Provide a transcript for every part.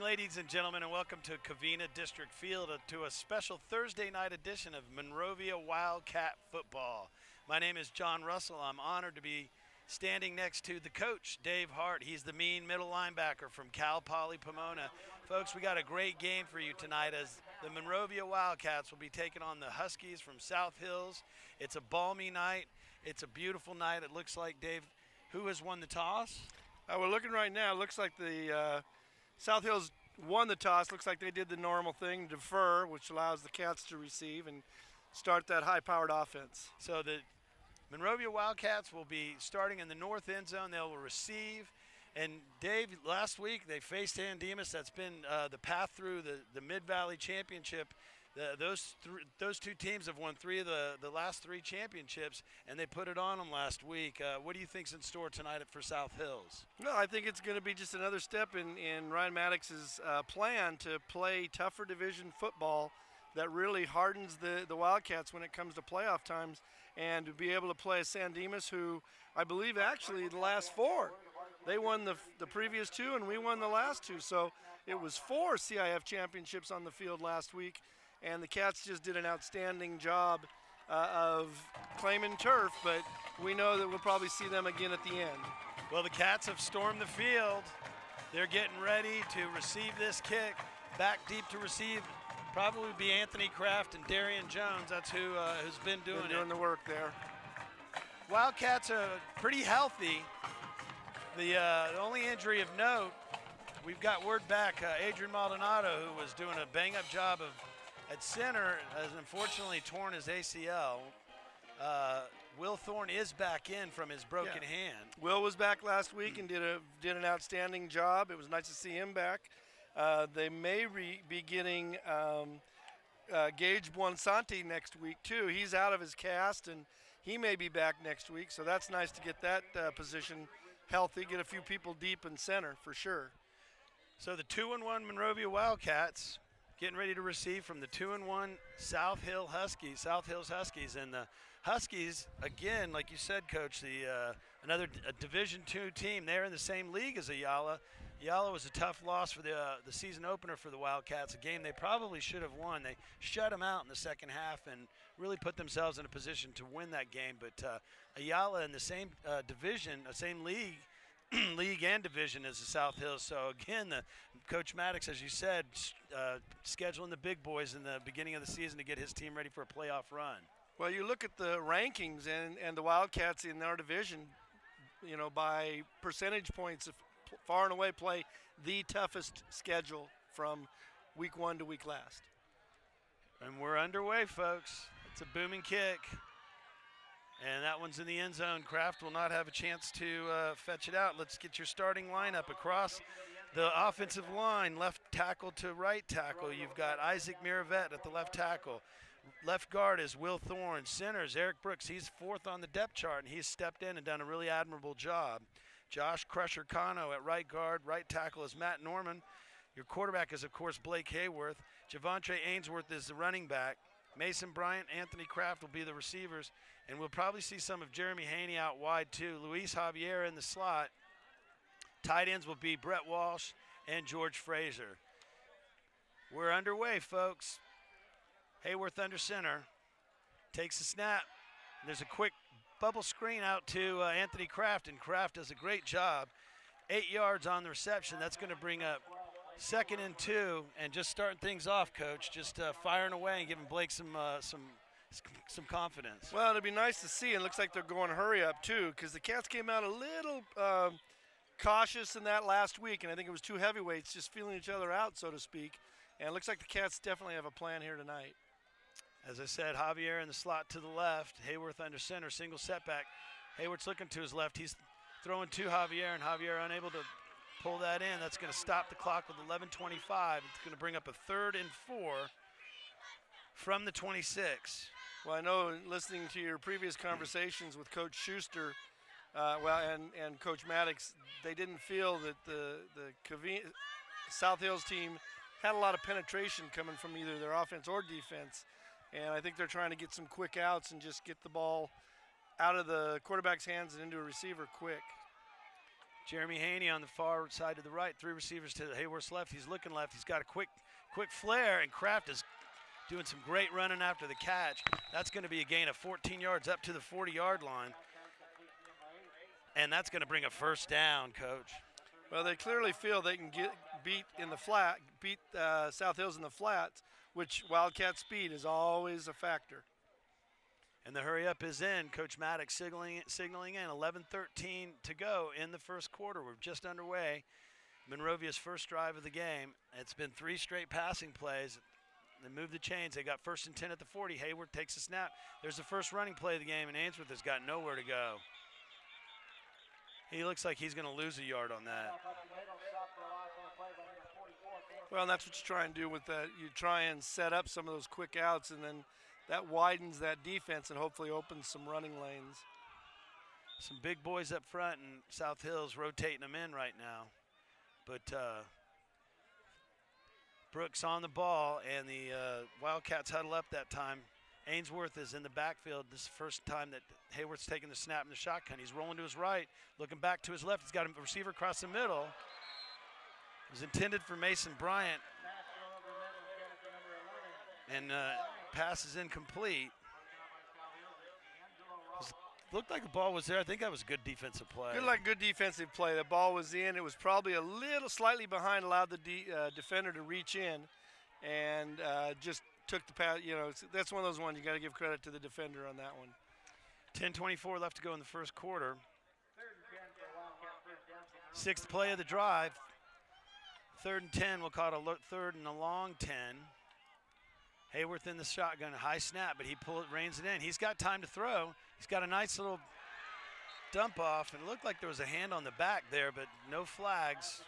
ladies and gentlemen, and welcome to Covina District Field to a special Thursday night edition of Monrovia Wildcat Football. My name is John Russell. I'm honored to be standing next to the coach, Dave Hart. He's the mean middle linebacker from Cal Poly Pomona. Folks, we got a great game for you tonight as the Monrovia Wildcats will be taking on the Huskies from South Hills. It's a balmy night. It's a beautiful night. It looks like, Dave, who has won the toss? We're looking right now. It looks like the South Hills won the toss. Looks like they did the normal thing, defer, which allows the Cats to receive and start that high-powered offense. So the Monrovia Wildcats will be starting in the north end zone. They will receive. And Dave, last week they faced San Dimas. That's been the path through the Mid-Valley Championship. Those two teams have won three of the last three championships, and they put it on them last week. What do you think's in store tonight for South Hills? No, I think it's going to be just another step in Ryan Maddox's plan to play tougher division football that really hardens the Wildcats when it comes to playoff times, and to be able to play a San Dimas who I believe actually the last four. They won the previous two, and we won the last two. So it was 4 CIF championships on the field last week. And the Cats just did an outstanding job of claiming turf, but we know that we'll probably see them again at the end. Well, the Cats have stormed the field. They're getting ready to receive this kick. Back deep to receive probably be Anthony Kraft and Darian Jones. That's who's been doing the work there. Wildcats are pretty healthy. The only injury of note, we've got word back, Adrian Maldonado, who was doing a bang-up job at center, has unfortunately torn his ACL. Will Thorne is back in from his broken hand. Will was back last week and did an outstanding job. It was nice to see him back. They may be getting Gage Buonsanti next week too. He's out of his cast and he may be back next week, so that's nice to get that position healthy, get a few people deep in center for sure. So the 2-1 Monrovia Wildcats getting ready to receive from the 2-1 South Hills Huskies. And the Huskies, again, like you said, Coach, another Division II team. They're in the same league as Ayala. Ayala was a tough loss for the season opener for the Wildcats, a game they probably should have won. They shut them out in the second half and really put themselves in a position to win that game. But Ayala in the same division, same league, league and division as the South Hills. So again, Coach Maddox, as you said, scheduling the big boys in the beginning of the season to get his team ready for a playoff run. Well, you look at the rankings and the Wildcats in our division, by percentage points, far and away play the toughest schedule from week 1 to week last. And we're underway, folks. It's a booming kick. And that one's in the end zone. Kraft will not have a chance to fetch it out. Let's get your starting lineup across the offensive line, left tackle to right tackle. You've got Isaac Miravet at the left tackle. Left guard is Will Thorne. Center is Eric Brooks. He's 4th on the depth chart, and he's stepped in and done a really admirable job. Josh Crusher Cano at right guard. Right tackle is Matt Norman. Your quarterback is, of course, Blake Hayworth. Javontre Ainsworth is the running back. Mason Bryant, Anthony Kraft will be the receivers. And we'll probably see some of Jeremy Haney out wide, too. Luis Javier in the slot. Tight ends will be Brett Walsh and George Fraser. We're underway, folks. Hayworth under center. Takes the snap. There's a quick bubble screen out to Anthony Kraft, and Kraft does a great job. 8 yards on the reception. That's going to bring up 2nd and 2, and just starting things off, Coach. Just firing away and giving Blake some confidence. Well, it'd be nice to see. It looks like they're going hurry up too, because the Cats came out a little cautious in that last week, and I think it was 2 heavyweights just feeling each other out, so to speak. And it looks like the Cats definitely have a plan here tonight. As I said, Javier in the slot to the left. Hayworth under center, single setback. Hayworth's looking to his left. He's throwing to Javier, and Javier unable to pull that in. That's going to stop the clock with 11:25. It's going to bring up a 3rd and 4 from the 26. Well, I know listening to your previous conversations with Coach Schuster, and Coach Maddox, they didn't feel that the South Hills team had a lot of penetration coming from either their offense or defense. And I think they're trying to get some quick outs and just get the ball out of the quarterback's hands and into a receiver quick. Jeremy Haney on the far side to the right, 3 receivers to Hayworth's left. He's looking left. He's got a quick flare, and Kraft is doing some great running after the catch. That's going to be a gain of 14 yards up to the 40-yard line. And that's going to bring a first down, Coach. Well, they clearly feel they can beat South Hills in the flats, which Wildcat speed is always a factor. And the hurry up is in. Coach Maddox signaling in. 11:13 to go in the first quarter. We're just underway. Monrovia's first drive of the game. It's been 3 straight passing plays. They moved the chains. They got 1st and 10 at the 40. Hayworth takes a snap. There's the first running play of the game, and Ainsworth has got nowhere to go. He looks like he's going to lose a yard on that. Well, and that's what you try and do with that. You try and set up some of those quick outs, and then that widens that defense and hopefully opens some running lanes. Some big boys up front, and South Hills rotating them in right now. But Brooks on the ball, and the Wildcats huddle up that time. Ainsworth is in the backfield. This is the first time that Hayworth's taking the snap in the shotgun. He's rolling to his right, looking back to his left. He's got a receiver across the middle. It was intended for Mason Bryant. And pass is incomplete. Looked like the ball was there. I think that was good defensive play. Good defensive play. The ball was in. It was probably a little slightly behind, allowed the defender to reach in, and just took the pass. You know, that's one of those ones you got to give credit to the defender on that one. 10:24 left to go in the first quarter. 6th play of the drive. 3rd and 10. We'll call it a 3rd and a long 10. Hayworth in the shotgun, a high snap, but he reins it in. He's got time to throw. He's got a nice little dump off, and it looked like there was a hand on the back there, but no flags.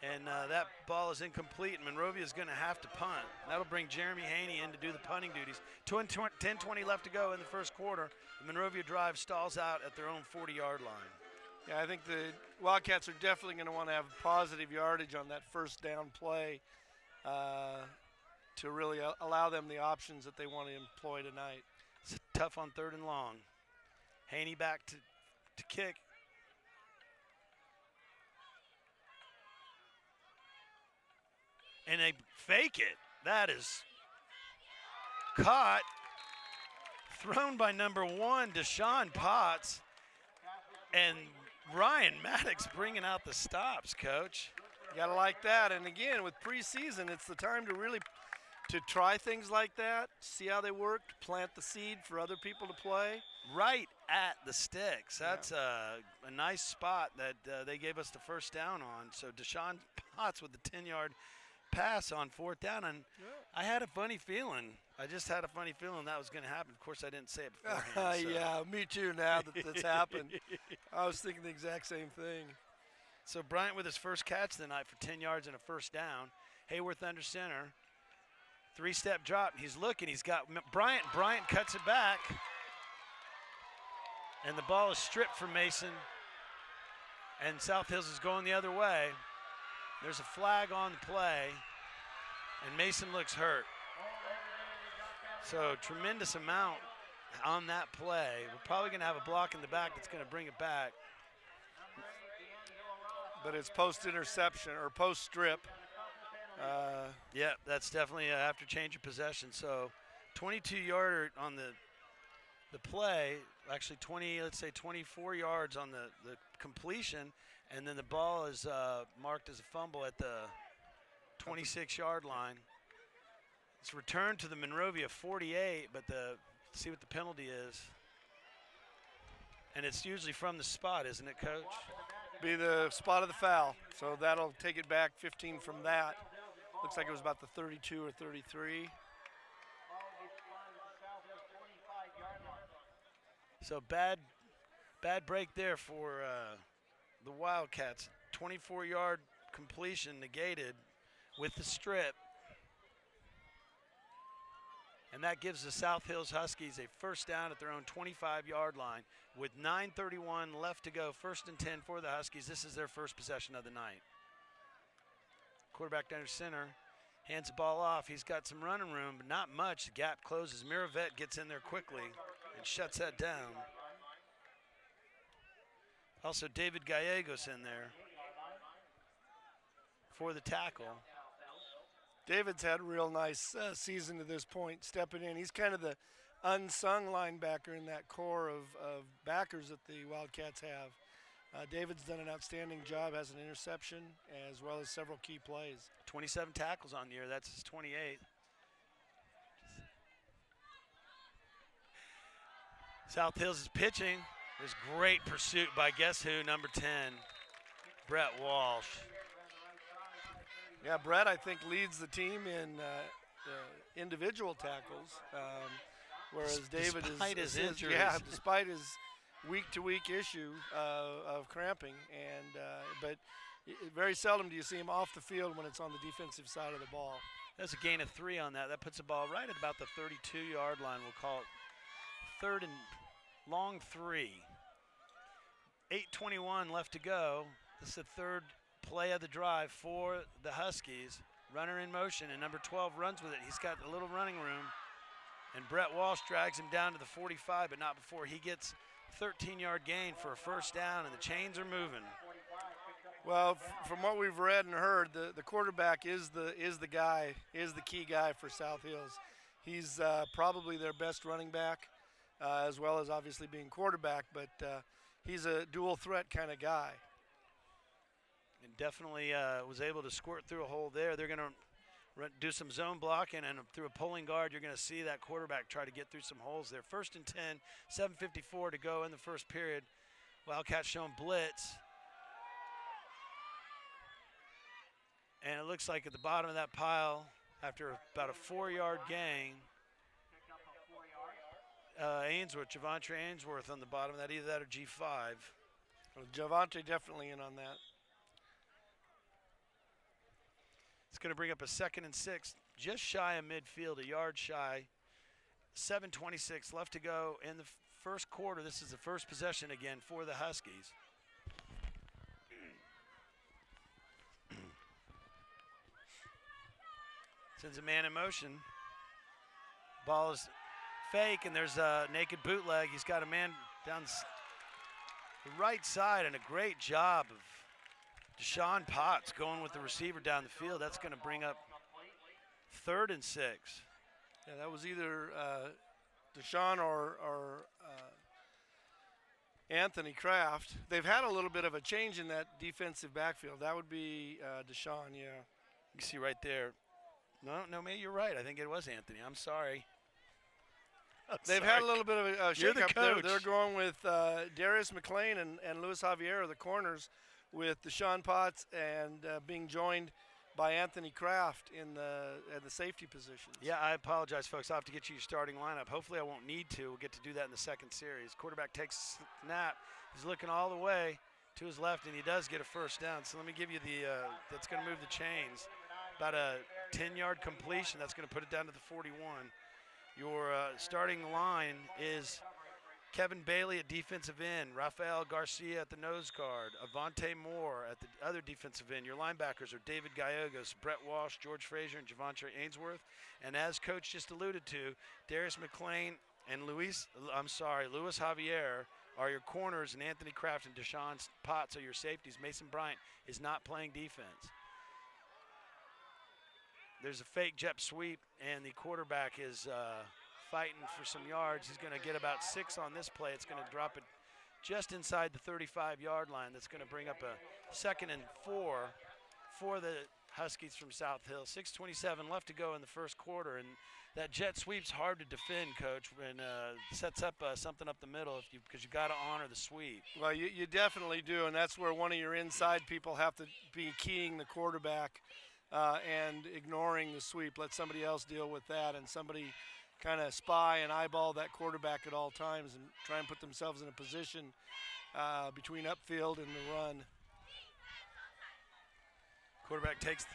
And that ball is incomplete, and Monrovia is going to have to punt. That'll bring Jeremy Haney in to do the punting duties. 10:20 left to go in the first quarter. The Monrovia drive stalls out at their own 40-yard line. Yeah, I think the Wildcats are definitely going to want to have positive yardage on that first down play to really allow them the options that they want to employ tonight. It's tough on 3rd and long. Haney back to kick. And they fake it. That is caught. Thrown by number 1, Deshaun Potts. And Ryan Maddox bringing out the stops, Coach. You got to like that. And again, with preseason, it's the time to really try things like that, see how they work, plant the seed for other people to play. Right at the sticks. That's a nice spot that they gave us the first down on. So Deshaun Potts with the 10-yard pass on 4th down, and I had a funny feeling. I just had a funny feeling that was going to happen. Of course, I didn't say it beforehand. Yeah, me too now that that's happened. I was thinking the exact same thing. So Bryant with his first catch tonight for 10 yards and a first down. Hayworth under center. 3-step drop. He's looking. He's got Bryant. Bryant cuts it back. And the ball is stripped from Mason. And South Hills is going the other way. There's a flag on the play. And Mason looks hurt. So tremendous amount on that play. We're probably going to have a block in the back that's going to bring it back. But it's post-interception or post-strip. Yeah, that's definitely after change of possession. So 22-yarder on the play, actually 24 yards on the completion, and then the ball is marked as a fumble at the 26-yard line. It's returned to the Monrovia 48, but see what the penalty is. And it's usually from the spot, isn't it, Coach? Be the spot of the foul. So that'll take it back 15 from that. Looks like it was about the 32 or 33. So bad break there for the Wildcats. 24-yard completion negated with the strip. And that gives the South Hills Huskies a first down at their own 25-yard line with 9:31 left to go. 1st and 10 for the Huskies. This is their first possession of the night. Quarterback under center, hands the ball off. He's got some running room, but not much. The gap closes. Miravet gets in there quickly and shuts that down. Also, David Gallegos in there for the tackle. David's had a real nice season to this point, stepping in. He's kind of the unsung linebacker in that core of backers that the Wildcats have. David's done an outstanding job, has an interception as well as several key plays. 27 tackles on the year. That's his 28th. South Hills is pitching. There's great pursuit by guess who, number 10, Brett Walsh. Yeah, Brett, I think, leads the team in individual tackles, whereas David despite his is injuries. Yeah, despite his week-to-week issue of cramping, but very seldom do you see him off the field when it's on the defensive side of the ball. That's a gain of 3 on that. That puts the ball right at about the 32-yard line. We'll call it third and long 3. 8:21 left to go. This is the third play of the drive for the Huskies. Runner in motion, and number 12 runs with it. He's got a little running room, and Brett Walsh drags him down to the 45, but not before he gets 13-yard gain for a first down, and the chains are moving. Well, from what we've read and heard, the quarterback is the key guy for South Hills. He's probably their best running back, as well as obviously being quarterback, but he's a dual threat kind of guy. And definitely was able to squirt through a hole there. They're going to do some zone blocking, and through a pulling guard, you're going to see that quarterback try to get through some holes there. 1st and 10, 7:54 to go in the first period. Wildcats showing blitz. And it looks like at the bottom of that pile, after about a 4-yard gain, Javontre Ainsworth on the bottom of that, either that or G5. Well, Javontre definitely in on that. It's going to bring up a 2nd and 6, just shy of midfield, a yard shy. 7:26 left to go in the first quarter. This is the first possession again for the Huskies. Sends a man in motion. Ball is fake, and there's a naked bootleg. He's got a man down the right side, and a great job of Deshaun Potts going with the receiver down the field. That's going to bring up 3rd and 6. Yeah, that was either Deshaun or Anthony Kraft. They've had a little bit of a change in that defensive backfield. That would be Deshaun, yeah. You see right there. No, maybe you're right. I think it was Anthony. I'm sorry. They've had a little bit of a You're the shake-up. coach. They're going with Darius McLean and Luis Javier are the corners, with Deshaun Potts and being joined by Anthony Kraft in the safety positions. Yeah, I apologize, folks. I'll have to get you your starting lineup. Hopefully I won't need to. We'll get to do that in the second series. Quarterback takes a snap. He's looking all the way to his left, and he does get a first down. So let me give you that's going to move the chains. About a 10-yard completion. That's going to put it down to the 41. Your starting line is Kevin Bailey at defensive end, Rafael Garcia at the nose guard, Avante Moore at the other defensive end. Your linebackers are David Gallegos, Brett Walsh, George Frazier, and Javontre Ainsworth. And as Coach just alluded to, Darius McLean and Luis Javier are your corners, and Anthony Kraft and Deshaun Potts are your safeties. Mason Bryant is not playing defense. There's a fake jet sweep, and the quarterback is fighting for some yards. He's going to get about 6 on this play. It's going to drop it just inside the 35-yard line. That's going to bring up a 2nd and 4 for the Huskies from South Hill. 6:27 left to go in the first quarter, and that jet sweep's hard to defend, Coach, when sets up something up the middle because you got to honor the sweep. Well, you definitely do, and that's where one of your inside people have to be keying the quarterback and ignoring the sweep. Let somebody else deal with that, and somebody kind of spy and eyeball that quarterback at all times and try and put themselves in a position between upfield and the run. Quarterback takes the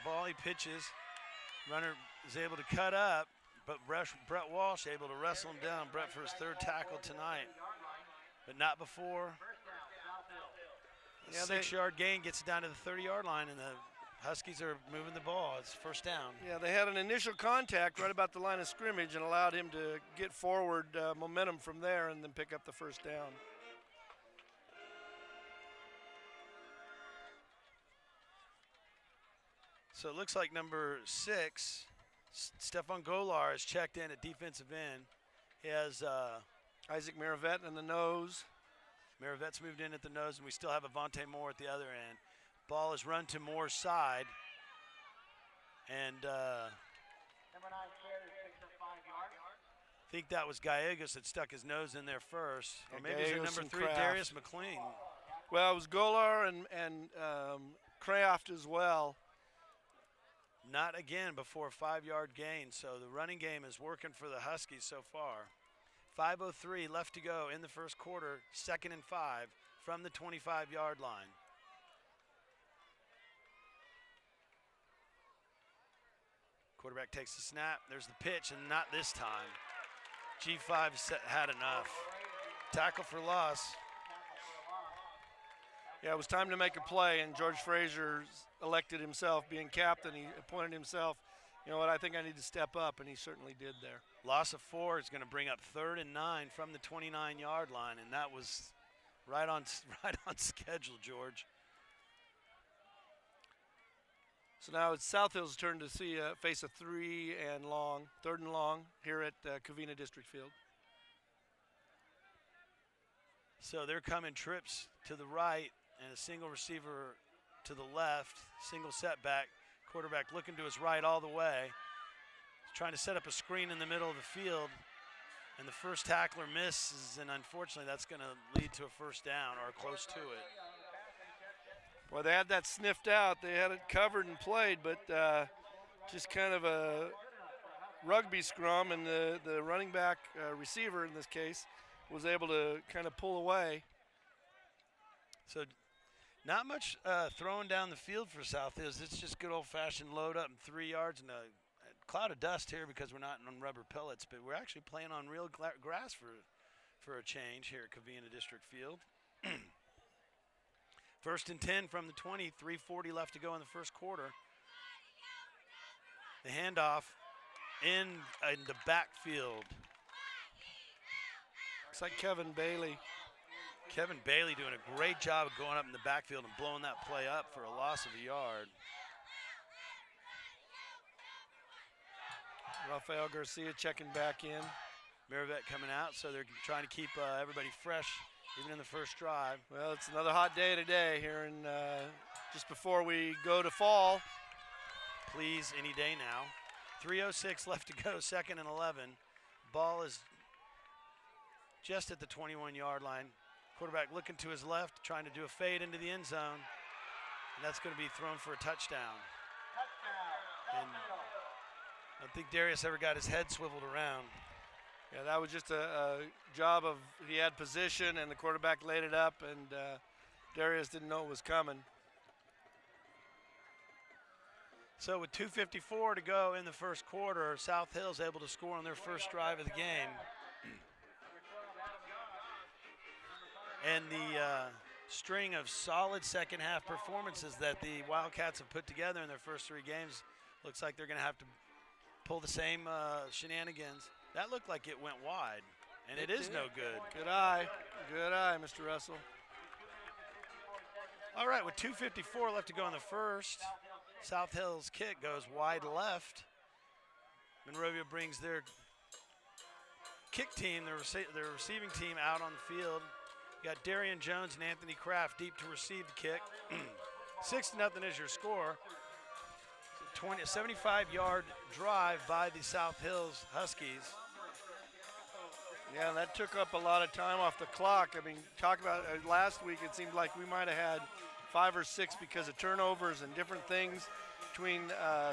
ball, he pitches. Runner is able to cut up, but Brett Walsh able to wrestle him down. Brett for his 3rd tackle tonight, but not before. A 6-yard gain gets it down to the 30-yard line, and the Huskies are moving the ball. It's first down. Yeah, they had an initial contact right about the line of scrimmage and allowed him to get forward momentum from there and then pick up the first down. So it looks like number 6, Stefan Golar, is checked in at defensive end. He has Isaac Miravet in the nose. Miravet's moved in at the nose, and we still have Avante Moore at the other end. Ball is run to Moore's side. And Number 9 carry picks up 5 yards. I think that was Gallegos that stuck his nose in there first. Or maybe it was Gallegos number and 3, Kraft. Darius McLean. Well, it was Golar and Kraft as well. Not again before a 5-yard gain, so the running game is working for the Huskies so far. 5:03 left to go in the first quarter, 2nd and 5 from the 25-yard line. Quarterback takes the snap, there's the pitch, and not this time. G5 had enough. Tackle for loss. Yeah, it was time to make a play, and George Frazier elected himself, being captain. He appointed himself, you know what, I think I need to step up, and he certainly did there. Loss of 4 is going to bring up 3rd and 9 from the 29-yard line, and that was right on schedule, George. So now it's South Hill's turn to face a 3rd and long here at Covina District Field. So they're coming trips to the right and a single receiver to the left, single setback. Quarterback looking to his right all the way. He's trying to set up a screen in the middle of the field, and the first tackler misses, and unfortunately that's going to lead to a first down or close to it. Well, they had that sniffed out. They had it covered and played, but just kind of a rugby scrum, and the running back receiver in this case was able to kind of pull away. So not much throwing down the field for South Hills. It's just good old-fashioned load up and 3 yards and a cloud of dust here because we're not on rubber pellets, but we're actually playing on real grass for a change here at Covina District Field. 1st and 10 from the 20, 3:40 left to go in the first quarter. The handoff in the backfield. Looks like Kevin Bailey. Kevin Bailey doing a great job of going up in the backfield and blowing that play up for a loss of a yard. Rafael Garcia checking back in. Miravet coming out, so they're trying to keep everybody fresh even in the first drive. Well, it's another hot day today here in just before we go to fall. Please, any day now. 3:06 left to go, 2nd and 11. Ball is just at the 21-yard line. Quarterback looking to his left, trying to do a fade into the end zone, and that's going to be thrown for a touchdown. And I don't think Darius ever got his head swiveled around. Yeah, that was just a job of, he had position and the quarterback laid it up, and Darius didn't know it was coming. So with 2:54 to go in the first quarter, South Hill's able to score on their first drive of the game. And the string of solid second half performances that the Wildcats have put together in their first 3 games, looks like they're going to have to pull the same shenanigans. That looked like it went wide, and it is no good. Good eye, Mr. Russell. All right, with 2:54 left to go in the first, South Hill's kick goes wide left. Monrovia brings their kick team, their receiving team, out on the field. You got Darian Jones and Anthony Kraft deep to receive the kick. 6-0 is your score. 75-yard drive by the South Hills Huskies. Yeah, that took up a lot of time off the clock. I mean, talk about last week, it seemed like we might have had 5 or 6 because of turnovers and different things between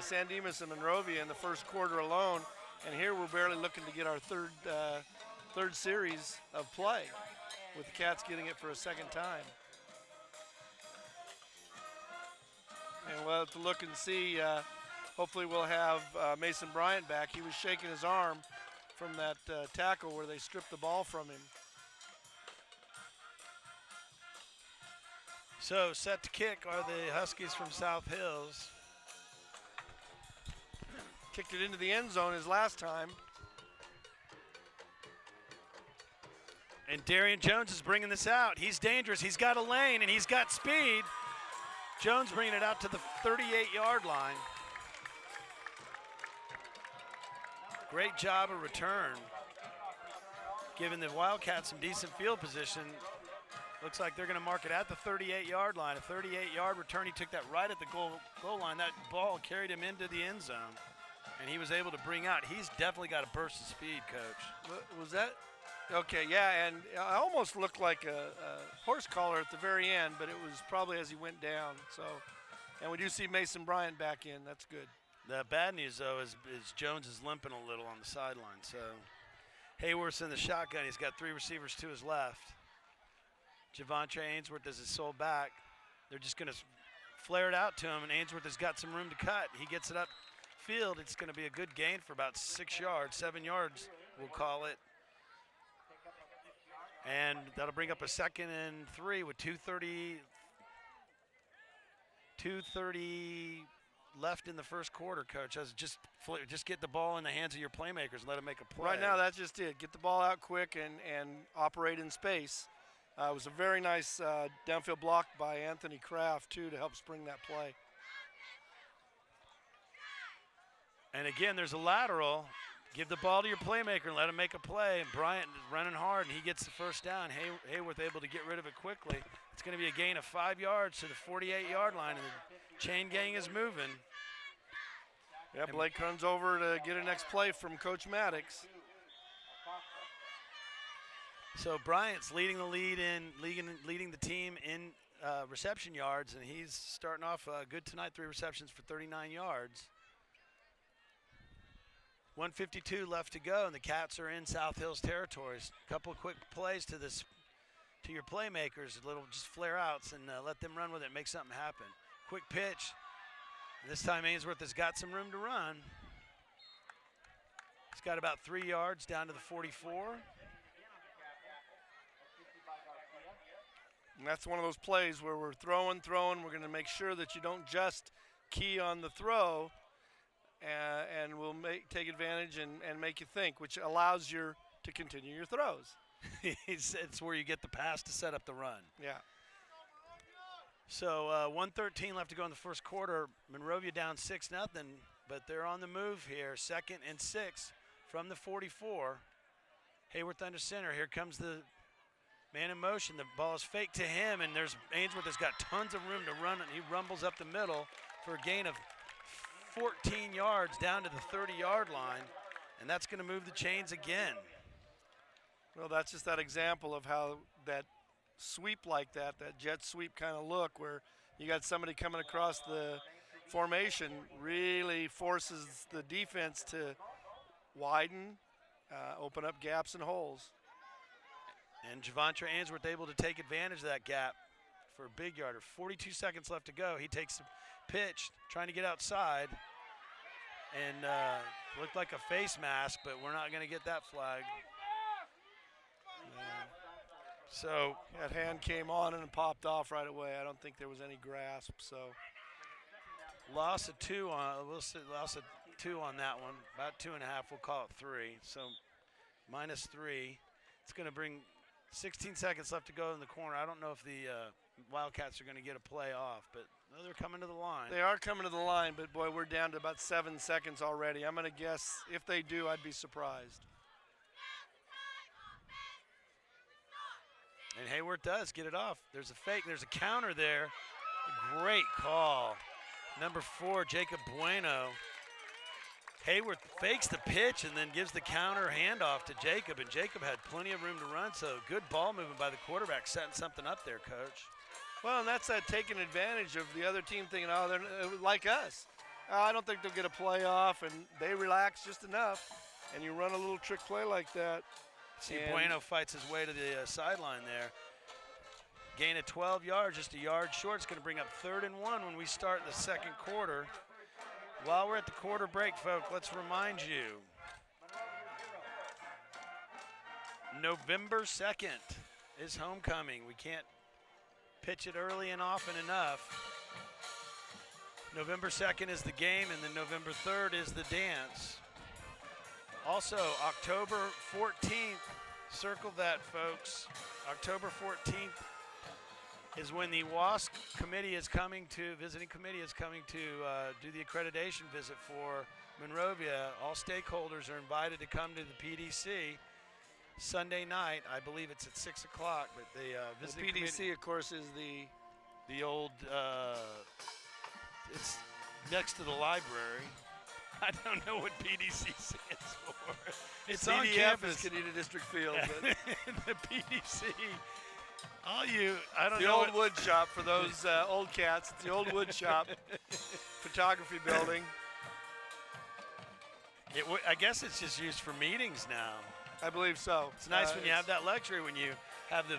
San Dimas and Monrovia in the first quarter alone. And here we're barely looking to get our third series of play, with the Cats getting it for a second time. And we'll have to look and see. Hopefully we'll have Mason Bryant back. He was shaking his arm from that tackle where they stripped the ball from him. So set to kick are the Huskies from South Hills. Kicked it into the end zone his last time. And Darian Jones is bringing this out. He's dangerous. He's got a lane and he's got speed. Jones bringing it out to the 38-yard line. Great job of return. Giving the Wildcats some decent field position. Looks like they're going to mark it at the 38-yard line. A 38-yard return. He took that right at the goal line. That ball carried him into the end zone, and he was able to bring out. He's definitely got a burst of speed, Coach. Was that? Okay, yeah, and I almost looked like a horse collar at the very end, but it was probably as he went down. So, and we do see Mason Bryant back in. That's good. The bad news, though, is Jones is limping a little on the sideline. So Hayworth's in the shotgun. He's got 3 receivers to his left. Javontre Ainsworth is his sole back. They're just going to flare it out to him, and Ainsworth has got some room to cut. He gets it up field. It's going to be a good gain for about 6 yards, 7 yards, we'll call it. And that'll bring up a 2nd and 3 with 2:30 left in the first quarter, Coach. Just get the ball in the hands of your playmakers and let them make a play. Right now, that's just it. Get the ball out quick and operate in space. It was a very nice downfield block by Anthony Kraft, too, to help spring that play. And again, there's a lateral. Give the ball to your playmaker and let him make a play. And Bryant is running hard, and he gets the first down. Hayworth able to get rid of it quickly. It's going to be a gain of 5 yards to the 48-yard line, and the chain gang is moving. Yeah, Blake comes over to get a next play from Coach Maddox. So Bryant's leading the team in reception yards, and he's starting off good tonight. 3 receptions for 39 yards. 1:52 left to go, and the Cats are in South Hills territories. A couple of quick plays to your playmakers, just flare outs, and let them run with it, make something happen. Quick pitch. This time Ainsworth has got some room to run. He's got about 3 yards down to the 44. And that's one of those plays where we're throwing. We're going to make sure that you don't just key on the throw, and we'll take advantage and make you think, which allows you to continue your throws. It's where you get the pass to set up the run. Yeah. So 1:13 left to go in the first quarter. Monrovia down 6-0, but they're on the move here. 2nd and 6 from the 44. Hayworth under center. Here comes the man in motion. The ball is fake to him, and there's Ainsworth has got tons of room to run, and he rumbles up the middle for a gain of 14 yards down to the 30-yard line, and that's going to move the chains again. Well, that's just that example of how that sweep like that jet sweep kind of look where you got somebody coming across the formation really forces the defense to widen, open up gaps and holes. And Javontre Ainsworth able to take advantage of that gap for a big yarder. 42 seconds left to go. He takes the pitch, trying to get outside, and looked like a face mask, but we're not going to get that flag. So that hand came on and popped off right away. I don't think there was any grasp. So loss of 2 on. We'll say loss of 2 on that one. About 2.5. We'll call it 3. So -3. It's going to bring 16 seconds left to go in the corner. I don't know if the Wildcats are going to get a play off, but they're coming to the line. They are coming to the line, but boy, we're down to about 7 seconds already. I'm going to guess if they do, I'd be surprised. And Hayworth does get it off. There's a fake. There's a counter there. Great call. Number 4, Jacob Bueno. Hayworth fakes the pitch and then gives the counter handoff to Jacob, and Jacob had plenty of room to run, so good ball movement by the quarterback, setting something up there, Coach. Well, and that's that taking advantage of the other team thinking, oh, they're like us. I don't think they'll get a play off, and they relax just enough, and you run a little trick play like that. See, Bueno fights his way to the sideline there. Gain of 12 yards, just a yard short. It's going to bring up 3rd and 1 when we start the second quarter. While we're at the quarter break, folks, let's remind you, November 2nd is homecoming. We can't pitch it early and often enough. November 2nd is the game, and then November 3rd is the dance. Also, October 14th, circle that, folks. October 14th is when the WASC committee is coming to, visiting committee is coming to do the accreditation visit for Monrovia, all stakeholders are invited to come to the PDC Sunday night. I believe it's at 6 o'clock, but the The visiting PDC, of course, is the old, it's next to the library. I don't know what PDC stands for. It's on CDF campus. is Canita District Field. But The PDC. I don't the know. old wood shop for those old cats. It's the old wood shop photography building. I guess it's just used for meetings now. I believe so. It's nice when you have that luxury, when you have the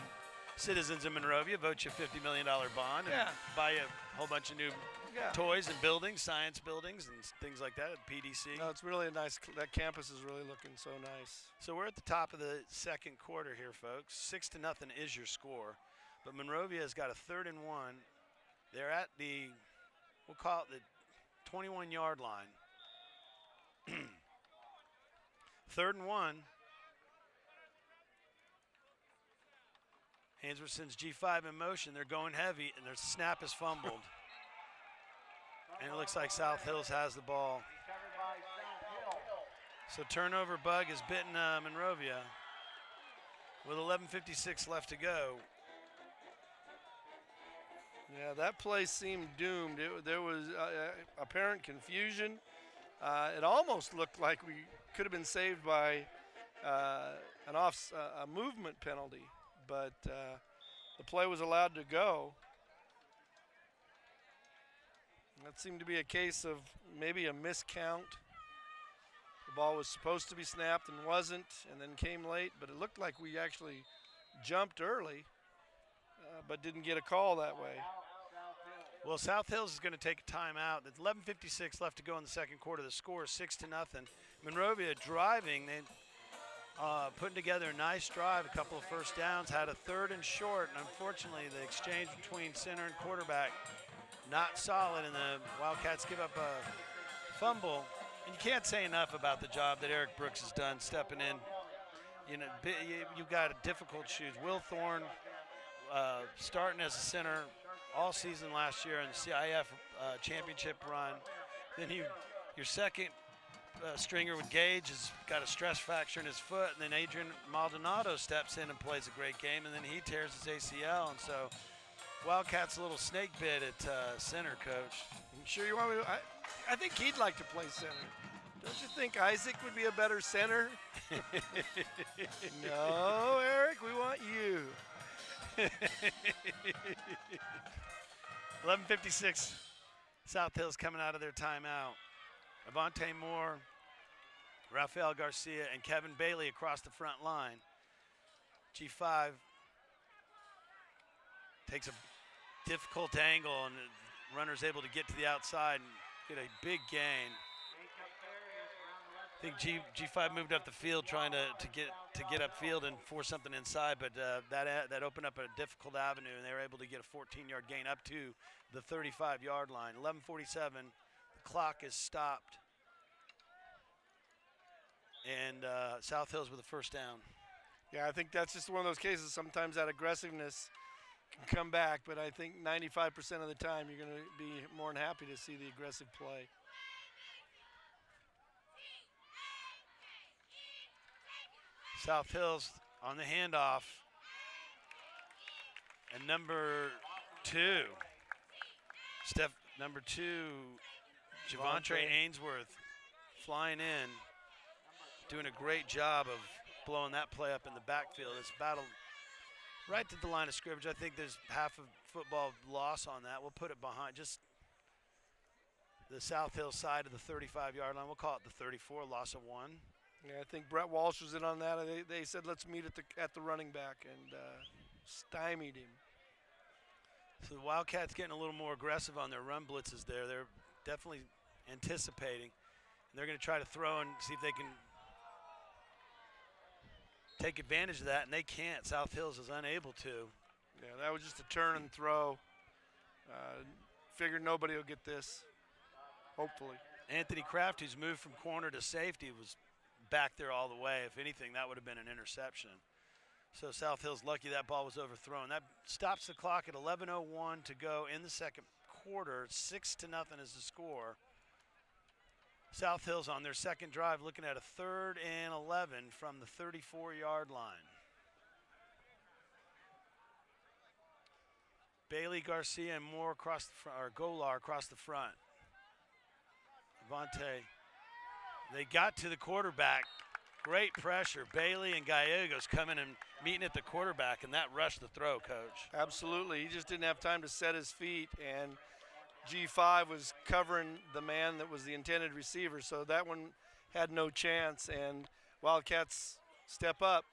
citizens of Monrovia vote you a $50 million bond and Yeah. buy you a whole bunch of new Yeah. toys and buildings, science buildings and things like that at PDC. No, it's really a nice. That campus is really looking so nice. So we're at the top of the second quarter here, folks. 6-0 is your score, but Monrovia has got a 3rd and 1. They're at we'll call it the 21-yard line. 3rd and 1. Hainsworth sends G5 in motion. They're going heavy, and their snap is fumbled. And it looks like South Hills has the ball. Recovered by South Hill. So turnover bug has bitten Monrovia with 11:56 left to go. Yeah, that play seemed doomed. There was apparent confusion. It almost looked like we could have been saved by a movement penalty, but the play was allowed to go. That seemed to be a case of maybe a miscount. The ball was supposed to be snapped and wasn't, and then came late, but it looked like we actually jumped early, but didn't get a call that way. Well, South Hills is going to take a timeout. There's 11:56 left to go in the second quarter. The score is 6-0. Monrovia driving. They putting together a nice drive, a couple of first downs, had a 3rd and short, and unfortunately the exchange between center and quarterback not solid, and the Wildcats give up a fumble. And you can't say enough about the job that Eric Brooks has done stepping in. You know, you've got a difficult shoes. Will Thorne starting as a center all season last year in the CIF championship run. Then your second stringer with Gage has got a stress fracture in his foot, and then Adrian Maldonado steps in and plays a great game, and then he tears his ACL, and so Wildcats a little snake bit at center, Coach. You sure you want me to? I think he'd like to play center. Don't you think Isaac would be a better center? No, Eric, we want you. 11:56. South Hills coming out of their timeout. Avante Moore, Rafael Garcia, and Kevin Bailey across the front line. G5 takes a difficult angle, and the runner's able to get to the outside and get a big gain. I think G5 moved up the field trying to get upfield and force something inside, but that opened up a difficult avenue, and they were able to get a 14-yard gain up to the 35-yard line. 11:47, the clock is stopped, and South Hills with a first down. Yeah, I think that's just one of those cases. Sometimes that aggressiveness can come back, but I think 95% of the time you're going to be more than happy to see the aggressive play. South Hills on the handoff. And number 2, Javontre Ainsworth flying in, doing a great job of blowing that play up in the backfield. It's battled right to the line of scrimmage. I think there's half a football loss on that. We'll put it behind just the South Hills side of the 35-yard line. We'll call it the 34, loss of 1. Yeah, I think Brett Walsh was in on that. They said let's meet at the running back, and stymied him. So the Wildcats getting a little more aggressive on their run blitzes there. They're definitely anticipating. And they're going to try to throw and see if they can take advantage of that, and they can't. South Hills is unable to. Yeah, that was just a turn and throw. Figured nobody will get this, hopefully. Anthony Kraft, who's moved from corner to safety, was back there all the way. If anything, that would have been an interception. So South Hills lucky that ball was overthrown. That stops the clock at 11:01 to go in the second quarter. 6-0 is the score. South Hills on their second drive, looking at a 3rd and 11 from the 34-yard line. Bailey, Garcia, and Moore across the front, or Golar across the front. Avante. They got to the quarterback. Great pressure. Bailey and Gallegos coming and meeting at the quarterback, and that rushed the throw, Coach. Absolutely. He just didn't have time to set his feet, and G5 was covering the man that was the intended receiver, so that one had no chance, and Wildcats step up.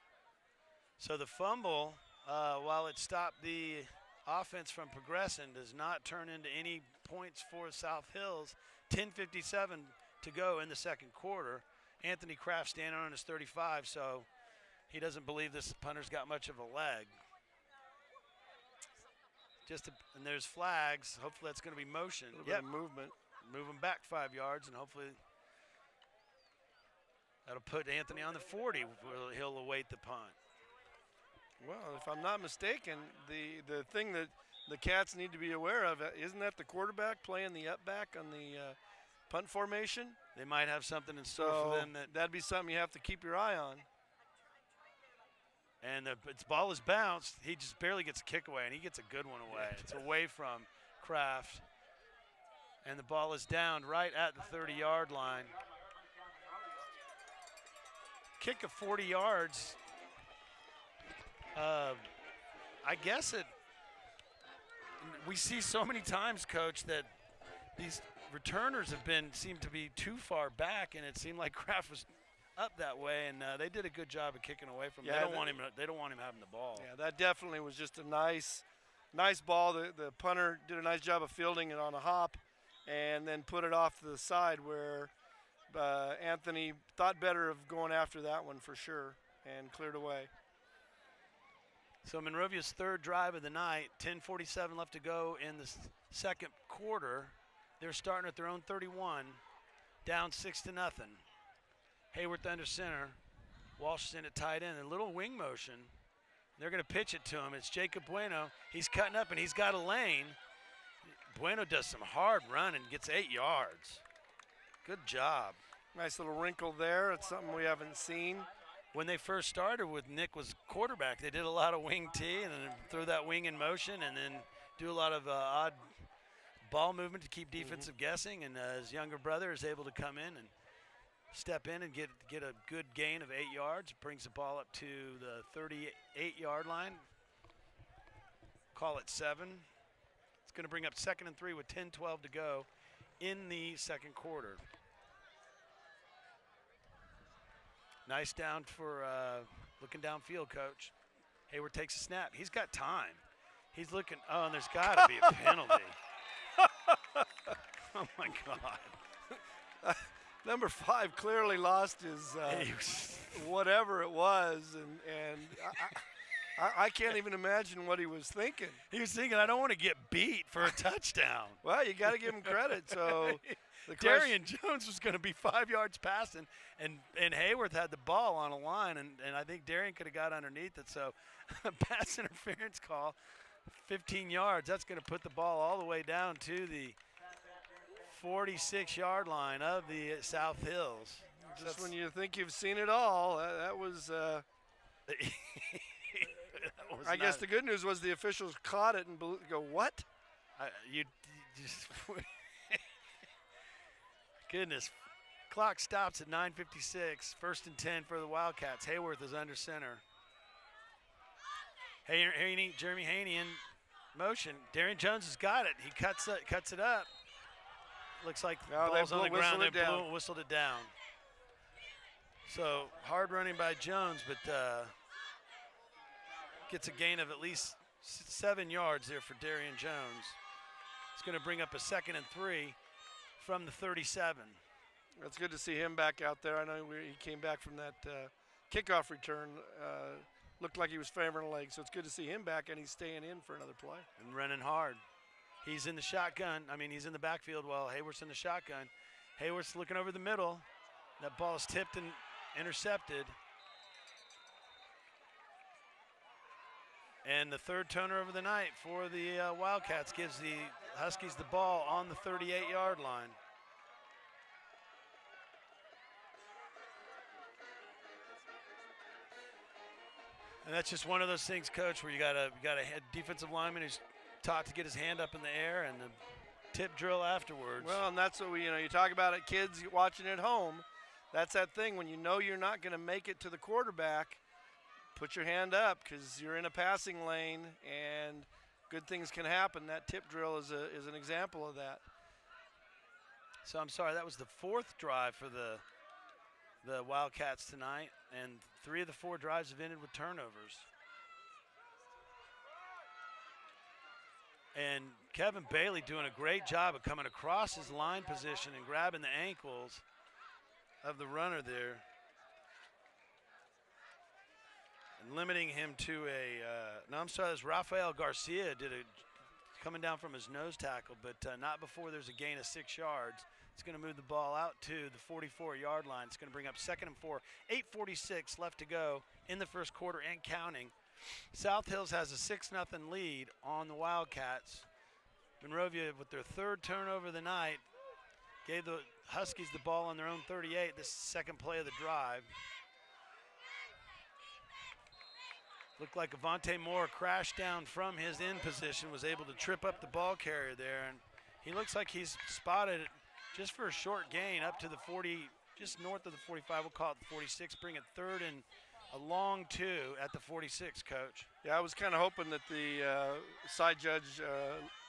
So the fumble, while it stopped the offense from progressing, does not turn into any points for South Hills. 10:57 to go in the second quarter. Anthony Kraft standing on his 35, so he doesn't believe this punter's got much of a leg. And there's flags. Hopefully that's going to be motion. A little bit of movement. Move him back 5 yards, and hopefully that'll put Anthony on the 40. He'll await the punt. Well, if I'm not mistaken, the thing that the Cats need to be aware of, isn't that the quarterback playing the up back on the punt formation? They might have something in store for them. That'd be something you have to keep your eye on. And its ball is bounced. He just barely gets a kick away, and he gets a good one away. Yeah. It's away from Kraft. And the ball is down right at the 30-yard line. Kick of 40 yards. I guess we see so many times, Coach, that these returners seem to be too far back, and it seemed like Kraft was up that way, and they did a good job of kicking away from him. Yeah, they don't want him having the ball. Yeah, that definitely was just a nice ball. The punter did a nice job of fielding it on a hop and then put it off to the side where Anthony thought better of going after that one for sure and cleared away. So Monrovia's third drive of the night, 10:47 left to go in the second quarter. They're starting at their own 31, down 6-0. Hayworth under center. Walsh is in at tight end. A little wing motion. They're going to pitch it to him. It's Jacob Bueno. He's cutting up, and he's got a lane. Bueno does some hard running, gets 8 yards. Good job. Nice little wrinkle there. It's something we haven't seen. When they first started with Nick was quarterback, they did a lot of wing tee and then throw that wing in motion and then do a lot of odd ball movement to keep defensive guessing. And his younger brother is able to come in and step in and get a good gain of 8 yards. Brings the ball up to the 38-yard line. Call it 7. It's going to bring up 2nd and 3 with 10:12 to go in the second quarter. Nice down for looking downfield, Coach. Hayward takes a snap. He's got time. He's looking. Oh, and there's got to be a penalty. Oh, my God. Number 5 clearly lost his whatever it was, and I can't even imagine what he was thinking. He was thinking, I don't want to get beat for a touchdown. Well, you got to give him credit. So Darian Jones was going to be 5 yards passing, and Hayworth had the ball on a line, and I think Darian could have got underneath it. So pass interference call, 15 yards. That's going to put the ball all the way down to the 46-yard line of the South Hills. Just when you think you've seen it all, that was I guess the good news was the officials caught it and go, what? You just goodness. Clock stops at 9:56. 1st and 10 for the Wildcats. Hayworth is under center. Jeremy Haney in motion. Darian Jones has got it. He cuts it up. Looks like the ball's on the ground. They whistled it down. So hard running by Jones, but gets a gain of at least 7 yards there for Darian Jones. It's going to bring up a 2nd and 3 from the 37. It's good to see him back out there. I know he came back from that kickoff return. Looked like he was favoring a leg, so it's good to see him back, and he's staying in for another play. And running hard. He's in the shotgun. He's in the backfield while Hayworth's in the shotgun. Hayworth's looking over the middle. That ball is tipped and intercepted. And the third turnover of the night for the Wildcats gives the Huskies the ball on the 38-yard line. And that's just one of those things, Coach, where you got a defensive lineman who's taught to get his hand up in the air and the tip drill afterwards. Well, and that's what you talk about it, kids watching at home. That's that thing when you know you're not going to make it to the quarterback, put your hand up because you're in a passing lane and good things can happen. That tip drill is an example of that. So I'm sorry, that was the fourth drive for the Wildcats tonight, and 3 of the 4 drives have ended with turnovers. And Kevin Bailey doing a great job of coming across his line position and grabbing the ankles of the runner there and limiting him to no, I'm sorry, this Rafael Garcia coming down from his nose tackle, but not before there's a gain of 6 yards. It's going to move the ball out to the 44-yard line. It's going to bring up 2nd and 4, 8:46 left to go in the first quarter and counting. South Hills has a 6-0 lead on the Wildcats. Monrovia, with their 3rd turnover of the night, gave the Huskies the ball on their own 38. This is the second play of the drive. Looked like Avante Moore crashed down from his in position, was able to trip up the ball carrier there, and he looks like he's spotted it just for a short gain up to the 40, just north of the 45. We'll call it the 46, bring it 3rd and a long 2 at the 46, Coach. Yeah, I was kind of hoping that the side judge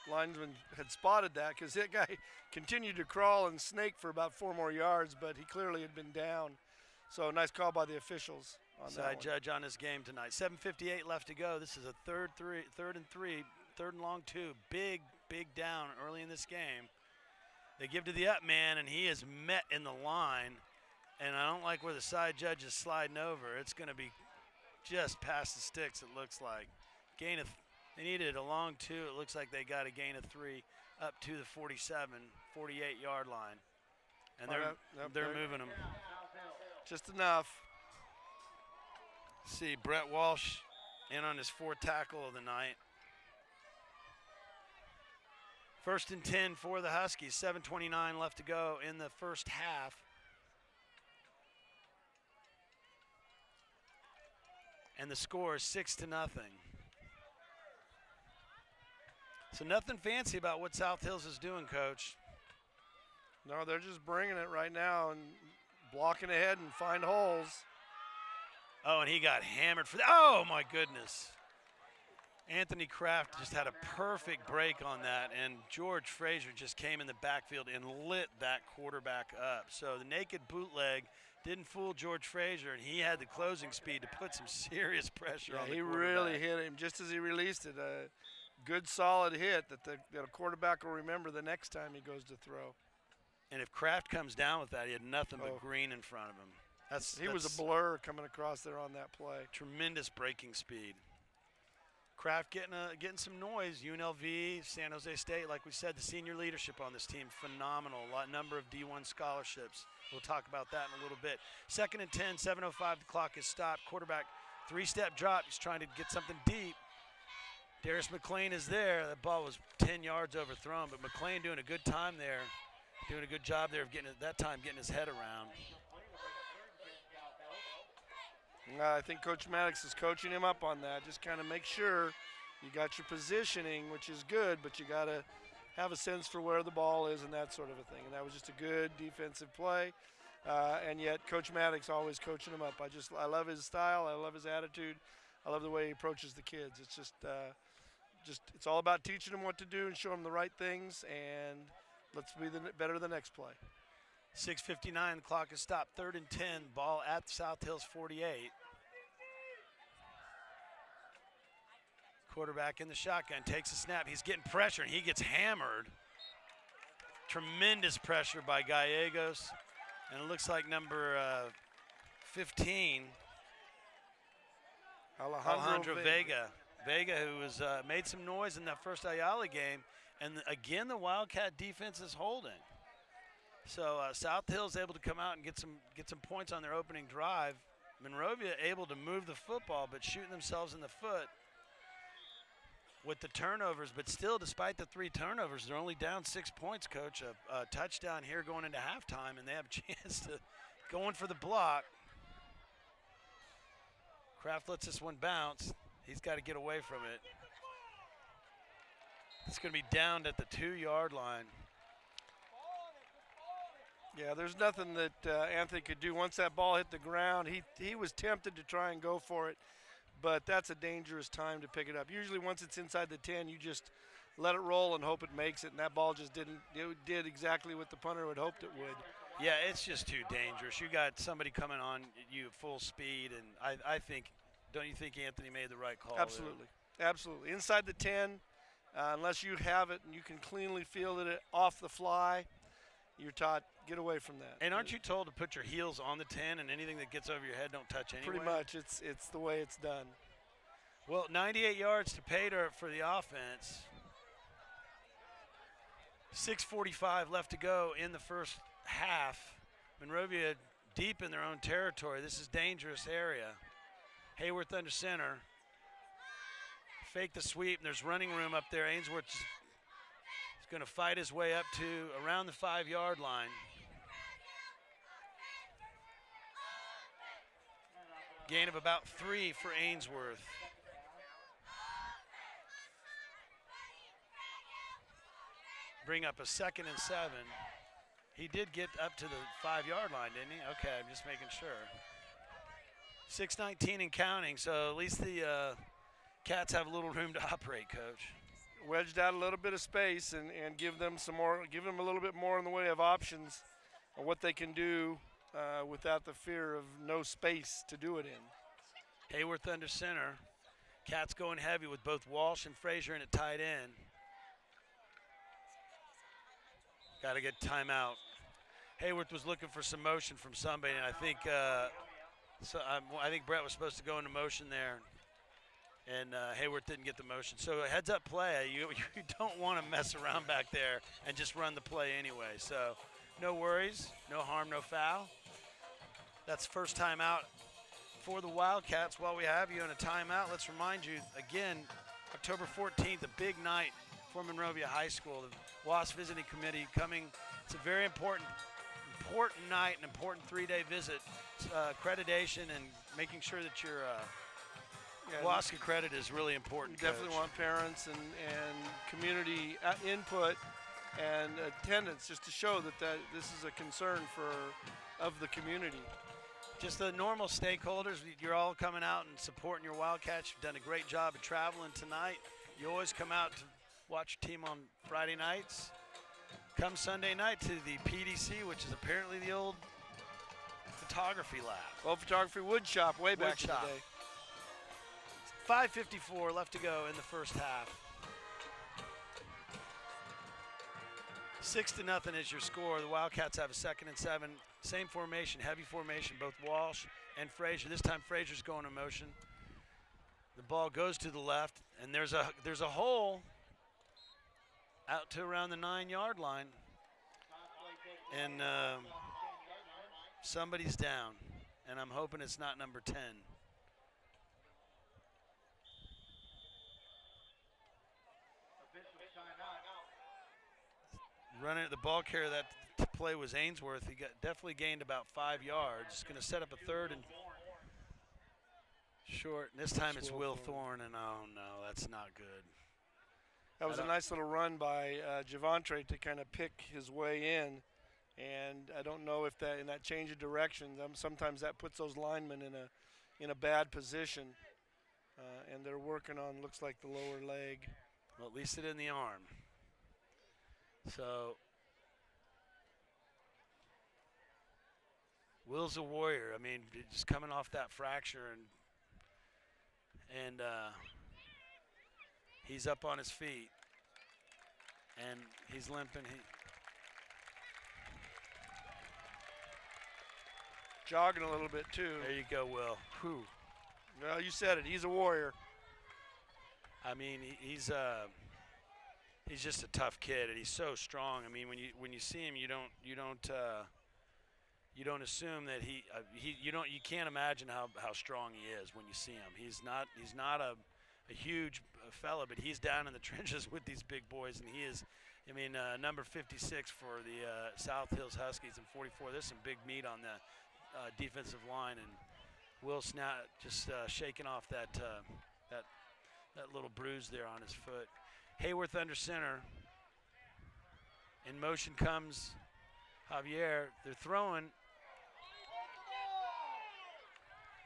linesman had spotted that because that guy continued to crawl and snake for about 4 more yards, but he clearly had been down. So nice call by the officials on that Side one. judge on this game tonight. 7:58 left to go. This is a 3rd and 3, 3rd and long 2. Big down early in this game. They give to the up man, and he is met in the line. And I don't like where the side judge is sliding over. It's going to be just past the sticks, it looks like. They needed a long 2. It looks like they got a gain of 3 up to the 47, 48-yard line. And they're moving them. Just enough. See Brett Walsh in on his 4th tackle of the night. 1st and 10 for the Huskies. 7:29 left to go in the first half. And the score is 6-0. So nothing fancy about what South Hills is doing, Coach. No, they're just bringing it right now and blocking ahead and find holes. Oh, and he got hammered for that. Oh, my goodness. Anthony Kraft just had a perfect break on that, and George Frazier just came in the backfield and lit that quarterback up. So the naked bootleg didn't fool George Frazier, and he had the closing speed to put some serious pressure on the quarterback. He really hit him just as he released it. A good, solid hit that a quarterback will remember the next time he goes to throw. And if Kraft comes down with that, he had nothing but green in front of him. He was a blur coming across there on that play. Tremendous breaking speed. Kraft getting some noise. UNLV, San Jose State, like we said, the senior leadership on this team, phenomenal. Number of D1 scholarships. We'll talk about that in a little bit. 2nd and 10, 7:05, the clock is stopped. Quarterback, 3-step drop. He's trying to get something deep. Darius McLean is there. That ball was 10 yards overthrown, but McLean doing a good time there. Doing a good job there of getting his head around. I think Coach Maddox is coaching him up on that. Just kind of make sure you got your positioning, which is good, but you got to have a sense for where the ball is and that sort of a thing. And that was just a good defensive play. And yet Coach Maddox always coaching him up. I love his style. I love his attitude. I love the way he approaches the kids. It's just it's all about teaching them what to do and show them the right things. And let's be better the next play. 6:59, the clock is stopped. 3rd and 10, ball at South Hills 48. Quarterback in the shotgun, takes a snap. He's getting pressure, and he gets hammered. Tremendous pressure by Gallegos. And it looks like number 15, Alejandro Vega. Vega, who has made some noise in that first Ayala game. And again, the Wildcat defense is holding. So South Hill's able to come out and get some points on their opening drive. Monrovia able to move the football, but shooting themselves in the foot with the turnovers. But still, despite the 3 turnovers, they're only down 6 points, Coach. A touchdown here going into halftime, and they have a chance to go in for the block. Kraft lets this one bounce. He's got to get away from it. It's going to be downed at the 2-yard line. Yeah, there's nothing that Anthony could do. Once that ball hit the ground, he was tempted to try and go for it, but that's a dangerous time to pick it up. Usually once it's inside the 10, you just let it roll and hope it makes it, and that ball just didn't. It did exactly what the punter had hoped it would. Yeah, it's just too dangerous. You got somebody coming on you full speed, and I think, don't you think Anthony made the right call? Absolutely, absolutely. Inside the 10, unless you have it and you can cleanly field it off the fly, you're taught get away from that. And aren't you told to put your heels on the 10 and anything that gets over your head don't touch anyway? Pretty much, it's the way it's done. Well, 98 yards to pay dirt for the offense. 6:45 left to go in the first half. Monrovia deep in their own territory. This is dangerous area. Hayworth under center. Fake the sweep, and there's running room up there. Ainsworth is going to fight his way up to around the 5-yard line. Gain of about 3 for Ainsworth. Bring up a 2nd and 7. He did get up to the 5-yard line, didn't he? Okay, I'm just making sure. 6:19 and counting, so at least the Cats have a little room to operate, Coach. Wedged out a little bit of space and give them some more, give them a little bit more in the way of options on what they can do without the fear of no space to do it in. Hayworth under center. Cats going heavy with both Walsh and Frazier in at tight end. Got to get timeout. Hayworth was looking for some motion from somebody, and I think I think Brett was supposed to go into motion there, and Hayworth didn't get the motion. So a heads-up play. You don't want to mess around back there and just run the play anyway. So no worries, no harm, no foul. That's first time out for the Wildcats. While we have you in a timeout, let's remind you again, October 14th, a big night for Monrovia High School. The WASP Visiting Committee coming. It's a very important night, an important 3-day visit. Accreditation and making sure that your WASC accredit is really important. You definitely want parents and community input and attendance just to show that this is a concern of the community. Just the normal stakeholders, you're all coming out and supporting your Wildcats. You've done a great job of traveling tonight. You always come out to watch your team on Friday nights. Come Sunday night to the PDC, which is apparently the old photography lab. Old photography wood shop way back in the day. 5:54 left to go in the first half. 6-0 is your score. The Wildcats have a 2nd and 7. Same formation, heavy formation, both Walsh and Frazier. This time Frazier's going in motion. The ball goes to the left, and there's a hole out to around the 9-yard line. And somebody's down, and I'm hoping it's not number 10. Running the ball carrier, that play was Ainsworth. He definitely gained about 5 yards. He's going to set up a 3rd and short. And this time it's Will Thorne, and oh no, that's not good. That was a nice little run by Javontre to kind of pick his way in. And I don't know if that in that change of direction, sometimes that puts those linemen in a bad position. And they're working on, looks like, the lower leg. Well, at least it in the arm. So Will's a warrior. I mean, just coming off that fracture, and he's up on his feet, and he's limping. Jogging a little bit too. There you go, Will. Whew. Well, you said it. He's a warrior. I mean, he's just a tough kid, and he's so strong. I mean, when you see him, you don't assume that you can't imagine how strong he is when you see him. He's not a huge fella, but he's down in the trenches with these big boys, and he is. I mean, number 56 for the South Hills Huskies and 44. There's some big meat on the defensive line, and Will Snap just shaking off that little bruise there on his foot. Hayworth under center. In motion comes Javier. They're throwing.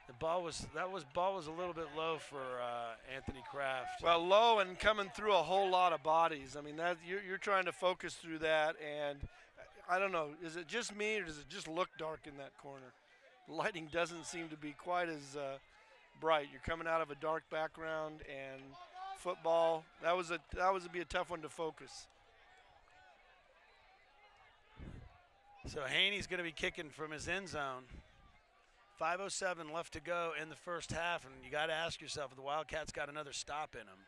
The ball was a little bit low for Anthony Kraft. Well, low and coming through a whole lot of bodies. I mean, that you're trying to focus through that, and I don't know. Is it just me, or does it just look dark in that corner? The lighting doesn't seem to be quite as bright. You're coming out of a dark background, and football. That would be a tough one to focus. So Haney's going to be kicking from his end zone. 5:07 left to go in the first half, and you got to ask yourself if the Wildcats got another stop in them.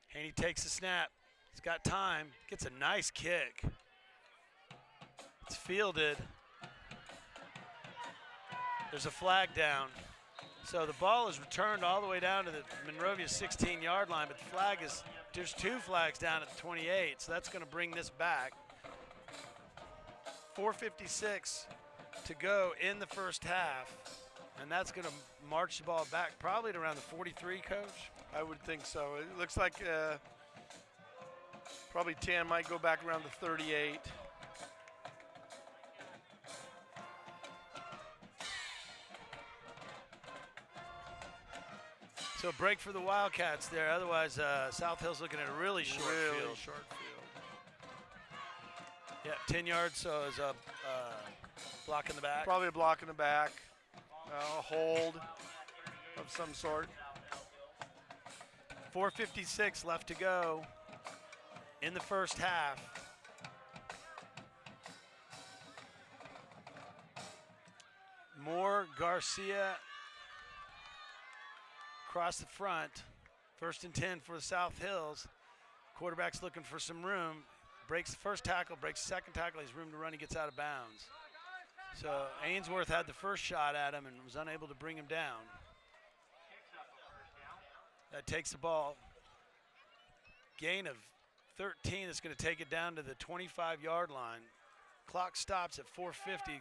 Haney takes the snap. He's got time. Gets a nice kick. It's fielded. There's a flag down. So the ball is returned all the way down to the Monrovia 16-yard line, but the flag is, there's 2 flags down at the 28, so that's going to bring this back. 4:56 to go in the first half, and that's going to march the ball back probably to around the 43, Coach? I would think so. It looks like probably 10 might go back around the 38. So a break for the Wildcats there. Otherwise, South Hill's looking at a really short field. Short field. Yeah, 10 yards, so is a block in the back. Probably a block in the back, a hold of some sort. 4:56 left to go in the first half. Moore, Garcia across the front. 1st and 10 for the South Hills. Quarterback's looking for some room. Breaks the first tackle, breaks the second tackle. He's room to run. He gets out of bounds. So Ainsworth had the first shot at him and was unable to bring him down. That takes the ball. Gain of 13 is going to take it down to the 25-yard line. Clock stops at 4:50.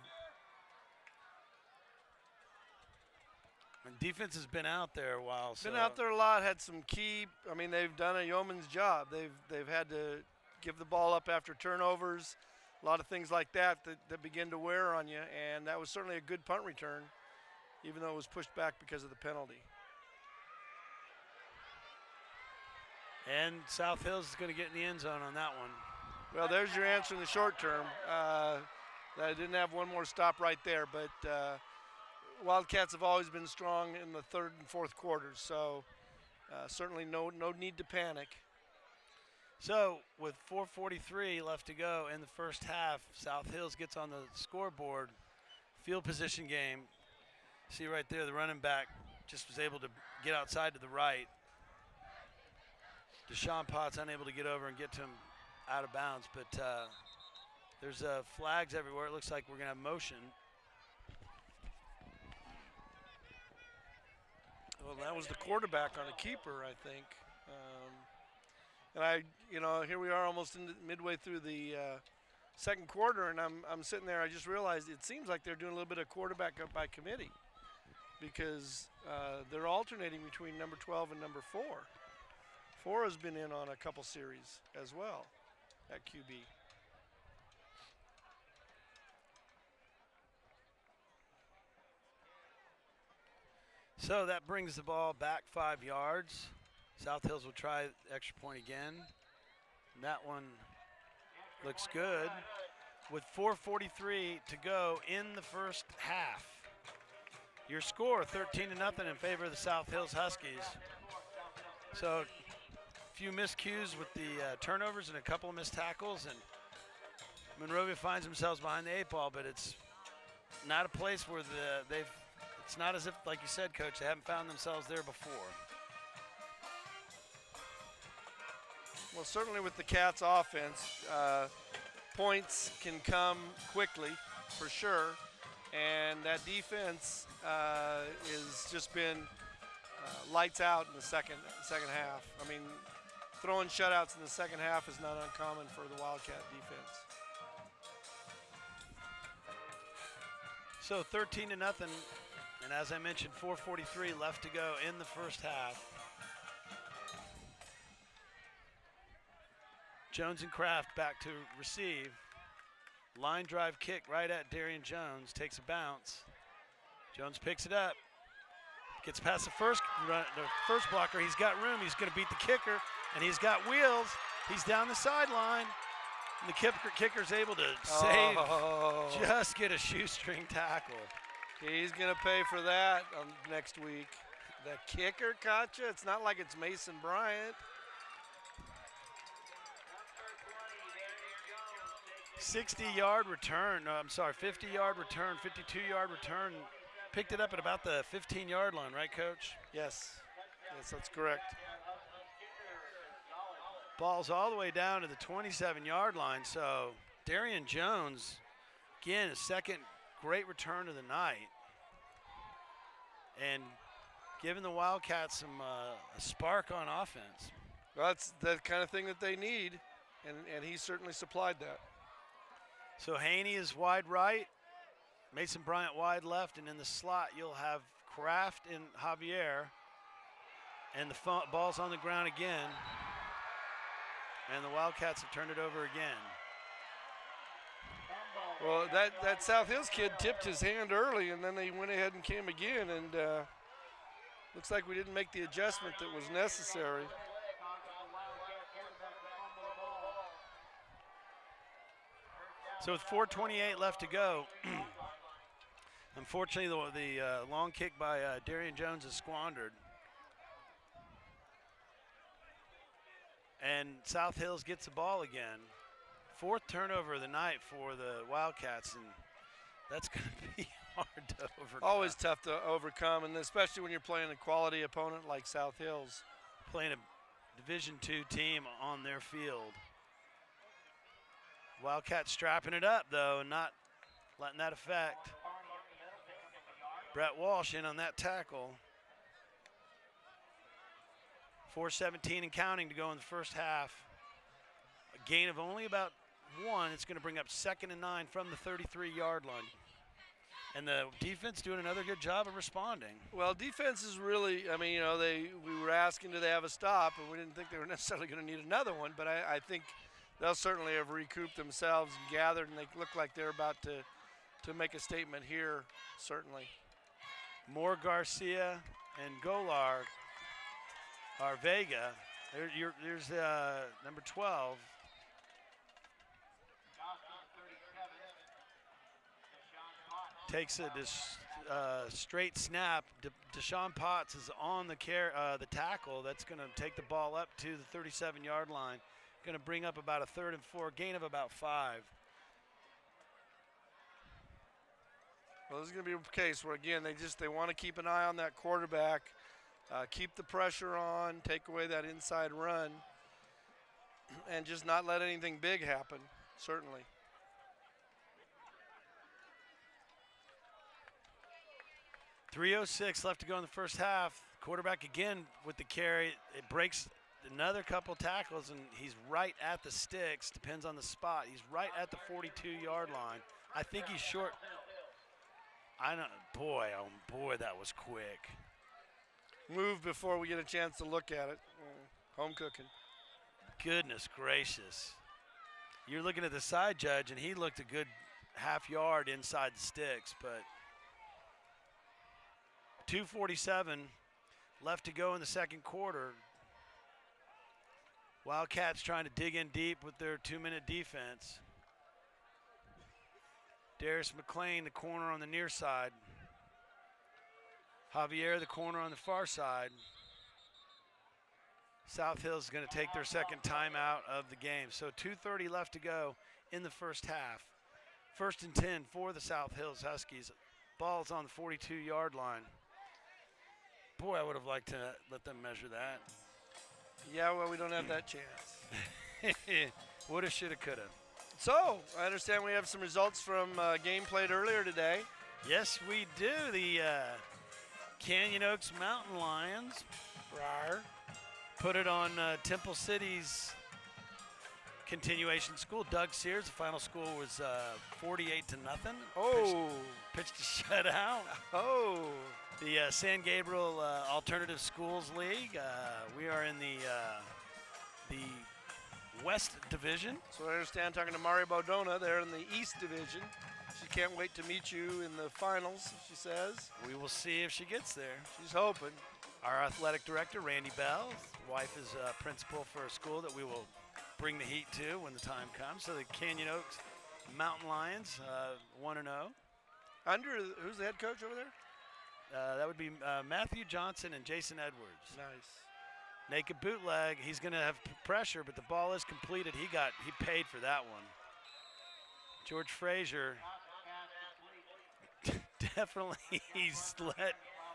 And defense has been out there a while. Been out there a lot. Had some key. I mean, they've done a yeoman's job. They've had to give the ball up after turnovers, a lot of things like that begin to wear on you. And that was certainly a good punt return, even though it was pushed back because of the penalty. And South Hills is going to get in the end zone on that one. Well, there's your answer in the short term. I didn't have one more stop right there, but Wildcats have always been strong in the 3rd and 4th quarters, so certainly no need to panic. So with 4:43 left to go in the first half, South Hills gets on the scoreboard. Field position game. See right there, the running back just was able to get outside to the right. Deshaun Potts unable to get over and get to him out of bounds, but there's flags everywhere. It looks like we're going to have motion. Well, that was the quarterback on a keeper, I think. And here we are almost midway through the second quarter, and I'm sitting there. I just realized it seems like they're doing a little bit of quarterback up by committee because they're alternating between number 12 and number 4. 4 has been in on a couple series as well at QB. So that brings the ball back 5 yards. South Hills will try extra point again. And that one looks good. With 4:43 to go in the first half. Your score 13-0 in favor of the South Hills Huskies. So a few miscues with the turnovers and a couple of missed tackles, and Monrovia finds themselves behind the 8 ball, but it's not a place where it's not as if, like you said, Coach, they haven't found themselves there before. Well, certainly with the Cats offense, points can come quickly for sure, and that defense has just been lights out in the second half. I mean, throwing shutouts in the second half is not uncommon for the Wildcat defense. So 13-0 And as I mentioned, 4:43 left to go in the first half. Jones and Kraft back to receive. Line drive kick right at Darian Jones, takes a bounce. Jones picks it up, gets past the first blocker. He's got room, he's gonna beat the kicker, and he's got wheels. He's down the sideline. And the kicker's able to save, just get a shoestring tackle. He's going to pay for that next week. The kicker caught you. It's not like it's Mason Bryant. 50-yard return, 52-yard return. Picked it up at about the 15-yard line, right, Coach? Yes, that's correct. Ball's all the way down to the 27-yard line, so Darian Jones, again, his second great return of the night. And giving the Wildcats some a spark on offense. Well, that's the kind of thing that they need, and he certainly supplied that. So Haney is wide right, Mason Bryant wide left, and in the slot you'll have Kraft and Javier. And the ball's on the ground again. And the Wildcats have turned it over again. Well, that South Hills kid tipped his hand early, and then they went ahead and came again, and looks like we didn't make the adjustment that was necessary. So with 4:28 left to go, unfortunately the long kick by Darian Jones is squandered. And South Hills gets the ball again. Fourth turnover of the night for the Wildcats, and that's going to be hard to overcome. Always tough to overcome, and especially when you're playing a quality opponent like South Hills. Playing a Division II team on their field. Wildcats strapping it up, though, and not letting that affect. Brett Walsh in on that tackle. 4:17 and counting to go in the first half. A gain of only about 1. It's going to bring up 2nd and 9 from the 33-yard line. And the defense doing another good job of responding. Well, defense is really, we were asking do they have a stop, and we didn't think they were necessarily going to need another one, but I think they'll certainly have recouped themselves and gathered, and they look like they're about to make a statement here, certainly. Moore, Garcia, and Golar are Vega. There's number 12. Takes a straight snap. Deshaun Potts is on the tackle. That's going to take the ball up to the 37-yard line. Going to bring up about a 3rd and 4, gain of about 5. Well, this is going to be a case where, again, they want to keep an eye on that quarterback, keep the pressure on, take away that inside run, and just not let anything big happen, certainly. .306 left to go in the first half. Quarterback again with the carry. It breaks another couple tackles, and he's right at the sticks. Depends on the spot. He's right at the 42-yard line. I think he's short. Boy, that was quick. Move before we get a chance to look at it. Home cooking. Goodness gracious. You're looking at the side judge, and he looked a good half yard inside the sticks, but 2:47 left to go in the second quarter. Wildcats trying to dig in deep with their 2-minute defense. Darius McLean, the corner on the near side. Javier, the corner on the far side. South Hills is going to take their second timeout of the game. So 2:30 left to go in the first half. 1st and 10 for the South Hills Huskies. Ball's on the 42-yard line. Boy, I would have liked to let them measure that. Yeah, well, we don't have that chance. Woulda, shoulda, coulda. So, I understand we have some results from game played earlier today. Yes, we do. The Canyon Oaks Mountain Lions Rawr. put it on Temple City's continuation school. Doug Sears, the final score was 48-0. Oh. Pitched a shutout. Oh. The San Gabriel Alternative Schools League. We are in the West Division. So I understand, talking to Mari Bodona, they're in the East Division. She can't wait to meet you in the finals, she says. We will see if she gets there. She's hoping. Our athletic director, Randy Bell, his wife is principal for a school that we will bring the heat to when the time comes. So the Canyon Oaks Mountain Lions, 1-0. Who's the head coach over there? That would be Matthew Johnson and Jason Edwards. Nice. Naked bootleg. He's going to have pressure, but the ball is completed. He paid for that one. George Frazier definitely he's let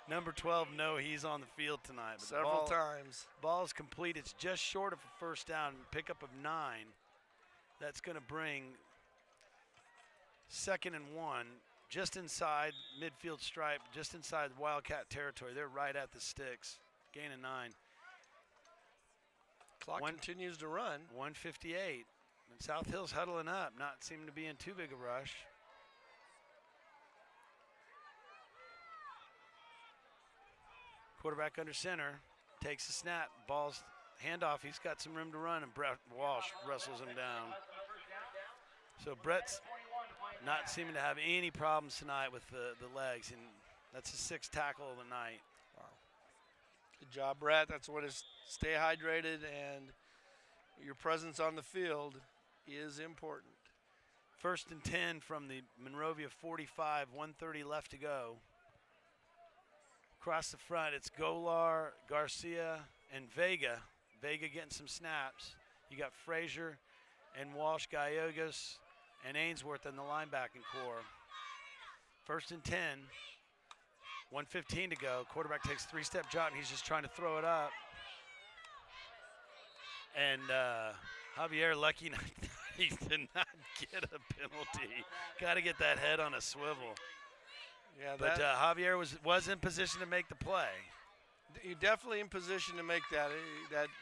number 12 know he's on the field tonight. But Several times. Ball is complete. It's just short of a first down. Pickup of 9. That's going to bring 2nd and 1. Just inside midfield stripe, just inside Wildcat territory. They're right at the sticks. Gain of 9. Clock continues to run. 1:58. And South Hill's huddling up, not seeming to be in too big a rush. Quarterback under center, takes the snap, ball's handoff. He's got some room to run, and Brett Walsh wrestles him down. So Brett's not seeming to have any problems tonight with the legs, and that's his 6th tackle of the night. Wow. Good job, Brett. That's what is. Stay hydrated, and your presence on the field is important. 1st and 10 from the Monrovia 45, 1:30 left to go. Across the front, it's Golar, Garcia, and Vega. Vega getting some snaps. You got Frazier and Walsh, Gallegos, and Ainsworth in the linebacking core. 1st and 10, 1:15 to go. Quarterback takes 3-step jog, and he's just trying to throw it up. And Javier lucky he did not get a penalty. Got to get that head on a swivel. Yeah, but Javier was in position to make the play. You're definitely in position to make that.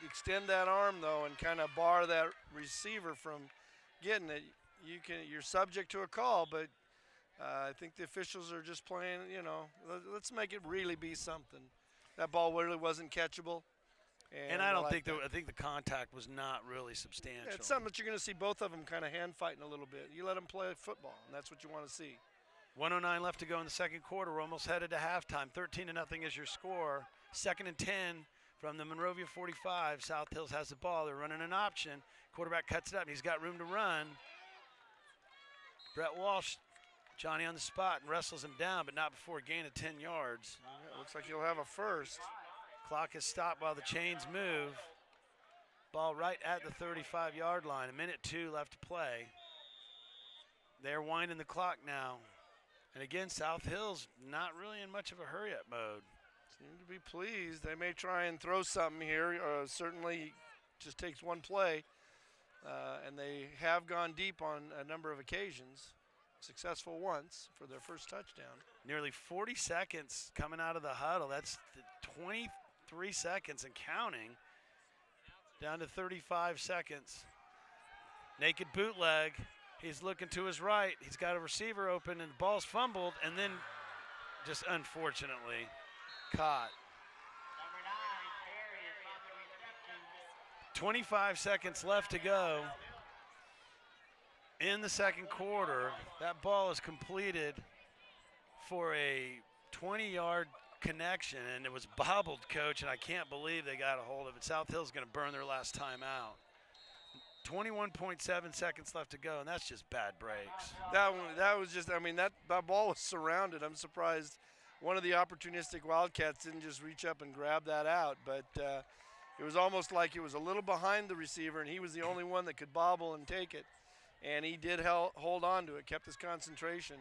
Extend that arm though, and kind of bar that receiver from getting it. You're subject to a call, but I think the officials are just playing. Let's make it really be something. That ball really wasn't catchable. And I don't think I think the contact was not really substantial. Yeah, it's something that you're going to see both of them kind of hand fighting a little bit. You let them play football, and that's what you want to see. 1:09 left to go in the second quarter. We're almost headed to halftime. 13-0 is your score. 2nd and 10 from the Monrovia 45. South Hills has the ball. They're running an option. Quarterback cuts it up, and he's got room to run. Brett Walsh, Johnny on the spot, and wrestles him down, but not before a gain of 10 yards. Yeah, looks like he'll have a first. Clock is stopped while the chains move. Ball right at the 35-yard line. 1:02 left to play. They're winding the clock now. And again, South Hills not really in much of a hurry-up mode. Seem to be pleased. They may try and throw something here. Certainly just takes one play. And they have gone deep on a number of occasions. Successful once for their first touchdown. Nearly 40 seconds coming out of the huddle. That's 23 seconds and counting. Down to 35 seconds. Naked bootleg. He's looking to his right. He's got a receiver open, and the ball's fumbled, and then just unfortunately caught. Number 9, Darius on the reception. 25 seconds left to go in the second quarter. That ball is completed for a 20-yard connection, and it was bobbled, Coach, and I can't believe they got a hold of it. South Hill's going to burn their last time out. 21.7 seconds left to go, and that's just bad breaks. That was just, that ball was surrounded. I'm surprised one of the opportunistic Wildcats didn't just reach up and grab that out, but it was almost like it was a little behind the receiver, and he was the only one that could bobble and take it, and he did hold on to it, kept his concentration,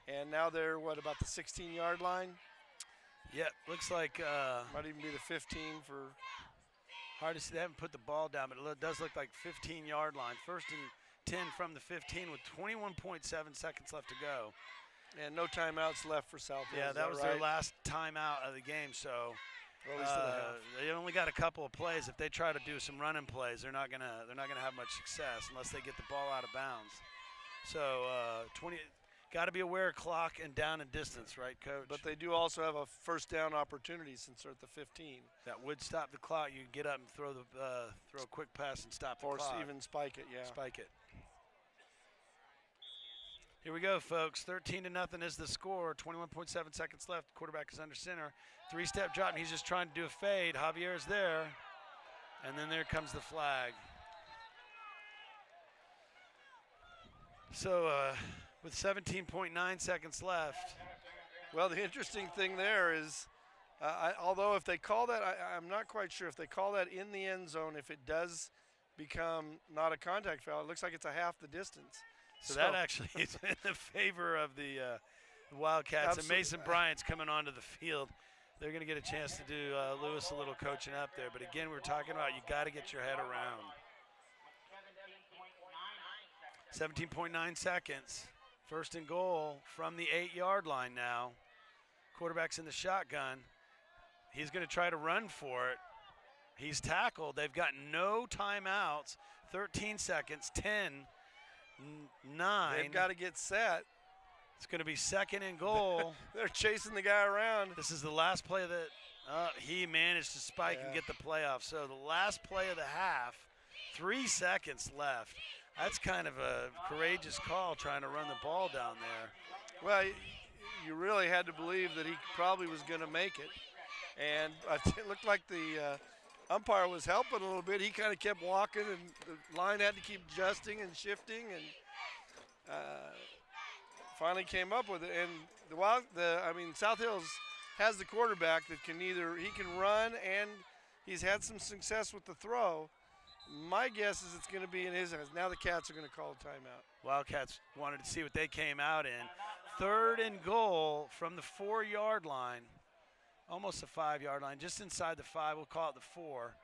and now they're, about the 16-yard line? Yeah, looks like might even be the 15 for. Hard to see. They haven't put the ball down, but it does look like 15-yard line. 1st and 10 from the 15 with 21.7 seconds left to go. And no timeouts left for South Hills. Yeah, that was their last timeout of the game. So Or at least to the half. They only got a couple of plays. If they try to do some running plays, they're not gonna have much success unless they get the ball out of bounds. So 20. Got to be aware of clock and down and distance, right, Coach? But they do also have a first down opportunity since they're at the 15. That would stop the clock. You can get up and throw a quick pass and stop the Or clock. even spike it, yeah. Spike it. Here we go, folks. 13-0 is the score. 21.7 seconds left. Quarterback is under center. Three-step drop, and he's just trying to do a fade. Javier's there. And then there comes the flag. So with 17.9 seconds left. Well, the interesting thing there is, although if they call that, I'm not quite sure if they call that in the end zone, if it does become not a contact foul, it looks like it's a half the distance. So that actually is in the favor of the Wildcats. And Mason Bryant's coming onto the field. They're going to get a chance to do Lewis a little coaching up there. But again, we're talking about you got to get your head around. 17.9 seconds. First and goal from the 8-yard line now. Quarterback's in the shotgun. He's going to try to run for it. He's tackled. They've got no timeouts. 13 seconds, 10, 9. They've got to get set. It's going to be second and goal. They're chasing the guy around. This is the last play that he managed to spike and get the playoff. So the last play of the half, 3 seconds left. That's kind of a courageous call trying to run the ball down there. Well, you really had to believe that he probably was going to make it. And it looked like the umpire was helping a little bit. He kind of kept walking, and the line had to keep adjusting and shifting, and finally came up with it. And South Hills has the quarterback that can he can run, and he's had some success with the throw. My guess is it's going to be in his hands. Now the Cats are going to call a timeout. Wildcats wanted to see what they came out in. Third and goal from the 4-yard line, almost the 5-yard line, just inside the 5. We'll call it the 4.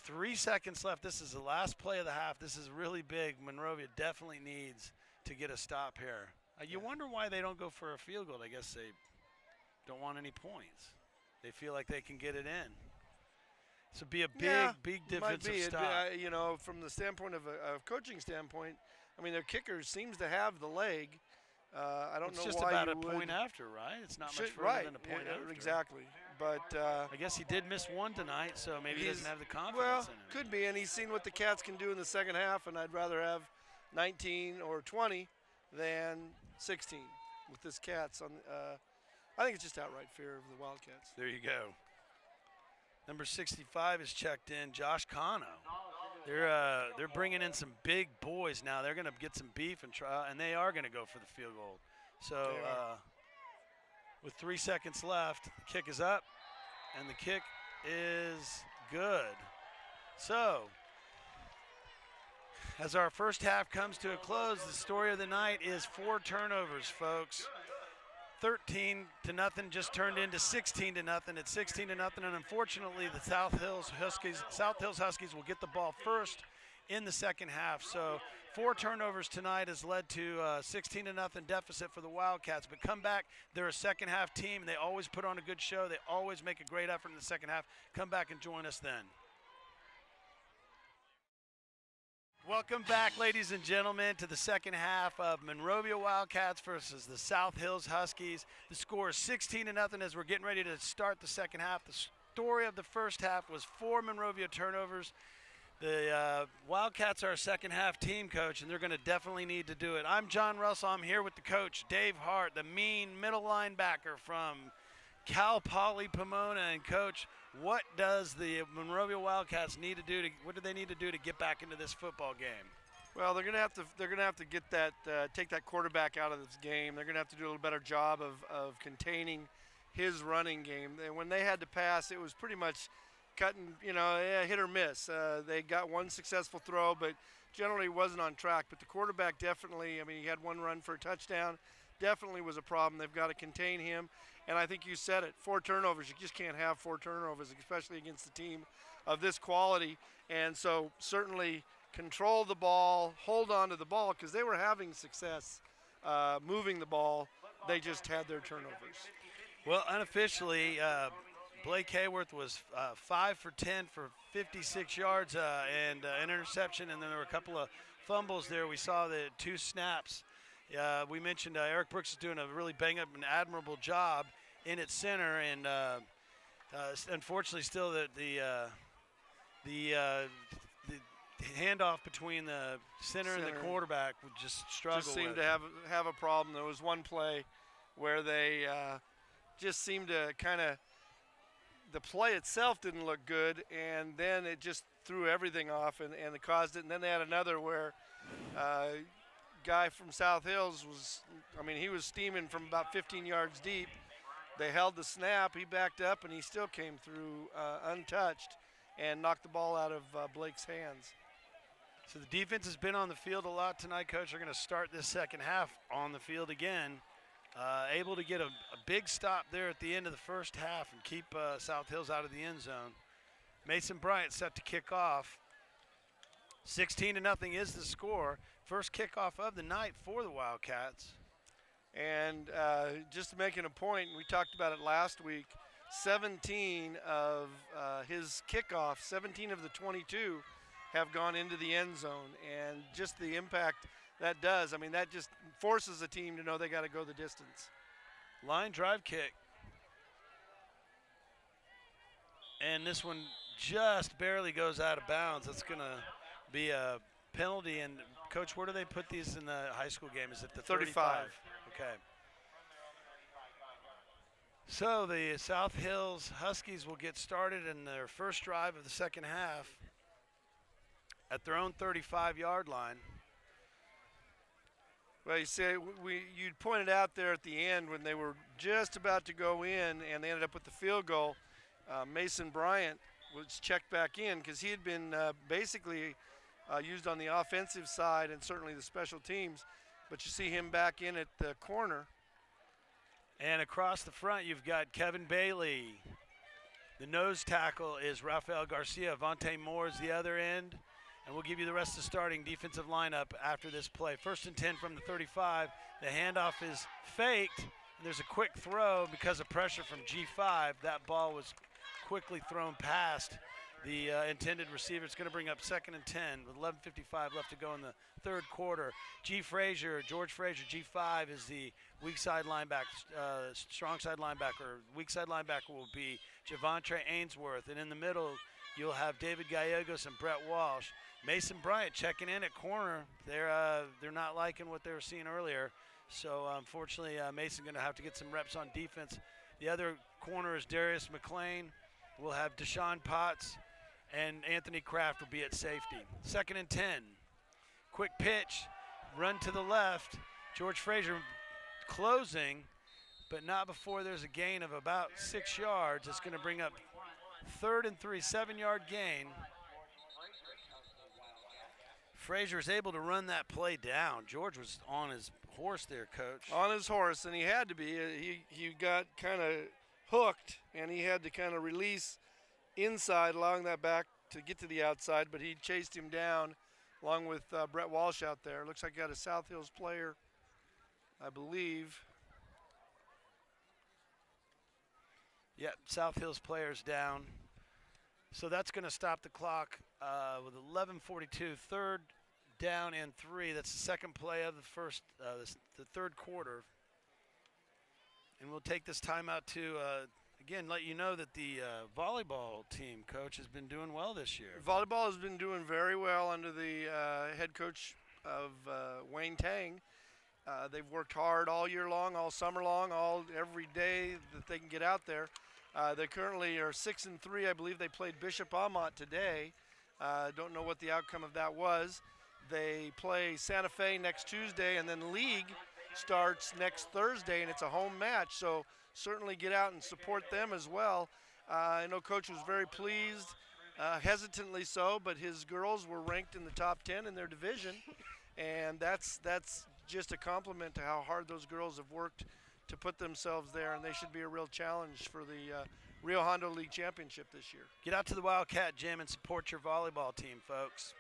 3 seconds left. This is the last play of the half. This is really big. Monrovia definitely needs to get a stop here. You wonder why they don't go for a field goal. I guess they don't want any points. They feel like they can get it in. So it'd be a big defensive stop. From the standpoint of a coaching standpoint, I mean, their kicker seems to have the leg. I don't know why It's just about a point after, right? It's not much further than a point after. Exactly. But I guess he did miss one tonight, so maybe he doesn't have the confidence well, in him. Could be, and he's seen what the Cats can do in the second half, and I'd rather have 19 or 20 than 16 with this Cats. I think it's just outright fear of the Wildcats. There you go. Number 65 is checked in, Josh Cano. They're bringing in some big boys now. They're going to get some beef and try, and they are going to go for the field goal. So with 3 seconds left, the kick is up, and the kick is good. So as our first half comes to a close, the story of the night is 4 turnovers, folks. 13-0 just turned into 16-0. It's 16-0, and unfortunately, the South Hills Huskies will get the ball first in the second half. So 4 turnovers tonight has led to a 16-0 deficit for the Wildcats. But come back, they're a second half team. They always put on a good show. They always make a great effort in the second half. Come back and join us then. Welcome back, ladies and gentlemen, to the second half of Monrovia Wildcats versus the South Hills Huskies. The score is 16-0 as we're getting ready to start the second half. The story of the first half was 4 Monrovia turnovers. The Wildcats are a second half team, Coach, and they're going to definitely need to do it. I'm John Russell. I'm here with the coach, Dave Hart, the mean middle linebacker from Cal Poly Pomona. And Coach, what does the Monrovia Wildcats need to do? What do they need to do to get back into this football game? Well, they're going to have to get that take that quarterback out of this game. They're going to have to do a little better job of containing his running game. And when they had to pass, it was pretty much cutting, hit or miss. They got one successful throw, but generally wasn't on track. But the quarterback definitely, he had one run for a touchdown. Definitely was a problem. They've got to contain him. And I think you said it, 4 turnovers. You just can't have 4 turnovers, especially against a team of this quality. And so certainly control the ball, hold on to the ball, because they were having success moving the ball. They just had their turnovers. Well, unofficially, Blake Hayworth was 5 for 10 for 56 yards and an interception, and then there were a couple of fumbles there. We saw the 2 snaps. We mentioned Eric Brooks is doing a really bang-up and admirable job in its center, and unfortunately still the handoff between the center and the quarterback would just struggle. Just seemed to have a problem. There was one play where they just seemed to kind of, the play itself didn't look good, and then it just threw everything off and it caused it. And then they had another where guy from South Hills he was steaming from about 15 yards deep. They held the snap, he backed up, and he still came through untouched and knocked the ball out of Blake's hands. So the defense has been on the field a lot tonight, Coach. They're going to start this second half on the field again. Able to get a big stop there at the end of the first half and keep South Hills out of the end zone. Mason Bryant set to kick off. 16-0 is the score. First kickoff of the night for the Wildcats. And just making a point, we talked about it last week, 17 of his kickoffs, 17 of the 22 have gone into the end zone. And just the impact that does, that just forces a team to know they got to go the distance. Line drive kick. And this one just barely goes out of bounds. That's going to be a penalty. And, Coach, where do they put these in the high school game? Is it the 35? Okay. So the South Hills Huskies will get started in their first drive of the second half at their own 35-yard line. Well, you say you pointed out there at the end when they were just about to go in and they ended up with the field goal. Mason Bryant was checked back in because he had been basically used on the offensive side and certainly the special teams. But you see him back in at the corner. And across the front, you've got Kevin Bailey. The nose tackle is Rafael Garcia. Vontae Moore is the other end. And we'll give you the rest of the starting defensive lineup after this play. 1st and 10 from the 35. The handoff is faked. And there's a quick throw because of pressure from G5. That ball was quickly thrown past the intended receiver. It's going to bring up 2nd and 10 with 11:55 left to go in the third quarter. George Frazier, G5 is the weak side linebacker. Strong side linebacker. Weak side linebacker will be Javontre Ainsworth. And in the middle, you'll have David Gallegos and Brett Walsh. Mason Bryant checking in at corner. They're not liking what they were seeing earlier. So unfortunately, Mason going to have to get some reps on defense. The other corner is Darius McLean. We'll have Deshaun Potts and Anthony Kraft will be at safety. 2nd and 10. Quick pitch, run to the left. George Frazier closing, but not before there's a gain of about 6 yards. It's going to bring up 3rd and 3, 7-yard gain. Frazier is able to run that play down. George was on his horse there, Coach. On his horse, and he had to be. He got kind of hooked, and he had to kind of release inside, allowing that back to get to the outside, but he chased him down along with Brett Walsh out there. Looks like he got a South Hills player, I believe. Yep, South Hills players down. So that's going to stop the clock with 11:42. 3rd down and 3. That's the second play of the third quarter. And we'll take this timeout to, again, let you know that the volleyball team, Coach, has been doing well this year. Volleyball has been doing very well under the head coach of Wayne Tang. They've worked hard all year long, all summer long, every day that they can get out there. They currently are 6 and 3. I believe they played Bishop Amat today. Don't know what the outcome of that was. They play Santa Fe next Tuesday, and then league starts next Thursday, and it's a home match. So certainly get out and support them as well. I know Coach was very pleased, hesitantly so, but his girls were ranked in the top 10 in their division, and that's just a compliment to how hard those girls have worked to put themselves there, and they should be a real challenge for the Rio Hondo League Championship this year. Get out to the Wildcat Gym and support your volleyball team, folks.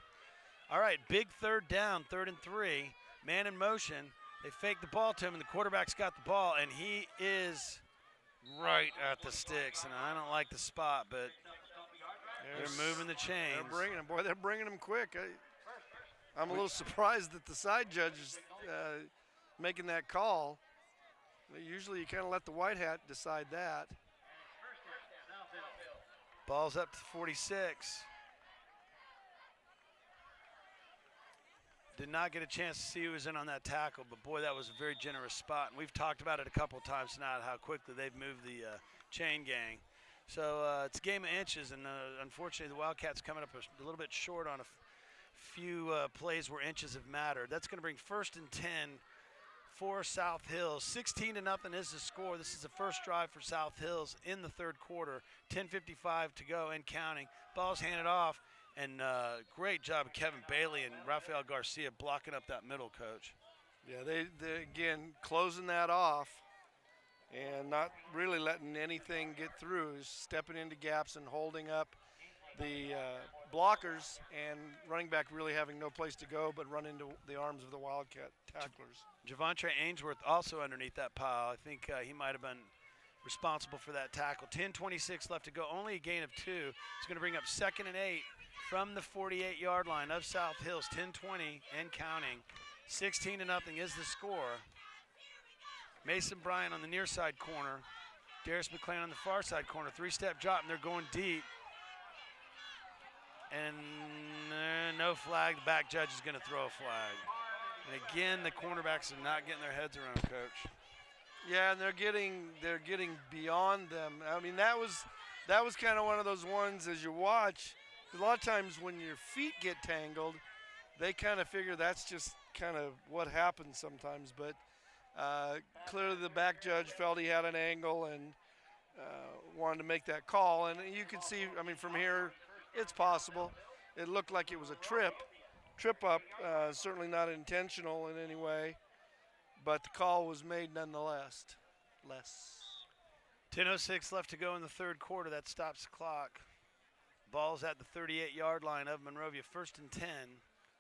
All right, big 3rd down, 3rd and 3. Man in motion. They fake the ball to him, and the quarterback's got the ball, and he is right at the sticks, and I don't like the spot, but they're moving the chains. They're bringing them. Boy, they're bringing them quick. I'm a little surprised that the side judge is making that call. Usually you kind of let the white hat decide that. Ball's up to 46. Did not get a chance to see who was in on that tackle, but boy, that was a very generous spot. And we've talked about it a couple of times tonight, how quickly they've moved the chain gang. So it's a game of inches, and unfortunately the Wildcats coming up a little bit short on a few plays where inches have mattered. That's going to bring 1st and 10 for South Hills. 16-0 is the score. This is the first drive for South Hills in the third quarter. 10:55 to go and counting. Ball's handed off, and great job of Kevin Bailey and Rafael Garcia blocking up that middle, Coach. Yeah, they again closing that off and not really letting anything get through. Stepping into gaps and holding up the blockers, and running back really having no place to go but run into the arms of the Wildcat tacklers. Javontre Ainsworth also underneath that pile. I think he might have been responsible for that tackle. 10:26 left to go, only a gain of 2. It's going to bring up 2nd and 8 from the 48-yard line of South Hills. 10:20 and counting. 16-0 is the score. Mason Bryant on the near side corner. Darius McClain on the far side corner. 3-step drop, and they're going deep. And no flag. The back judge is going to throw a flag. And again, the cornerbacks are not getting their heads around, Coach. Yeah, and they're getting beyond them. I mean, that was kind of one of those ones as you watch. A lot of times when your feet get tangled, they kind of figure that's just kind of what happens sometimes. But clearly the back judge felt he had an angle and wanted to make that call. And you could see, I mean, from here, it's possible. It looked like it was a trip up, certainly not intentional in any way, but the call was made nonetheless. 10:06 left to go in the third quarter. That stops the clock. Ball's at the 38-yard line of Monrovia. 1st and 10.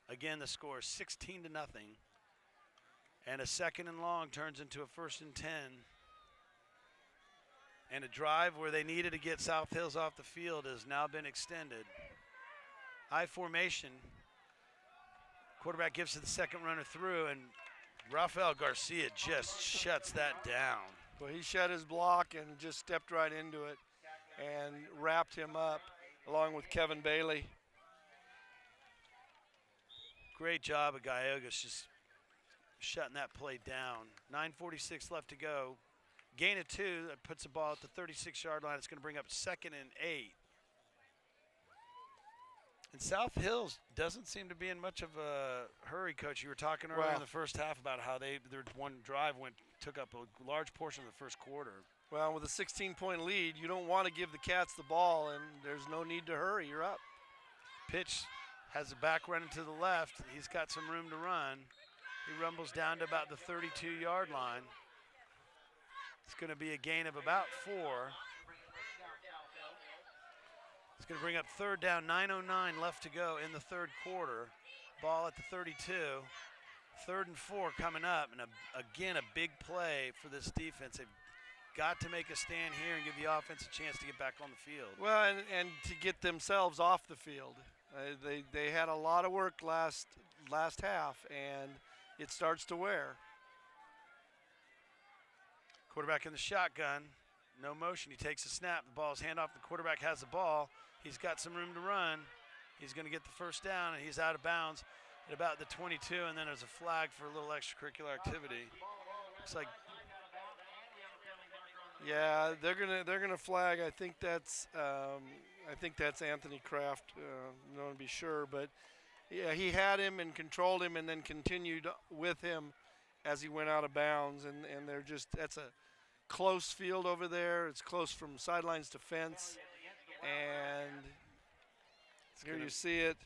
Again, the score is 16-0. And a 2nd and long turns into a 1st and 10. And a drive where they needed to get South Hills off the field has now been extended. I formation. Quarterback gives to the second runner through, and Rafael Garcia just shuts that down. Well, he shut his block and just stepped right into it and wrapped him up along with Kevin Bailey. Great job of Gallegos just shutting that play down. 9:46 left to go. Gain of 2, that puts the ball at the 36-yard line. It's going to bring up 2nd and 8. And South Hills doesn't seem to be in much of a hurry, Coach. You were talking earlier in the first half about how their one drive took up a large portion of the first quarter. Well, with a 16-point lead, you don't want to give the Cats the ball, and there's no need to hurry. You're up. Pitch has the back running to the left. He's got some room to run. He rumbles down to about the 32-yard line. It's going to be a gain of about 4. It's going to bring up 3rd down, 9:09 left to go in the third quarter. Ball at the 32. 3rd and 4 coming up, and again a big play for this defense. They've got to make a stand here and give the offense a chance to get back on the field. Well, and to get themselves off the field. They had a lot of work last half, and it starts to wear. Quarterback in the shotgun, no motion. He takes a snap. The ball's hand off. The quarterback has the ball. He's got some room to run. He's going to get the first down, and he's out of bounds at about the 22. And then there's a flag for a little extracurricular activity. Looks like, yeah, they're gonna flag. I think that's Anthony Kraft. I don't want to be sure, but yeah, he had him and controlled him, and then continued with him as he went out of bounds. And that's a close field over there. It's close from sidelines to fence, and here you see it.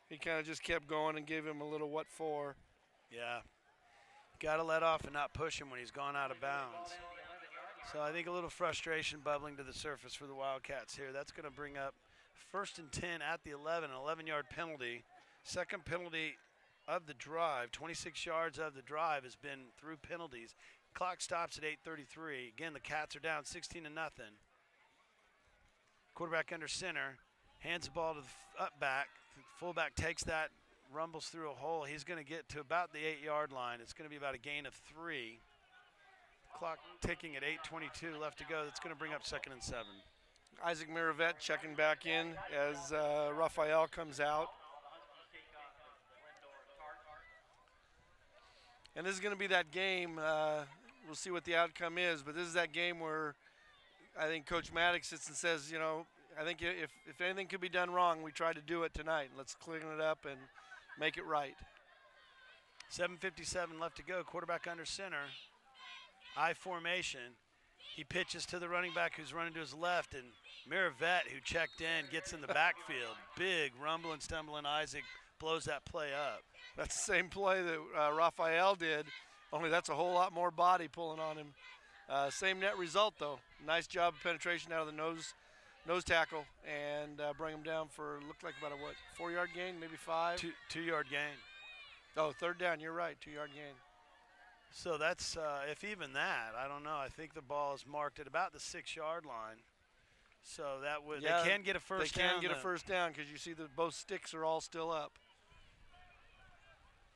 He kind of just kept going and gave him a little what for. Yeah, got to let off and not push him when he's gone out of bounds. So I think a little frustration bubbling to the surface for the Wildcats here. That's going to bring up 1st and 10 at the 11, an 11-yard penalty. Second penalty of the drive. 26 yards of the drive has been through penalties. Clock stops at 8:33. Again, the Cats are down 16 to nothing. Quarterback under center, hands the ball to the up back. The fullback takes that, rumbles through a hole. He's going to get to about the 8-yard line. It's going to be about a gain of 3. Clock ticking at 8:22 left to go. That's going to bring up 2nd and 7. Isaac Miravet checking back in as Raphael comes out. And this is going to be that game. We'll see what the outcome is, but this is that game where I think Coach Maddox sits and says, I think if anything could be done wrong, we try to do it tonight. Let's clean it up and make it right. 7:57 left to go. Quarterback under center. I formation. He pitches to the running back who's running to his left, and Miravet, who checked in, gets in the backfield. Big rumbling, stumbling Isaac blows that play up. That's the same play that Raphael did, only that's a whole lot more body pulling on him. Same net result, though. Nice job of penetration out of the nose tackle, and bring him down for, looked like about a 4-yard gain, maybe 5? 2-yard gain. Oh, 3rd down, you're right, 2-yard gain. So that's, if even that, I don't know. I think the ball is marked at about the 6-yard line. So that would, they can get a first down. They can get a first down because you see that both sticks are all still up.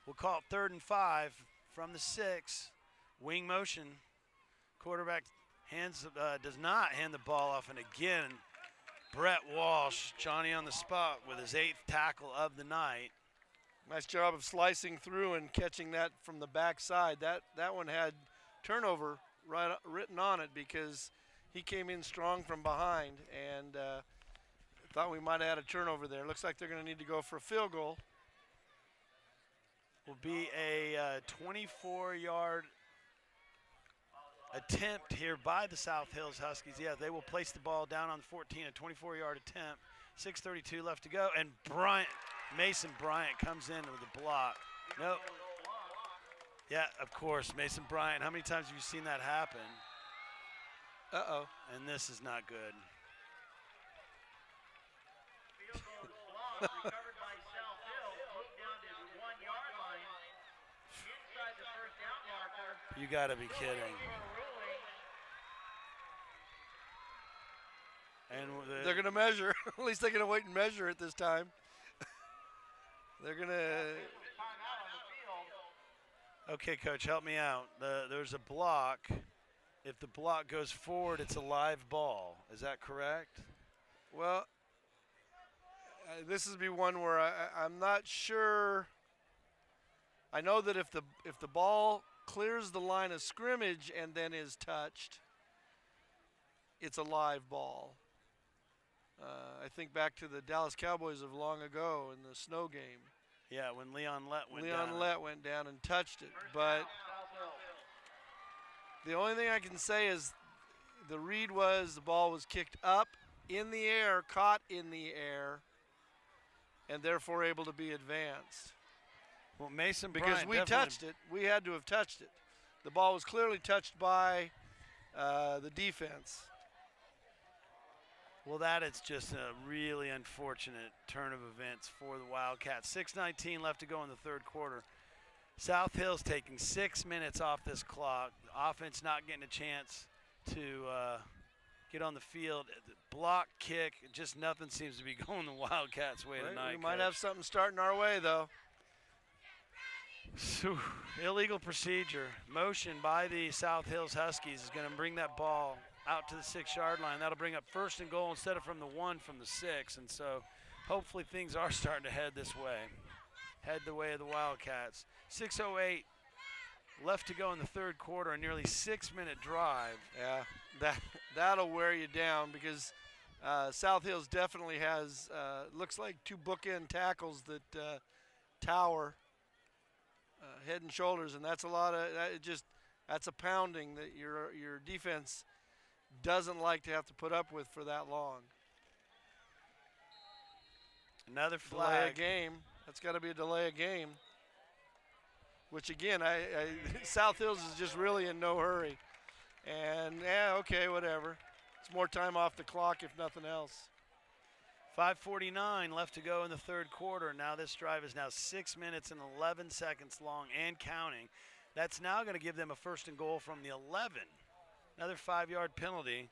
We'll call it 3rd and 5 from the 6. Wing motion. Quarterback does not hand the ball off, and again, Brett Walsh, Johnny on the spot with his 8th tackle of the night. Nice job of slicing through and catching that from the backside. That one had turnover written on it because he came in strong from behind, and thought we might have had a turnover there. Looks like they're going to need to go for a field goal. Will be a 24-yard attempt here by the South Hills Huskies. Yeah, they will place the ball down on 14, a 24-yard attempt. 6:32 left to go, and Mason Bryant comes in with a block. Nope. Yeah, of course, Mason Bryant. How many times have you seen that happen? Uh-oh. And this is not good. Field goal is blocked, recovered by South Hill, moved down to the 1-yard line. Inside the first down marker. You got to be kidding. And they're going to measure. At least they're going to wait and measure it this time. They're going to. Okay, Coach, help me out. There's a block. If the block goes forward, it's a live ball. Is that correct? Well, this would be one where I'm not sure. I know that if the ball clears the line of scrimmage and then is touched, it's a live ball. I think back to the Dallas Cowboys of long ago in the snow game. Yeah, when Leon Lett went down. Leon Lett went down and touched it. But the only thing I can say is the read was the ball was kicked up in the air, caught in the air, and therefore able to be advanced. Well, Mason because Bryant we touched it. We had to have touched it. The ball was clearly touched by the defense. Well, that is just a really unfortunate turn of events for the Wildcats. 6:19 left to go in the 3rd quarter. South Hill's taking 6 minutes off this clock. The offense not getting a chance to get on the field. The block, kick, just nothing seems to be going the Wildcats' way tonight. We might have something starting our way, though. Illegal procedure. Motion by the South Hills Huskies is going to bring that ball out to the 6-yard line. That'll bring up 1st and goal instead of from the 1, from the 6. And so hopefully things are starting to head this way. Head the way of the Wildcats. 6:08 left to go in the 3rd quarter, a nearly 6-minute drive. Yeah, that'll wear you down because South Hills definitely has, looks like 2 bookend tackles that tower head and shoulders, and that's a lot of, that's a pounding that your defense doesn't like to have to put up with for that long. Another flag. Delay a game. That's got to be a delay of game. Which again, South Hills is just really in no hurry. And yeah, okay, whatever. It's more time off the clock if nothing else. 5:49 left to go in the 3rd quarter. Now this drive is now 6 minutes and 11 seconds long and counting. That's now going to give them a 1st and goal from the 11. Another 5-yard penalty.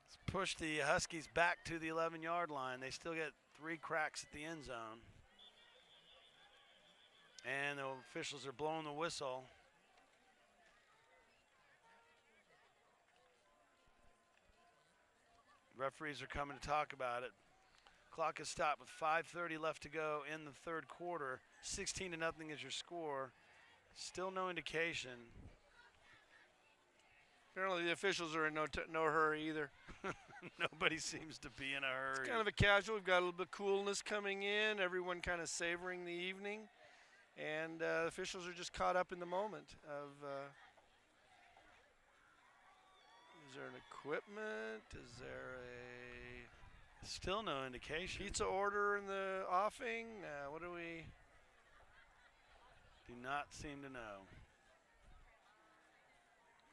Let's push the Huskies back to the 11-yard line. They still get 3 cracks at the end zone. And the officials are blowing the whistle. Referees are coming to talk about it. Clock is stopped with 5:30 left to go in the 3rd quarter. 16-0 is your score. Still no indication. Apparently the officials are in no hurry either. Nobody seems to be in a hurry. It's kind of a casual. We've got a little bit of coolness coming in. Everyone kind of savoring the evening. And officials are just caught up in the moment of is there an equipment? Is there a Still no indication. pizza order in the offing? What do we? Do not seem to know.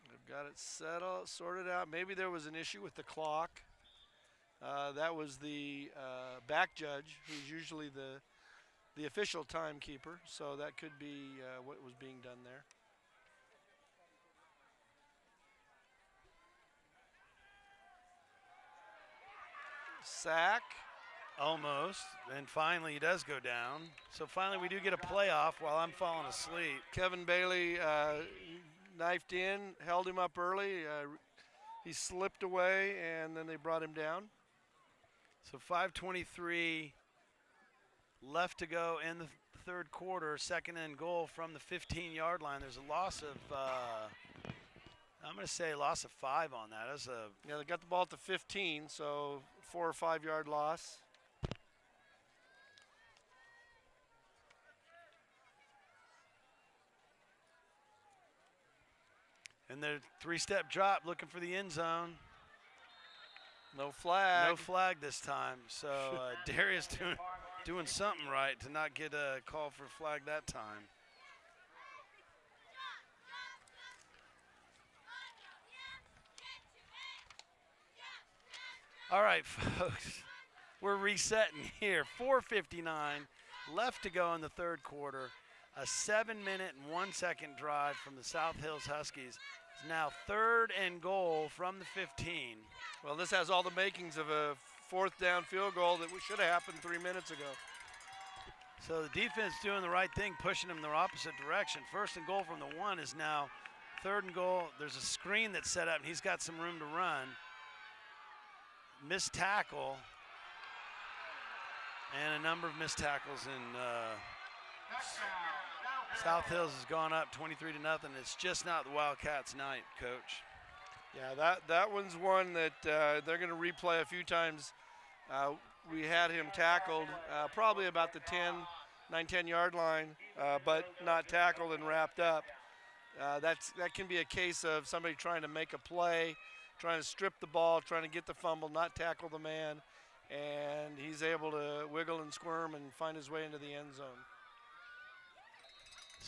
They've got it settled, sorted out. Maybe there was an issue with the clock. That was the back judge, who's usually the official timekeeper. So that could be what was being done there. Sack. Almost. And finally he does go down. So finally we do get a playoff while I'm falling asleep. Kevin Bailey knifed in, held him up early. He slipped away, and then they brought him down. So 5:23 left to go in the 3rd quarter. 2nd and goal from the 15-yard line. There's a loss of, I'm going to say loss of 5 on that. That's a Yeah, they got the ball at the 15, so 4 or 5 yard loss. and the 3-step drop looking for the end zone. No flag. No flag this time. So Darius doing something right to not get a call for flag that time. All right, folks, we're resetting here. 4:59 left to go in the 3rd quarter. A 7-minute and 1-second drive from the South Hills Huskies. It's now 3rd and goal from the 15. Well, this has all the makings of a 4th down field goal that should have happened 3 minutes ago. So the defense doing the right thing, pushing them in the opposite direction. 1st and goal from the 1 is now 3rd and goal. There's a screen that's set up, and he's got some room to run. Missed tackle, and a number of missed tackles in South Hills has gone up 23-0. It's just not the Wildcats' night, Coach. Yeah, that one's one that they're going to replay a few times. We had him tackled probably about the 9-10 yard line, but not tackled and wrapped up. That can be a case of somebody trying to make a play, trying to strip the ball, trying to get the fumble, not tackle the man, and he's able to wiggle and squirm and find his way into the end zone.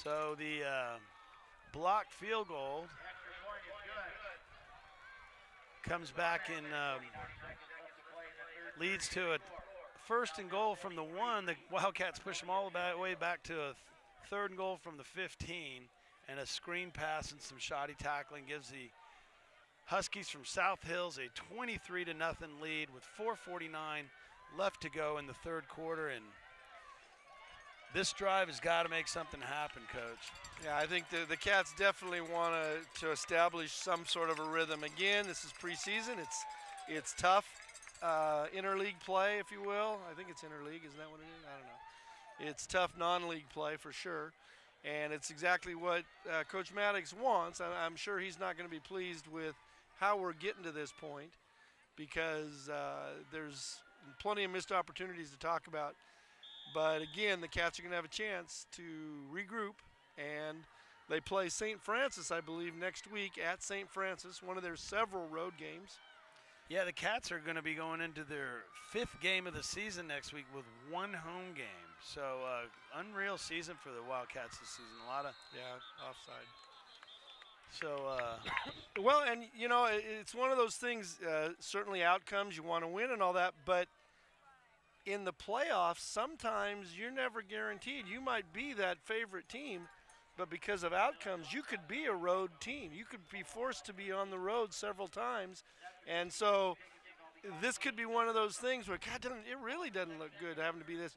So the blocked field goal comes back and leads to a 1st and goal from the 1. The Wildcats push them all the way back to a 3rd and goal from the 15, and a screen pass and some shoddy tackling gives the Huskies from South Hills a 23-0 lead with 4:49 left to go in the 3rd quarter, and this drive has got to make something happen, Coach. Yeah, I think the Cats definitely want to establish some sort of a rhythm. Again, this is preseason. It's tough interleague play, if you will. I think it's interleague. Isn't that what it is? I don't know. It's tough non-league play for sure, and it's exactly what Coach Maddox wants. I'm sure he's not going to be pleased with how we're getting to this point, because there's plenty of missed opportunities to talk about. But again, the Cats are going to have a chance to regroup, and they play St. Francis, I believe, next week at St. Francis, one of their several road games. Yeah, the Cats are going to be going into their 5th game of the season next week with 1 home game. So unreal season for the Wildcats this season. A lot of Offside. So well, and you know, it's one of those things. Certainly outcomes, you want to win and all that, but in the playoffs, sometimes you're never guaranteed. You might be that favorite team, but because of outcomes, you could be a road team. You could be forced to be on the road several times. And so this could be one of those things where, God, it really doesn't look good having to be this.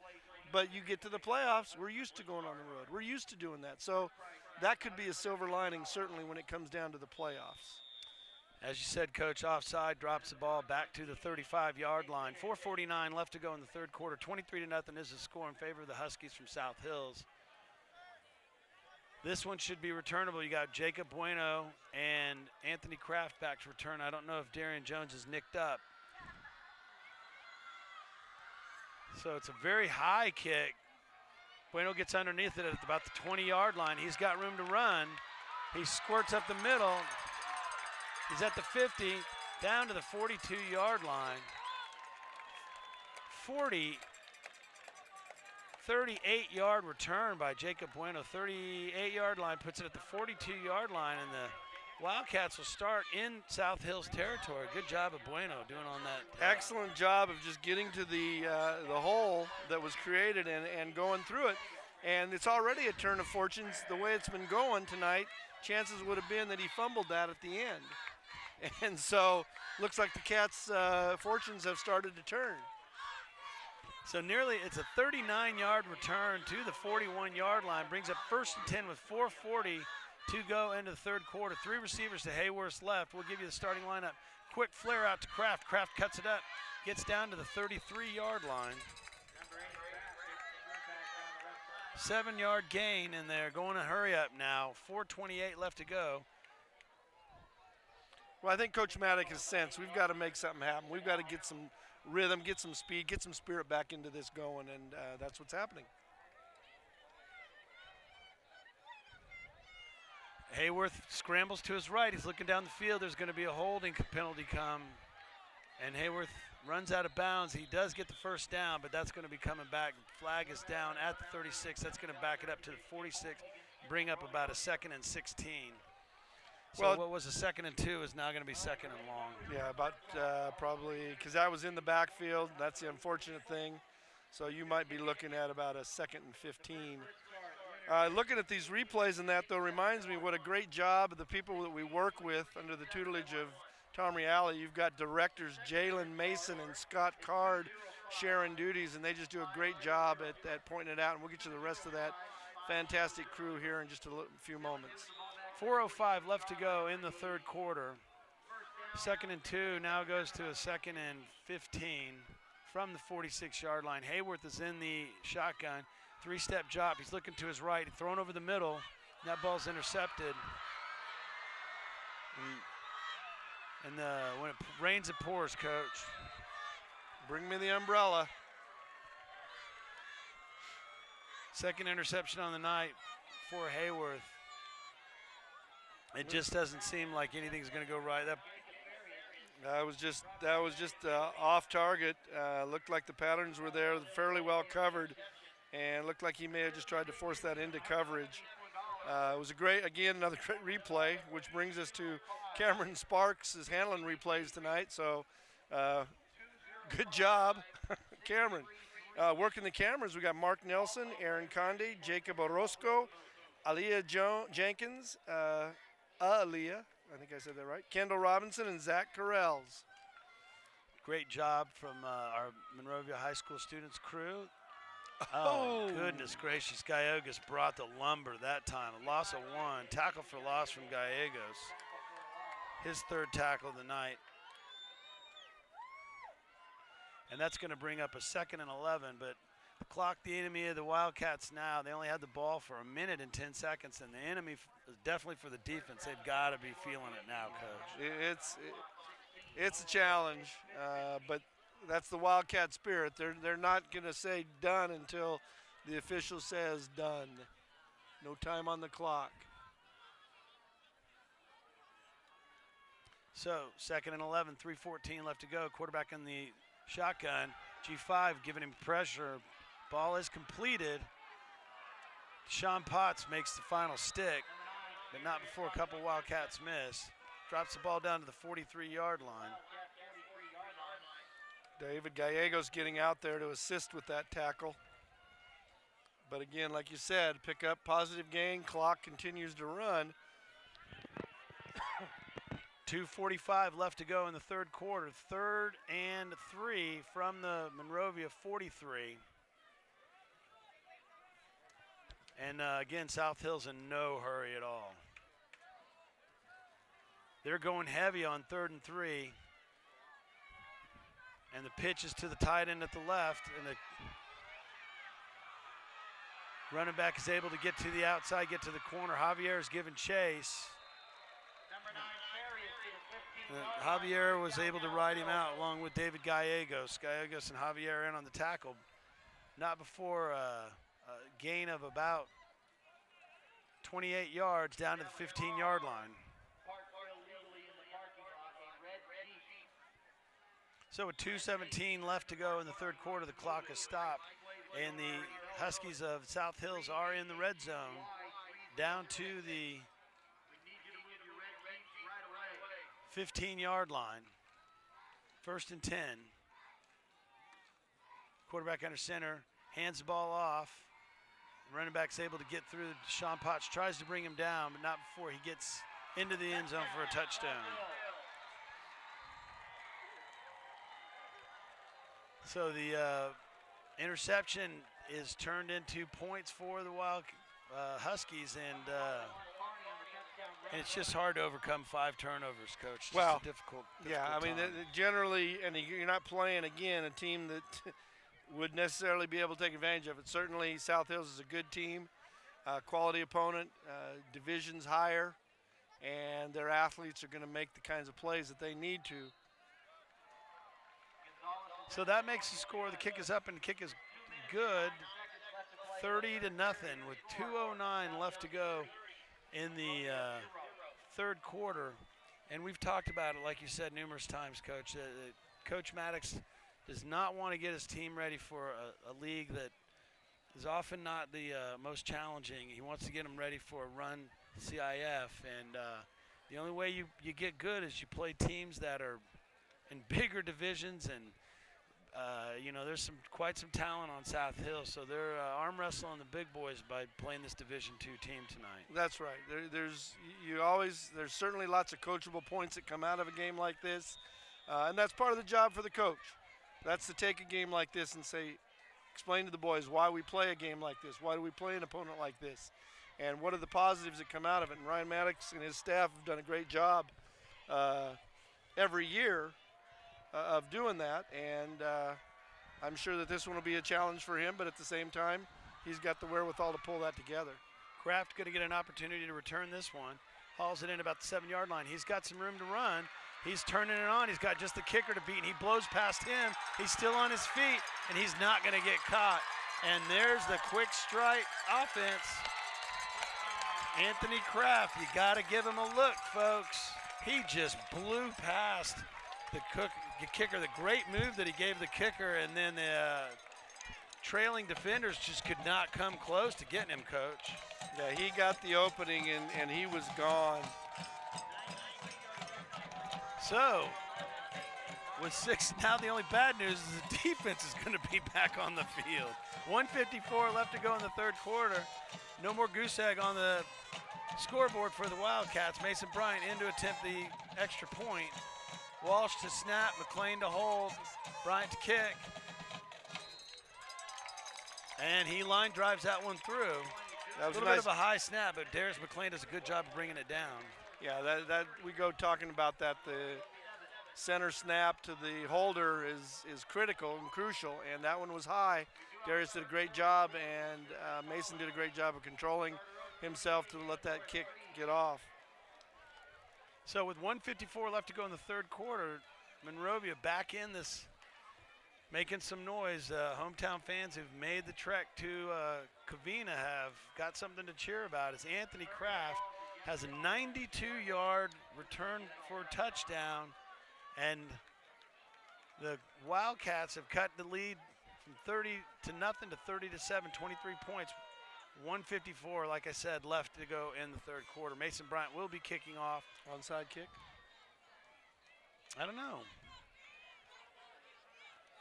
But you get to the playoffs, we're used to going on the road. We're used to doing that. So that could be a silver lining, certainly, when it comes down to the playoffs. As you said, Coach, offside, drops the ball back to the 35-yard line. 4:49 left to go in the third quarter. 23-0 is the score in favor of the Huskies from South Hills. This one should be returnable. You got Jacob Bueno and Anthony Kraft back to return. I don't know if Darian Jones is nicked up. So it's a very high kick. Bueno gets underneath it at about the 20-yard line. He's got room to run. He squirts up the middle. He's at the 50, down to the 42-yard line. 38-yard return by Jacob Bueno. 38-yard line puts it at the 42-yard line, and the Wildcats will start in South Hills territory. Good job of Bueno doing on that. Excellent job of just getting to the hole that was created and going through it. And it's already a turn of fortunes. The way it's been going tonight, chances would have been that he fumbled that at the end. And so looks like the Cats' fortunes have started to turn. So it's a 39-yard return to the 41-yard line. Brings up 1st and 10 with 4:40 to go into the third quarter. 3 receivers to Hayworth's left. We'll give you the starting lineup. Quick flare out to Kraft. Kraft cuts it up. Gets down to the 33-yard line. 7-yard gain, and they're going to hurry up now. 4:28 left to go. Well, I think Coach Maddock has sensed we've got to make something happen. We've got to get some rhythm, get some speed, get some spirit back into this going, and that's what's happening. Hayworth scrambles to his right. He's looking down the field. There's going to be a holding penalty come, and Hayworth runs out of bounds. He does get the first down, but that's going to be coming back. Flag is down at the 36. That's going to back it up to the 46, bring up about a 2nd and 16. So well, what was a 2nd and 2 is now going to be 2nd and long. Yeah, about probably because I was in the backfield. That's the unfortunate thing. So you might be looking at about a 2nd and 15. Looking at these replays and that, though, reminds me what a great job of the people that we work with under the tutelage of Tom Reale. You've got directors Jalen Mason and Scott Card sharing duties, and they just do a great job at pointing it out. And we'll get you the rest of that fantastic crew here in just a few moments. 4:05 left to go in the third quarter. 2nd and 2 now goes to a 2nd and 15 from the 46-yard line. Hayworth is in the shotgun. 3-step drop. He's looking to his right. Thrown over the middle. That ball's intercepted. And when it rains, it pours, Coach. Bring me the umbrella. 2nd interception on the night for Hayworth. It just doesn't seem like anything's going to go right. That was just off target. Looked like the patterns were there, fairly well covered, and looked like he may have just tried to force that into coverage. It was another great replay, which brings us to Cameron Sparks is handling replays tonight. So good job, Cameron. Working the cameras, we got Mark Nelson, Aaron Conde, Jacob Orozco, Aaliyah Jenkins, Aaliyah, I think I said that right, Kendall Robinson, and Zach Carrells. Great job from our Monrovia High School students crew. Oh, goodness gracious. Gallegos brought the lumber that time. A loss of 1. Tackle for loss from Gallegos. His 3rd tackle of the night. And that's going to bring up a 2nd and 11, but the clock, the enemy of the Wildcats now. They only had the ball for 1 minute and 10 seconds, and the enemy is definitely for the defense. They've got to be feeling it now, Coach. It's a challenge, but that's the Wildcat spirit. They're not going to say done until the official says done. No time on the clock. So 2nd and 11, 3:14 left to go. Quarterback in the shotgun. G5 giving him pressure. Ball is completed. Sean Potts makes the final stick, but not before a couple Wildcats miss. Drops the ball down to the 43-yard line. David Gallegos getting out there to assist with that tackle. But again, like you said, pick up, positive gain, clock continues to run. 2:45 left to go in the third quarter. 3rd and 3 from the Monrovia 43. And again, South Hill's in no hurry at all. They're going heavy on 3rd and 3. And the pitch is to the tight end at the left. And the running back is able to get to the outside, get to the corner. Javier is giving chase. Javier was able to ride him out along with David Gallegos. Gallegos and Javier in on the tackle. Not before a gain of about 28 yards down to the 15-yard line. So with 2:17 left to go in the third quarter, the clock has stopped. And the Huskies of South Hills are in the red zone, down to the 15-yard line. 1st and 10. Quarterback under center, hands the ball off. Running back's able to get through. Sean Potts tries to bring him down, but not before he gets into the end zone for a touchdown. So the interception is turned into points for the Huskies, and it's just hard to overcome 5 turnovers, Coach. Well, it's a difficult yeah, I mean, time. generally, and you're not playing, again, a team that would necessarily be able to take advantage of it. Certainly, South Hills is a good team, quality opponent, divisions higher, and their athletes are going to make the kinds of plays that they need to. So that makes the score. The kick is up and the kick is good. 30-0 with 2:09 left to go in the third quarter. And we've talked about it, like you said, numerous times, Coach. Coach Maddox does not want to get his team ready for a league that is often not the most challenging. He wants to get them ready for a run CIF. And the only way you get good is you play teams that are in bigger divisions, and there's quite some talent on South Hill, so they're arm wrestling the big boys by playing this Division II team tonight. That's right. There's certainly lots of coachable points that come out of a game like this, and that's part of the job for the coach. That's to take a game like this and explain to the boys why we play a game like this, why do we play an opponent like this, and what are the positives that come out of it. And Ryan Maddox and his staff have done a great job every year of doing that, and I'm sure that this one will be a challenge for him, but at the same time, he's got the wherewithal to pull that together. Kraft going to get an opportunity to return this one. Hauls it in about the 7-yard line. He's got some room to run. He's turning it on. He's got just the kicker to beat, and he blows past him. He's still on his feet, and he's not going to get caught. And there's the quick strike offense. Anthony Kraft, you got to give him a look, folks. He just blew past the kicker. The great move that he gave the kicker, and then the trailing defenders just could not come close to getting him, Coach. Yeah, he got the opening, and he was gone. So, with 6, now the only bad news is the defense is going to be back on the field. 1:54 left to go in the third quarter. No more goose egg on the scoreboard for the Wildcats. Mason Bryant in to attempt the extra point. Walsh to snap, McLean to hold, Bryant to kick. And he line drives that one through. That was a little bit of a high snap, but Darius McLean does a good job of bringing it down. Yeah, that we go talking about that. The center snap to the holder is critical and crucial, and that one was high. Darius did a great job, and Mason did a great job of controlling himself to let that kick get off. So with 1:54 left to go in the third quarter, Monrovia back in this, making some noise. Hometown fans who've made the trek to Covina have got something to cheer about, as Anthony Kraft has a 92-yard return for a touchdown, and the Wildcats have cut the lead from 30-0 to 30-7, 23 points. 1:54, like I said, left to go in the third quarter. Mason Bryant will be kicking off. Onside kick? I don't know.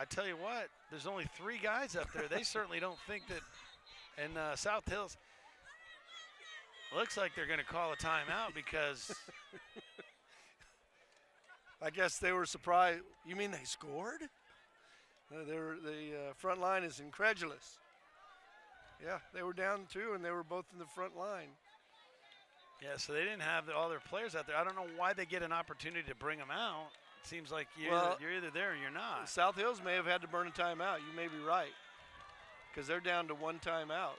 I tell you what, there's only 3 guys up there. They certainly don't think that. And South Hills, looks like they're going to call a timeout because I guess they were surprised. You mean they scored? The front line is incredulous. Yeah, they were down 2, and they were both in the front line. yeah, so they didn't have all their players out there. I don't know why they get an opportunity to bring them out. It seems like you're either there or you're not. South Hills may have had to burn a timeout. You may be right, because they're down to 1 timeout,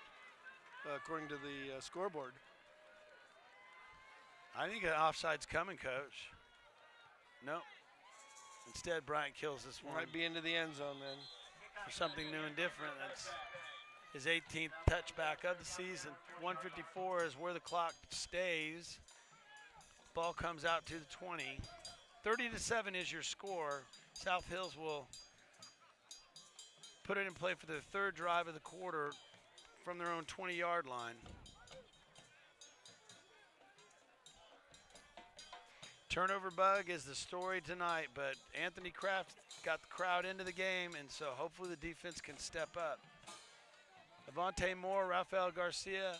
according to the scoreboard. I think an offside's coming, Coach. Nope. Instead, Bryant kills this one. Might be into the end zone then. For something new and different. That's his 18th touchback of the season. 154 is where the clock stays. Ball comes out to the 20. 30-7 is your score. South Hills will put it in play for their 3rd drive of the quarter from their own 20-yard line. Turnover bug is the story tonight, but Anthony Kraft got the crowd into the game, and so hopefully the defense can step up. Avante Moore, Rafael Garcia,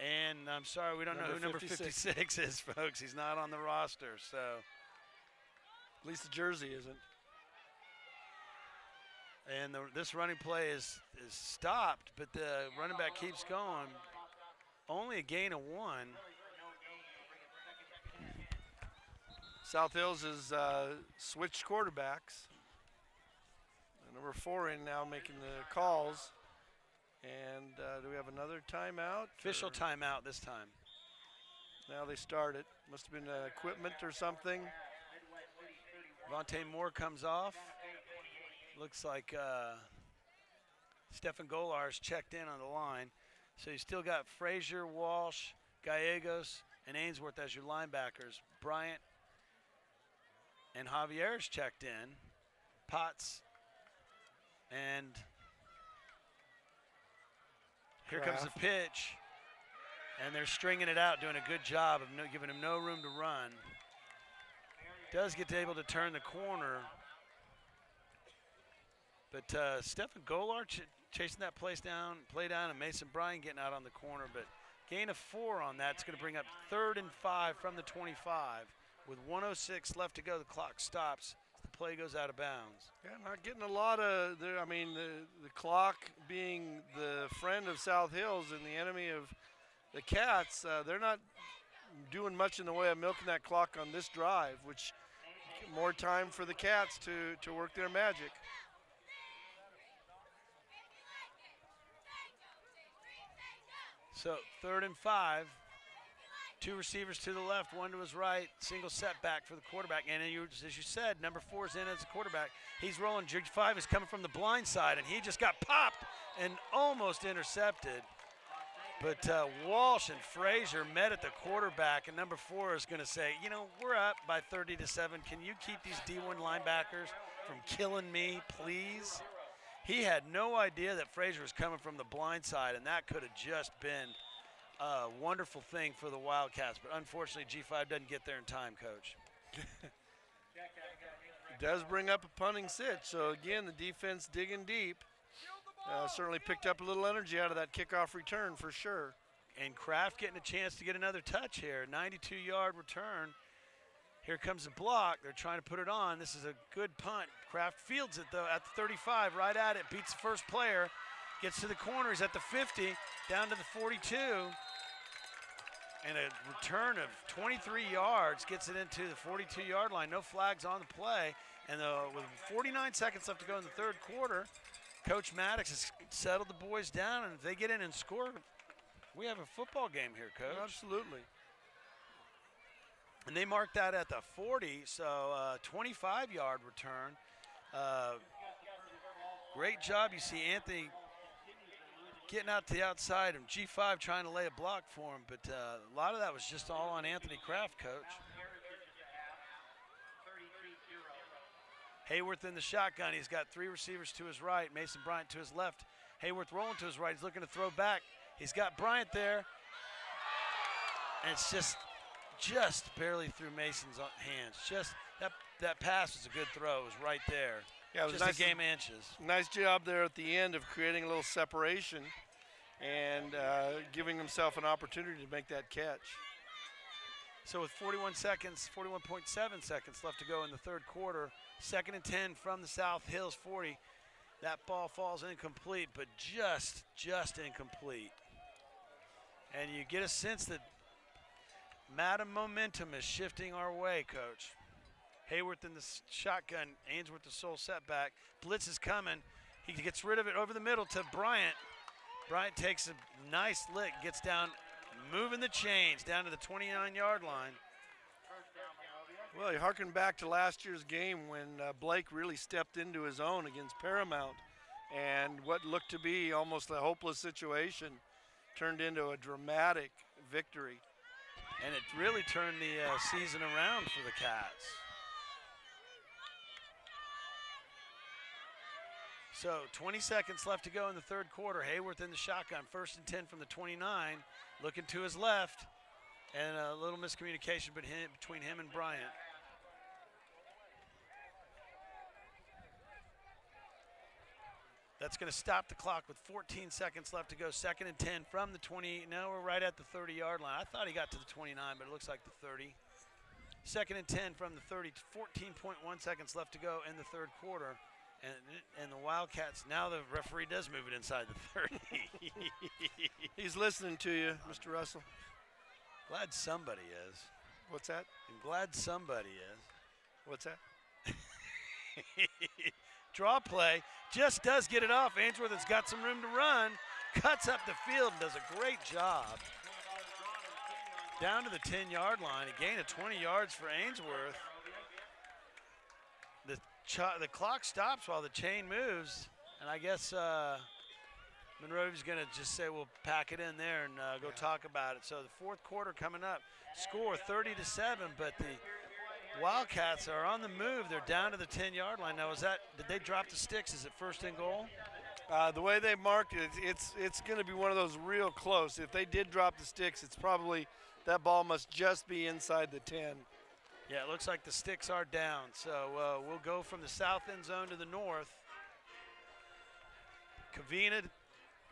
and I'm sorry, we don't know who number 56 is, folks. He's not on the roster, so. At least the jersey isn't. And this running play is stopped, but the running back keeps going. Only a gain of 1. South Hills has switched quarterbacks. Number 4 in now making the calls. And do we have another timeout? Official timeout this time. Now they start it. Must have been equipment or something. Vontae Moore comes off. Looks like Stephen Golar's checked in on the line. So you still got Frazier, Walsh, Gallegos, and Ainsworth as your linebackers. Bryant and Javier's checked in. Potts and here comes the pitch. And they're stringing it out, doing a good job of giving him no room to run. Does get able to turn the corner. But Stephen Golar chasing that play down, and Mason Bryan getting out on the corner. But gain of 4 on that. It's going to bring up 3rd and 5 from the 25. With 1:06 left to go, the clock stops. The play goes out of bounds. Yeah, not getting a lot of, I mean, the clock being the friend of South Hills and the enemy of the Cats, they're not doing much in the way of milking that clock on this drive, which more time for the Cats to work their magic. So 3rd and 5. 2 receivers to the left, 1 to his right, single setback for the quarterback. And as you said, number 4 is in as a quarterback. He's rolling. J5 is coming from the blind side, and he just got popped and almost intercepted. But Walsh and Frazier met at the quarterback, and number 4 is going to say, you know, we're up by 30-7. Can you keep these D1 linebackers from killing me, please? He had no idea that Frazier was coming from the blind side, and that could have just been a wonderful thing for the Wildcats. But unfortunately, G5 doesn't get there in time, Coach. It does bring up a punting sit. So, again, the defense digging deep. Certainly picked up a little energy out of that kickoff return for sure. And Kraft getting a chance to get another touch here. 92-yard return. Here comes the block. They're trying to put it on. This is a good punt. Kraft fields it, though, at the 35, right at it. Beats the first player. Gets to the corner. He's at the 50, down to the 42. And a return of 23 yards gets it into the 42-yard line. No flags on the play. And with 49 seconds left to go in the 3rd quarter, Coach Maddox has settled the boys down. And if they get in and score, we have a football game here, Coach. Absolutely. And they marked that at the 40, so 25-yard return. Great job. You see Anthony getting out to the outside and G5 trying to lay a block for him, but a lot of that was just all on Anthony Kraft, Coach. Hayworth in the shotgun. He's got 3 receivers to his right, Mason Bryant to his left. Hayworth rolling to his right. He's looking to throw back. He's got Bryant there. And it's just just barely through Mason's hands. Just that pass was a good throw. It was right there. Yeah, it was just nice, a game of inches. Nice job there at the end of creating a little separation and giving himself an opportunity to make that catch. So with 41 seconds, 41.7 seconds left to go in the third quarter, 2nd and 10 from the South Hills 40. That ball falls incomplete, but just incomplete. And you get a sense that Madam momentum is shifting our way, Coach. Hayworth in the shotgun, Ainsworth the sole setback. Blitz is coming. He gets rid of it over the middle to Bryant. Bryant takes a nice lick, gets down, moving the chains down to the 29-yard line. Well, you harken back to last year's game when Blake really stepped into his own against Paramount, and what looked to be almost a hopeless situation turned into a dramatic victory. And it really turned the season around for the Cats. So 20 seconds left to go in the third quarter. Hayworth in the shotgun, 1st and 10 from the 29, looking to his left, and a little miscommunication between him and Bryant. That's going to stop the clock with 14 seconds left to go. 2nd and 10 from the 20. Now we're right at the 30-yard line. I thought he got to the 29, but it looks like the 30. 2nd and 10 from the 30. 14.1 seconds left to go in the third quarter. And the Wildcats, now the referee does move it inside the 30. He's listening to you, Mr. Russell. Glad somebody is. What's that? I'm glad somebody is. What's that? Draw play, just does get it off. Ainsworth has got some room to run, cuts up the field and does a great job. Down to the 10-yard line, a gain of 20 yards for Ainsworth. The clock stops while the chain moves, and I guess Monrovia's going to just say we'll pack it in there and go talk about it. So the fourth quarter coming up, score 30-7, but the Wildcats are on the move. They're down to the 10-yard line. Now, did they drop the sticks? Is it 1st and goal? The way they marked it, it's going to be one of those real close. If they did drop the sticks, it's probably that ball must just be inside the 10. Yeah, it looks like the sticks are down. So we'll go from the south end zone to the north. Covina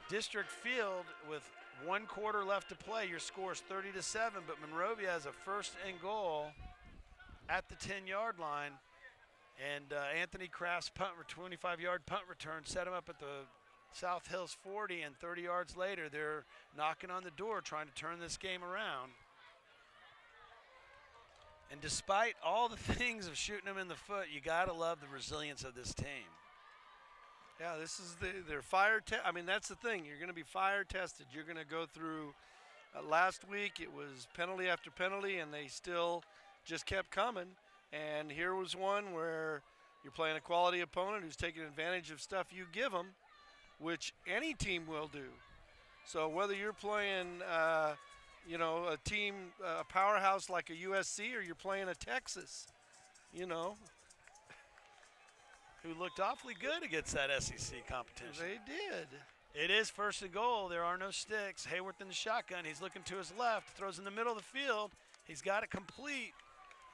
District Field with 1 quarter left to play. Your score is 30-7, but Monrovia has a 1st and goal at the 10-yard line. And Anthony Kraft's 25-yard punt return set him up at the South Hills 40, and 30 yards later, they're knocking on the door trying to turn this game around. And despite all the things of shooting them in the foot, you got to love the resilience of this team. Yeah, this is their fire test. I mean, that's the thing. You're going to be fire tested. You're going to go through. Last week, it was penalty after penalty, and they still just kept coming. And here was one where you're playing a quality opponent who's taking advantage of stuff you give them, which any team will do. So whether you're playing a team, a powerhouse like a USC, or you're playing a Texas, who looked awfully good against that SEC competition. They did. It is 1st and goal. There are no sticks. Hayworth in the shotgun. He's looking to his left, throws in the middle of the field. He's got it complete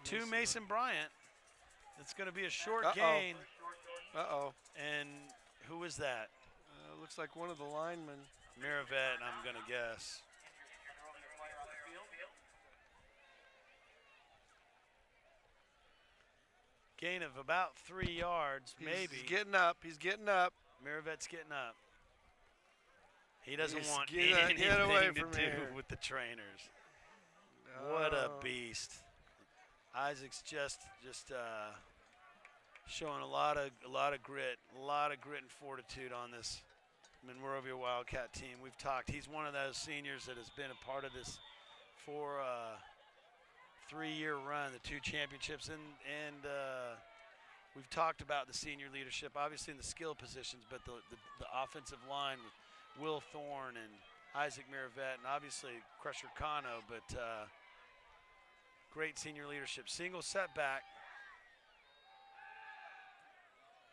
to Mason Bryant. It's going to be a short gain. And who is that? Looks like one of the linemen. Miravet, I'm going to guess. Gain of about 3 yards, maybe. He's getting up. Miravet's getting up. He doesn't want get anything away to from do here. with the trainers. What a beast. Isaac's just showing a lot of grit, and fortitude on this Monrovia Wildcat team. We've talked. He's one of those seniors that has been a part of this for 3-year run, the 2 championships, and we've talked about the senior leadership, obviously in the skill positions, but the offensive line with Will Thorne and Isaac Miravet, and obviously Crusher Kano, but great senior leadership. Single setback.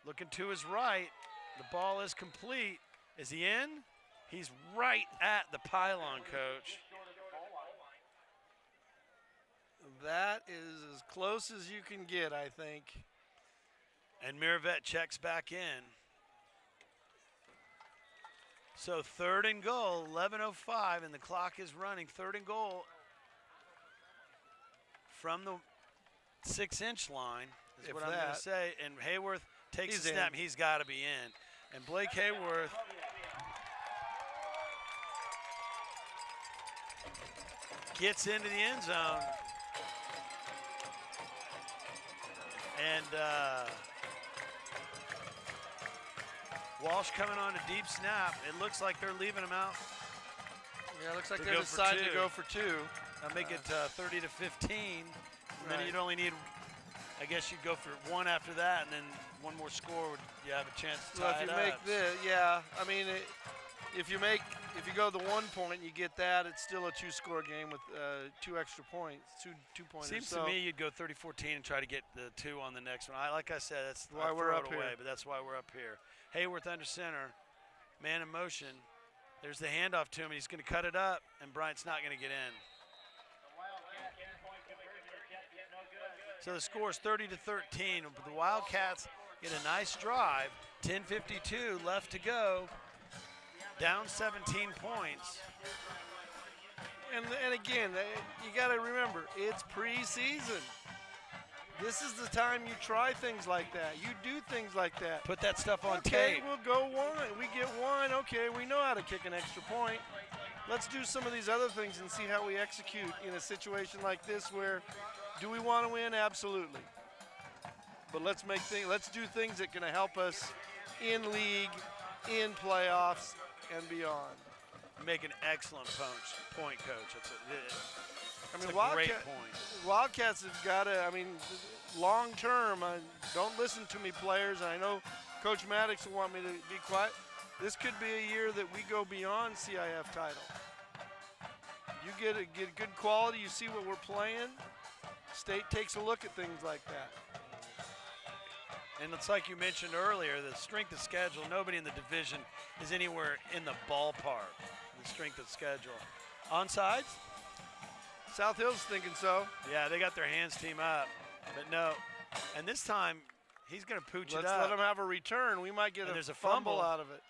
Looking to his right. The ball is complete. Is he in? He's right at the pylon, Coach. That is as close as you can get, I think. And Miravet checks back in. So 3rd and goal, 11:05, and the clock is running. 3rd and goal from the 6-inch line is If what I'm going that. to say. And Hayworth takes He's a snap. in. He's got to be in. And Blake Hayworth gets into the end zone. And Walsh coming on a deep snap. It looks like they're leaving him out. Yeah, it looks like To they're go for deciding to two. go for 2. That'll make it 30-15. And then Right. you'd only need, I guess you'd go for 1 after that, and then 1 more score would you have a chance to So tie if it you up. make this, yeah, I mean, if you go the 1 point, you get that. It's still a 2-score game with 2 extra points, two pointers. Seems so to me you'd go 30-14 and try to get the 2 on the next one. Like I said, that's Why I'd we're throw up it away, here. but that's why we're up here. Hayworth under center, man in motion. There's the handoff to him. He's going to cut it up, and Bryant's not going to get in. So the score is 30-13. But the Wildcats get a nice drive. 10:52 left to go. Down 17 points. And again, you got to remember, it's preseason. This is the time you try things like that. You do things like that. Put that stuff on Okay, tape. we'll go 1. We get 1. Okay, we know how to kick an extra point. Let's do some of these other things and see how we execute in a situation like this where do we want to win? Absolutely. But let's do things that can help us in league, in playoffs, and beyond. Make an excellent point, Coach. It's a great point. Wildcats have got to, long term, don't listen to me, players. And I know Coach Maddox will want me to be quiet. This could be a year that we go beyond CIF title. You get good quality, you see what we're playing. State takes a look at things like that. And it's like you mentioned earlier, the strength of schedule, nobody in the division is anywhere in the ballpark, the strength of schedule. Onside? South Hill's thinking so. Yeah, they got their hands team up, but no. And this time, he's going to pooch Let's it up. let them have a return. We might get And a there's a fumble fumble. out of it.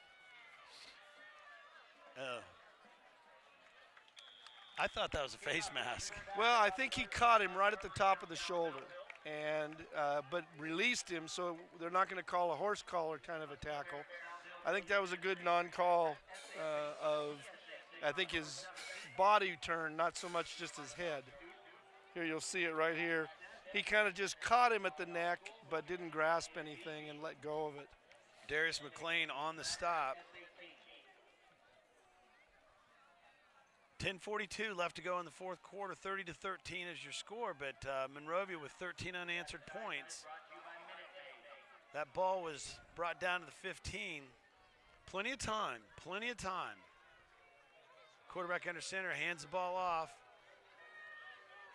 I thought that was a face mask. Well, I think he caught him right at the top of the shoulder, and but released him, so they're not going to call a horse collar kind of a tackle. I think that was a good non-call of, I think, his body turn, not so much just his head. Here, you'll see it right here. He kind of just caught him at the neck, but didn't grasp anything and let go of it. Darius McLean on the stop. 10:42 left to go in the 4th quarter. 30-13 is your score, but Monrovia with 13 unanswered points. That ball was brought down to the 15. Plenty of time, plenty of time. Quarterback under center hands the ball off,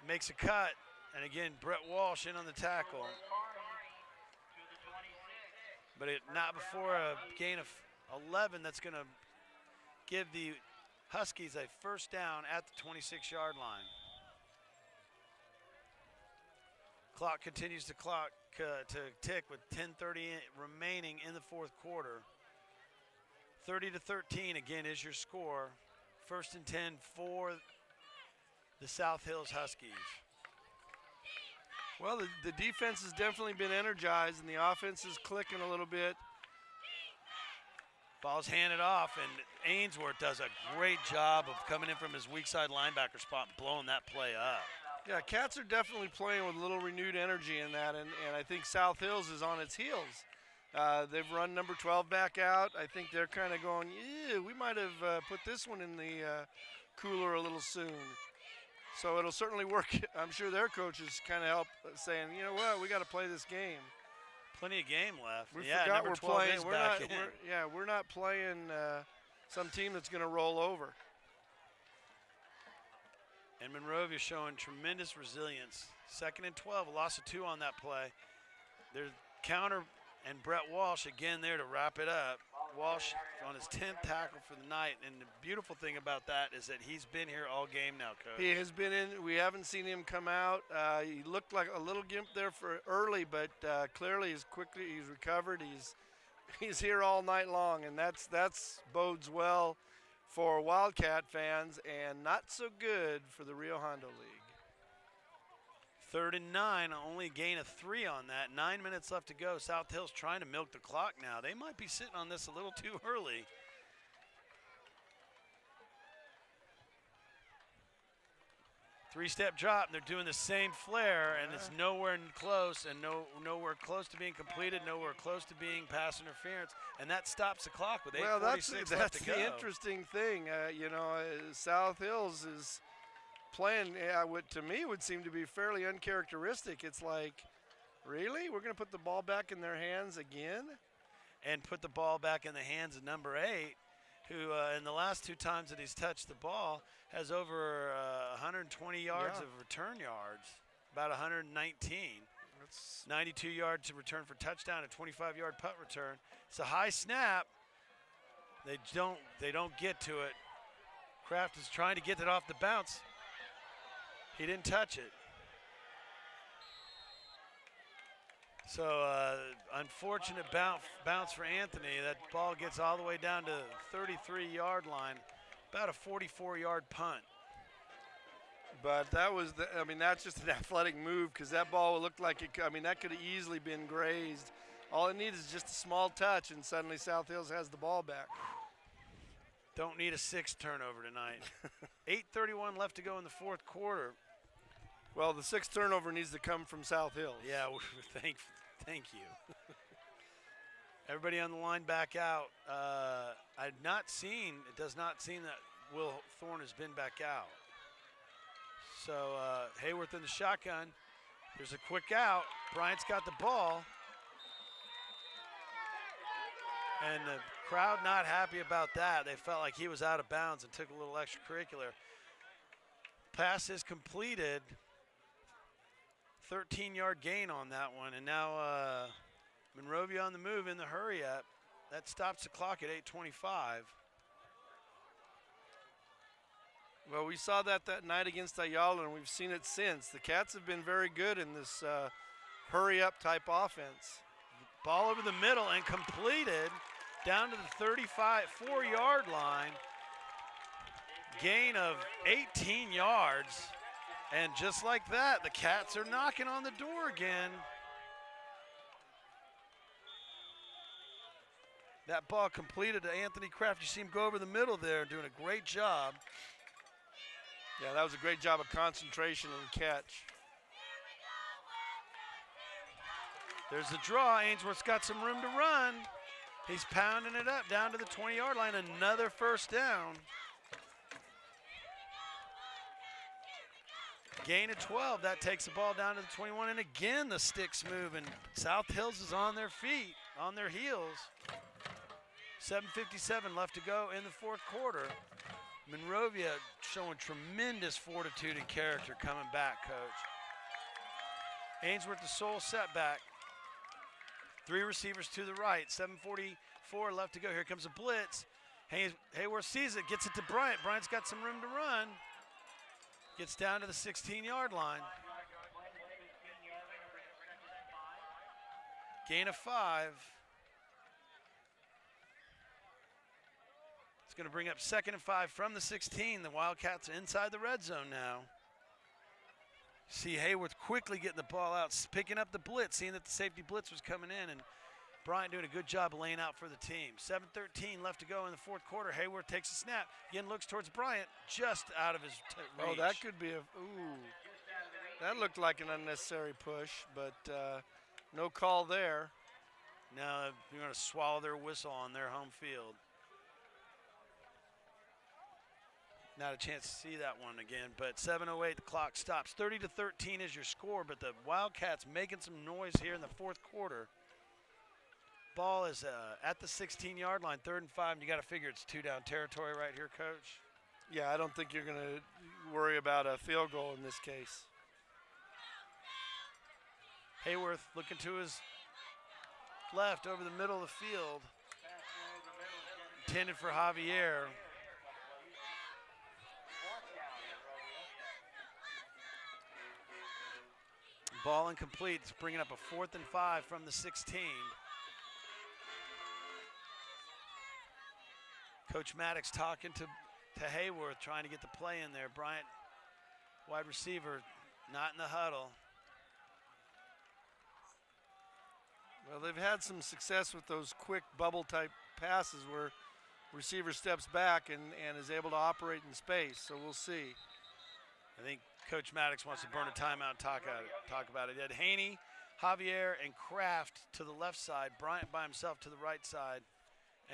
makes a cut, and again, Brett Walsh in on the tackle. But not before a gain of 11 that's going to give the Huskies a first down at the 26-yard line. Clock continues to tick with 10:30 remaining in the 4th quarter. 30-13 again is your score. 1st and 10 for the South Hills Huskies. Well, the defense has definitely been energized, and the offense is clicking a little bit. Ball's handed off, and Ainsworth does a great job of coming in from his weak side linebacker spot and blowing that play up. Yeah, Cats are definitely playing with a little renewed energy in that, and I think South Hills is on its heels. They've run number 12 back out. I think they're kind of going, yeah, we might have put this one in the cooler a little soon. So it'll certainly work. I'm sure their coaches kind of help saying, you know what, we got to play this game. Plenty of game left. We yeah, forgot number we're 12 playing. is We're back not. in. We're not playing some team that's going to roll over. And Monrovia showing tremendous resilience. 2nd and 12, a loss of 2 on that play. There's counter, and Brett Walsh again there to wrap it up. Walsh on his 10th tackle for the night, and the beautiful thing about that is that he's been here all game now, Coach. He has been in. We haven't seen him come out. He looked like a little gimp there for early, but clearly he's recovered. He's here all night long, and that's bodes well for Wildcat fans and not so good for the Rio Hondo League. 3rd and 9, only a gain of 3 on that. 9 minutes left to go. South Hill's trying to milk the clock now. They might be sitting on this a little too early. Three-step drop, and they're doing the same flare, and it's nowhere close, and nowhere close to being completed, nowhere close to being pass interference, and that stops the clock with 8:46 left to go. That's the interesting thing. South Hills is playing what to me would seem to be fairly uncharacteristic. It's like, really? We're going to put the ball back in their hands again? And put the ball back in the hands of number 8, who in the last 2 times that he's touched the ball has over 120 yards of return yards, about 119. That's 92 yards to return for touchdown, a 25-yard punt return. It's a high snap. They don't get to it. Kraft is trying to get it off the bounce. He didn't touch it. So unfortunate bounce for Anthony. That ball gets all the way down to the 33-yard line, about a 44-yard punt. But that's just an athletic move because that ball looked like that could have easily been grazed. All it needs is just a small touch, and suddenly South Hills has the ball back. Don't need a 6th turnover tonight. 8:31 left to go in the 4th quarter. Well, the 6th turnover needs to come from South Hills. Yeah, thank you. Everybody on the line back out. It does not seem that Will Thorne has been back out. So Hayworth in the shotgun. There's a quick out. Bryant's got the ball. And the crowd not happy about that. They felt like he was out of bounds and took a little extracurricular. Pass is completed. 13-yard gain on that one. And now Monrovia on the move in the hurry up. That stops the clock at 8:25. Well, we saw that night against Ayala, and we've seen it since. The Cats have been very good in this hurry-up type offense. Ball over the middle and completed down to the 4-yard line. Gain of 18 yards. And just like that, the Cats are knocking on the door again. That ball completed to Anthony Kraft. You see him go over the middle there, doing a great job. Yeah, that was a great job of concentration and catch. There's the draw. Ainsworth's got some room to run. He's pounding it up down to the 20-yard line. Another 1st down. Gain of 12. That takes the ball down to the 21. And again, the sticks move. And South Hills is on their feet, on their heels. 7:57 left to go in the 4th quarter. Monrovia showing tremendous fortitude and character coming back, Coach. Ainsworth the sole setback. 3 receivers to the right. 7:44 left to go. Here comes a blitz. Hayworth sees it, gets it to Bryant. Bryant's got some room to run. Gets down to the 16-yard line. Gain of 5. It's going to bring up 2nd and 5 from the 16. The Wildcats inside the red zone now. See Hayworth quickly getting the ball out, picking up the blitz, seeing that the safety blitz was coming in, and Bryant doing a good job of laying out for the team. 7:13 left to go in the 4th quarter. Hayworth takes a snap. Again, looks towards Bryant, just out of his reach. Oh, that could be that looked like an unnecessary push, but no call there. Now they're going to swallow their whistle on their home field. Not a chance to see that one again, but 7:08, the clock stops. 30-13 is your score, but the Wildcats making some noise here in the 4th quarter. Ball is at the 16-yard line, 3rd and 5, and you got to figure it's 2-down territory right here, Coach. Yeah, I don't think you're going to worry about a field goal in this case. Hayworth looking to his left over the middle of the field. intended for Javier. Ball incomplete. It's bringing up a 4th and 5 from the 16. Coach Maddox talking to Hayworth, trying to get the play in there. Bryant, wide receiver, not in the huddle. Well, they've had some success with those quick bubble type passes where receiver steps back and is able to operate in space. So we'll see. I think Coach Maddox wants to burn a timeout and talk about it. He had Haney, Javier, and Kraft to the left side, Bryant by himself to the right side,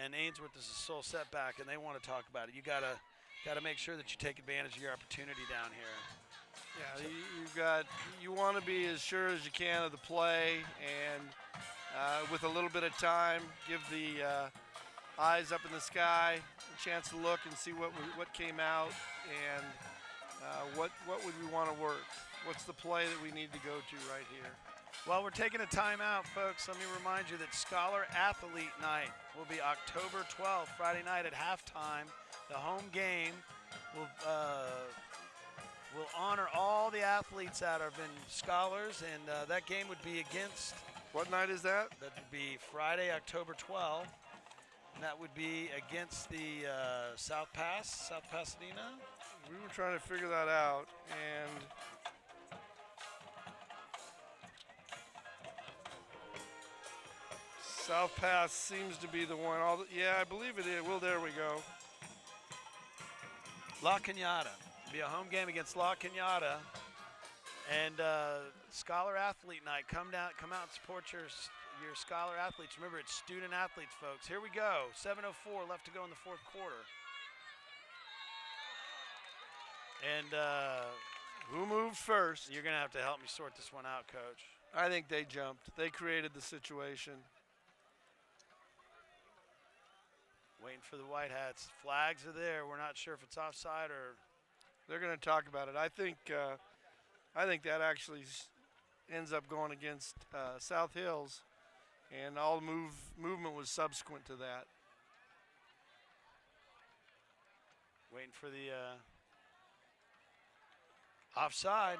and Ainsworth is a sole setback, and they want to talk about it. You gotta make sure that you take advantage of your opportunity down here. Yeah, you want to be as sure as you can of the play, and with a little bit of time, give the eyes up in the sky a chance to look and see what came out, and what would we want to work? What's the play that we need to go to right here? Well, we're taking a timeout, folks. Let me remind you that Scholar Athlete Night will be October 12th, Friday night at halftime. The home game will honor all the athletes that have been scholars, and that game would be against. What night is that? That would be Friday, October 12th, and that would be against the South Pasadena. We were trying to figure that out, and South Pass seems to be the one. Yeah, I believe it is. Well, there we go. La Cañada. It'll be a home game against La Cañada. And Scholar Athlete Night. Come out and support your Scholar athletes. Remember, it's student athletes, folks. Here we go. 7:04 left to go in the 4th quarter. And who moved first? You're going to have to help me sort this one out, Coach. I think they jumped. They created the situation. Waiting for the White Hats. Flags are there. We're not sure if it's offside or. They're going to talk about it. I think that actually ends up going against South Hills, and all movement was subsequent to that. Waiting for the offside.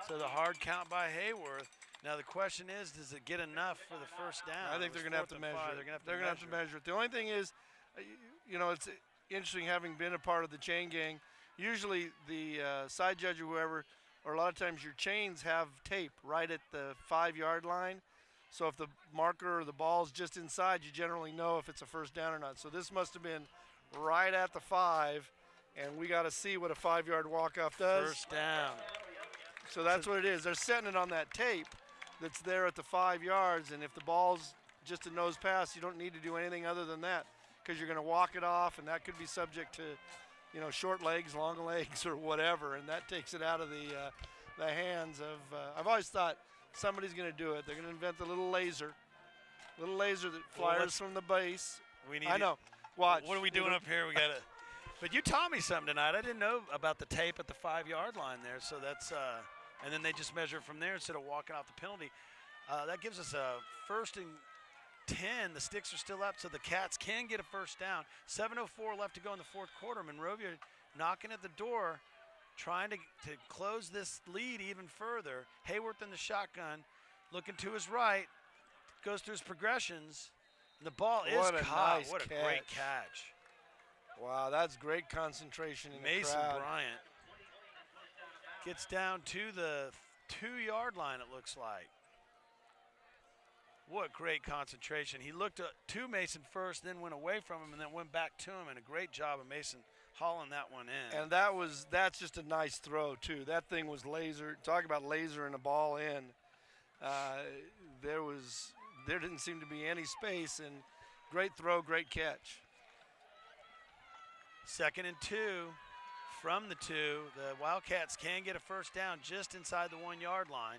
So the hard count by Hayworth. Now the question is, does it get enough for the first down? I think they're going to have to measure. They're going to have to measure it. The only thing is, it's interesting having been a part of the chain gang. Usually the side judge or whoever, or a lot of times your chains have tape right at the 5-yard line. So if the marker or the ball's just inside, you generally know if it's a first down or not. So this must have been right at the 5, and we got to see what a 5-yard walk-off does. First down. So that's what it is. They're setting it on that tape that's there at the 5 yards, and if the ball's just a nose pass, you don't need to do anything other than that, because you're going to walk it off, and that could be subject to, short legs, long legs, or whatever, and that takes it out of the hands of. I've always thought somebody's going to do it. They're going to invent the little laser that fires from the base. I know. Watch. What are we doing up here? We got to. But you taught me something tonight. I didn't know about the tape at the 5-yard line there. So that's and then they just measure from there instead of walking off the penalty. That gives us a 1st and 10. The sticks are still up, so the Cats can get a first down. 7:04 left to go in the 4th quarter. Monrovia knocking at the door, trying to close this lead even further. Hayworth in the shotgun, looking to his right, goes through his progressions, and the ball is caught. What a great catch. Wow, that's great concentration in Mason the crowd. Bryant gets down to the 2-yard line, it looks like. What great concentration. He looked to Mason first, then went away from him, and then went back to him, and a great job of Mason hauling that one in. And that's just a nice throw, too. That thing was laser. Talk about lasering a ball in. There didn't seem to be any space, and great throw, great catch. 2nd and 2 from the 2. The Wildcats can get a first down just inside the 1-yard line.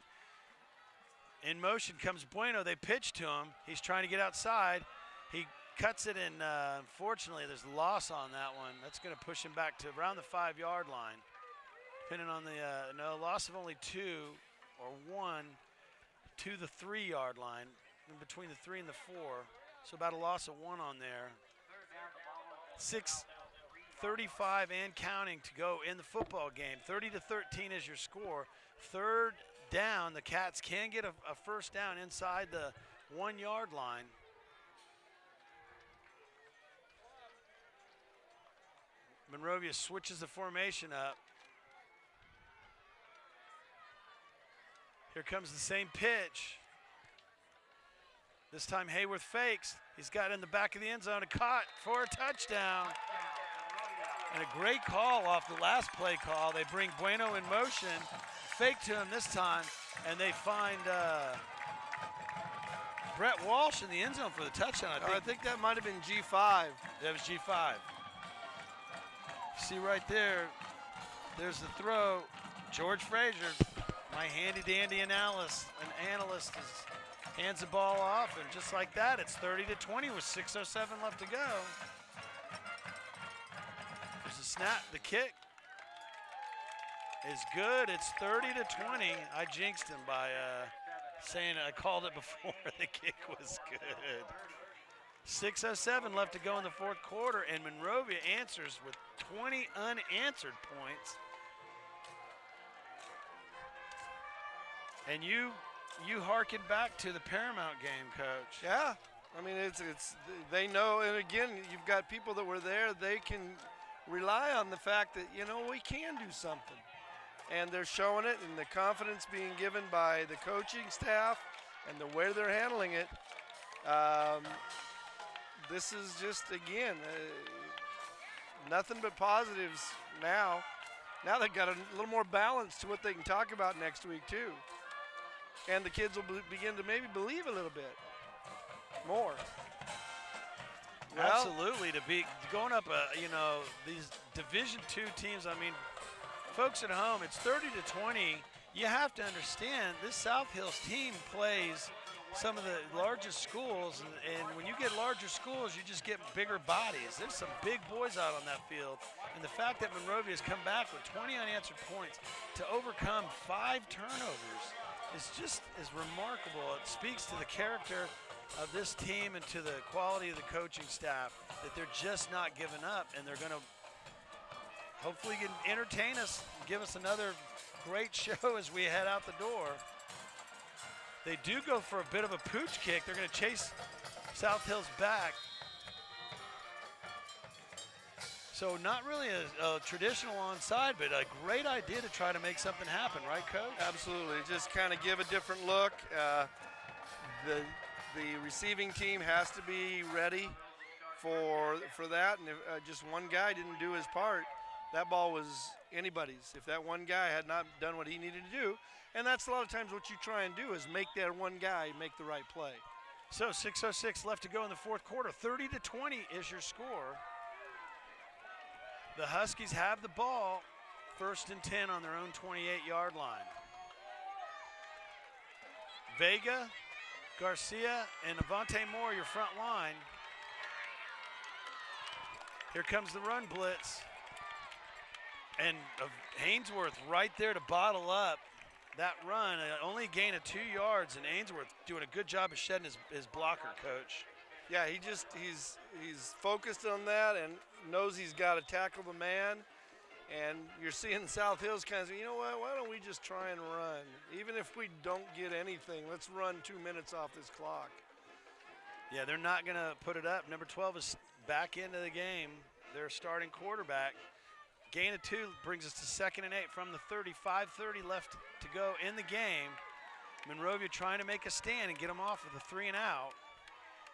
In motion comes Bueno. They pitch to him. He's trying to get outside. He cuts it, and unfortunately, there's loss on that one. That's going to push him back to around the 5-yard line. Depending on the loss of only 2 or 1 to the 3-yard line, in between the 3 and the 4. So about a loss of 1 on there. 6:35 and counting to go in the football game. 30-13 is your score. Third down, the Cats can get a first down inside the 1 yard line. Monrovia switches the formation up. Here comes the same pitch. This time Hayworth fakes. He's got in the back of the end zone, caught for a touchdown. And a great call off the last play call. They bring Bueno in motion, fake to him this time, and they find Brett Walsh in the end zone for the touchdown. I think that might have been G5. That was G5. See right there, there's the throw. George Frazier, my handy-dandy analyst, hands the ball off, and just like that, it's 30-20 with 6:07 left to go. There's a snap. The kick is good. It's 30-20. I jinxed him by saying I called it before. The kick was good. 6:07 left to go in the fourth quarter, and Monrovia answers with 20 unanswered points. And you harken back to the Paramount game, Coach. Yeah, I mean it's they know, and again, you've got people that were there. They can rely on the fact that we can do something, and they're showing it, and the confidence being given by the coaching staff and the way they're handling it. This is just again nothing but positives now. Now they've got a little more balance to what they can talk about next week too. And the kids will begin to maybe believe a little bit more. Absolutely, to be going up, these Division II teams. I mean, folks at home, it's 30-20. You have to understand this South Hills team plays some of the largest schools, and when you get larger schools, you just get bigger bodies. There's some big boys out on that field, and the fact that Monrovia has come back with 20 unanswered points to overcome 5 turnovers is remarkable. It speaks to the character of this team and to the quality of the coaching staff, that they're just not giving up, and they're going to hopefully entertain us and give us another great show as we head out the door. They do go for a bit of a pooch kick. They're going to chase South Hills back. So not really a traditional onside, but a great idea to try to make something happen, right, Coach? Absolutely. Just kind of give a different look. The receiving team has to be ready for that, and if just one guy didn't do his part, that ball was anybody's. If that one guy had not done what he needed to do, and that's a lot of times what you try and do is make that one guy make the right play. So 6:06 left to go in the fourth quarter. 30-20 is your score. The Huskies have the ball, 1st and 10 on their own 28-yard line. Vega, Garcia, and Avante Moore, your front line. Here comes the run blitz. And Ainsworth right there to bottle up that run. Only a gain of 2 yards, and Ainsworth doing a good job of shedding his blocker, Coach. Yeah, he's focused on that and knows he's got to tackle the man. And you're seeing South Hills kind of say, you know what, why don't we just try and run? Even if we don't get anything, let's run 2 minutes off this clock. Yeah, they're not going to put it up. Number 12 is back into the game. Their starting quarterback. Gain of 2 brings us to 2nd and 8 from the 30. 5:30 left to go in the game. Monrovia trying to make a stand and get them off with a 3 and out.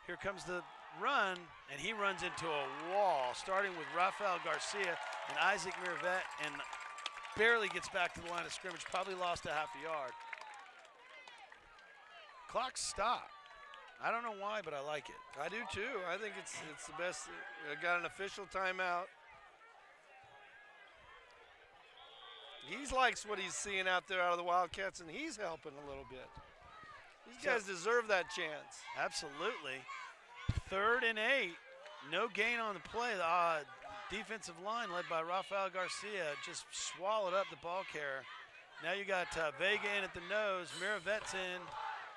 Here comes the run, and he runs into a wall, starting with Rafael Garcia and Isaac Miravet, and barely gets back to the line of scrimmage, probably lost a half a yard. Clock stopped. I don't know why, but I like it. I do too. I think it's the best. Got an official timeout. He likes what he's seeing out there out of the Wildcats, and he's helping a little bit. These guys deserve that chance. Absolutely. 3rd and 8. No gain on the play. The defensive line led by Rafael Garcia just swallowed up the ball carrier. Now you got Vega in at the nose, Miravet's in,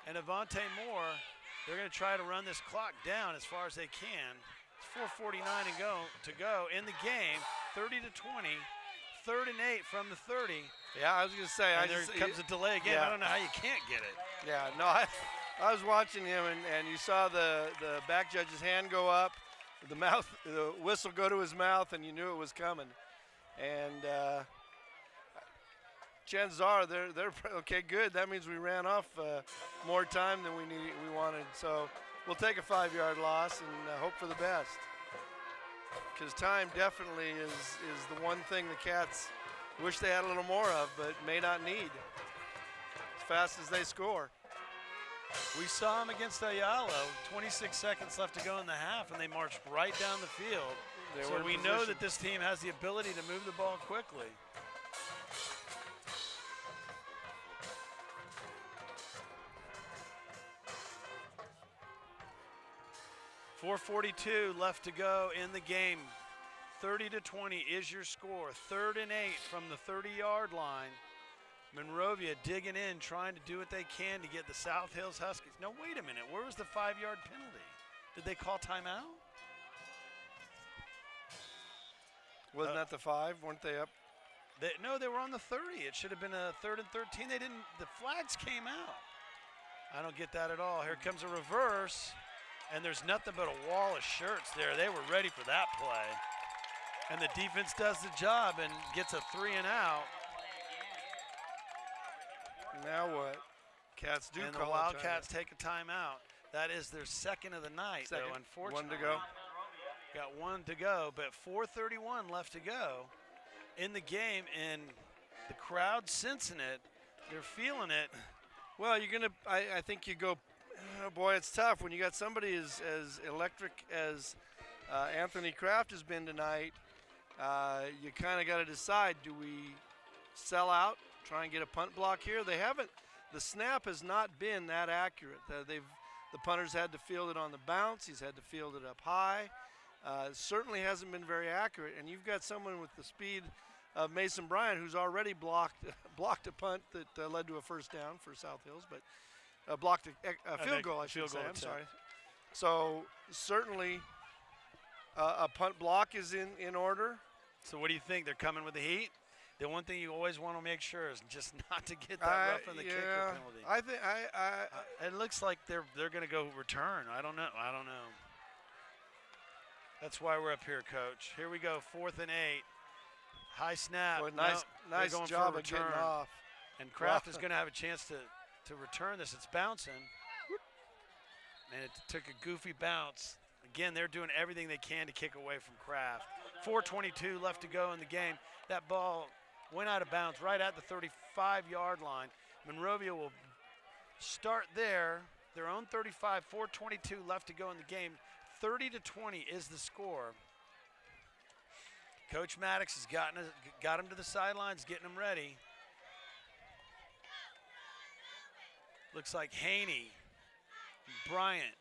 and Avante Moore. They're going to try to run this clock down as far as they can. It's 4:49 to go in the game. 30-20. 3rd and 8 from the 30. Yeah, I was going to say. And there comes a delay again. Yeah. I don't know how you can't get it. Yeah, no, I was watching him, and you saw the back judge's hand go up, the whistle go to his mouth, and you knew it was coming. And chances are they're okay. Good. That means we ran off more time than we wanted. So we'll take a 5-yard loss and hope for the best. Because time definitely is the one thing the Cats wish they had a little more of, but may not need as fast as they score. We saw them against Ayala, 26 seconds left to go in the half, and they marched right down the field. So we know that this team has the ability to move the ball quickly. .442 left to go in the game. 30-20 is your score. 3rd and 8 from the 30-yard line. Monrovia digging in, trying to do what they can to get the South Hills Huskies. No, wait a minute. Where was the 5-yard penalty? Did they call timeout? Wasn't that the 5? Weren't they up? No, they were on the 30. It should have been a 3rd and 13. They didn't. The flags came out. I don't get that at all. Here comes a reverse. And there's nothing but a wall of shirts there. They were ready for that play. And the defense does the job and gets a 3 and out. Now what? Cats do and call the Wildcats take a timeout. That is their second of the night, though, unfortunately. 1 to go. Got 1 to go, but 4:31 left to go in the game, and the crowd sensing it. They're feeling it. Well, you're going to, I think you go, oh boy, it's tough when you got somebody as electric as Anthony Kraft has been tonight. You kind of got to decide, do we sell out, try and get a punt block here? They haven't. The snap has not been that accurate. The punter's had to field it on the bounce. He's had to field it up high. Certainly hasn't been very accurate. And you've got someone with the speed of Mason Bryant, who's already blocked a punt that led to a first down for South Hills, but blocked a field goal, I should say. I'm sorry. So certainly a punt block is in order. So what do you think? They're coming with the heat? The one thing you always want to make sure is just not to get that rough in the kicker penalty. I think it looks like they're going to go return. I don't know. That's why we're up here, Coach. Here we go, 4th and 8. High snap. Boy, nice job of getting off. And Kraft is going to have a chance to return this. It's bouncing. And it took a goofy bounce. Again, they're doing everything they can to kick away from Kraft. 4:22 left to go in the game. That ball went out of bounds right at the 35-yard line. Monrovia will start there, their own 35, 4:22 left to go in the game. 30-20 is the score. Coach Maddox has got him to the sidelines, getting him ready. Looks like Haney, Bryant,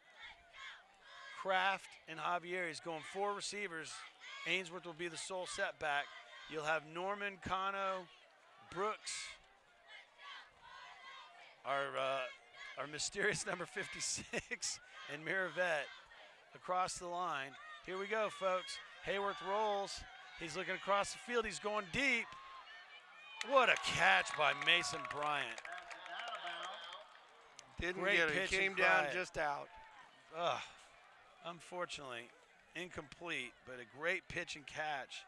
Kraft, and Javier. He's going 4 receivers. Ainsworth will be the sole setback. You'll have Norman, Cano, Brooks, our mysterious number 56, and Miravet across the line. Here we go, folks. Hayworth rolls. He's looking across the field. He's going deep. What a catch by Mason Bryant. Didn't Great get it. pitch He came and down cry. just out. Unfortunately, incomplete, but a great pitch and catch.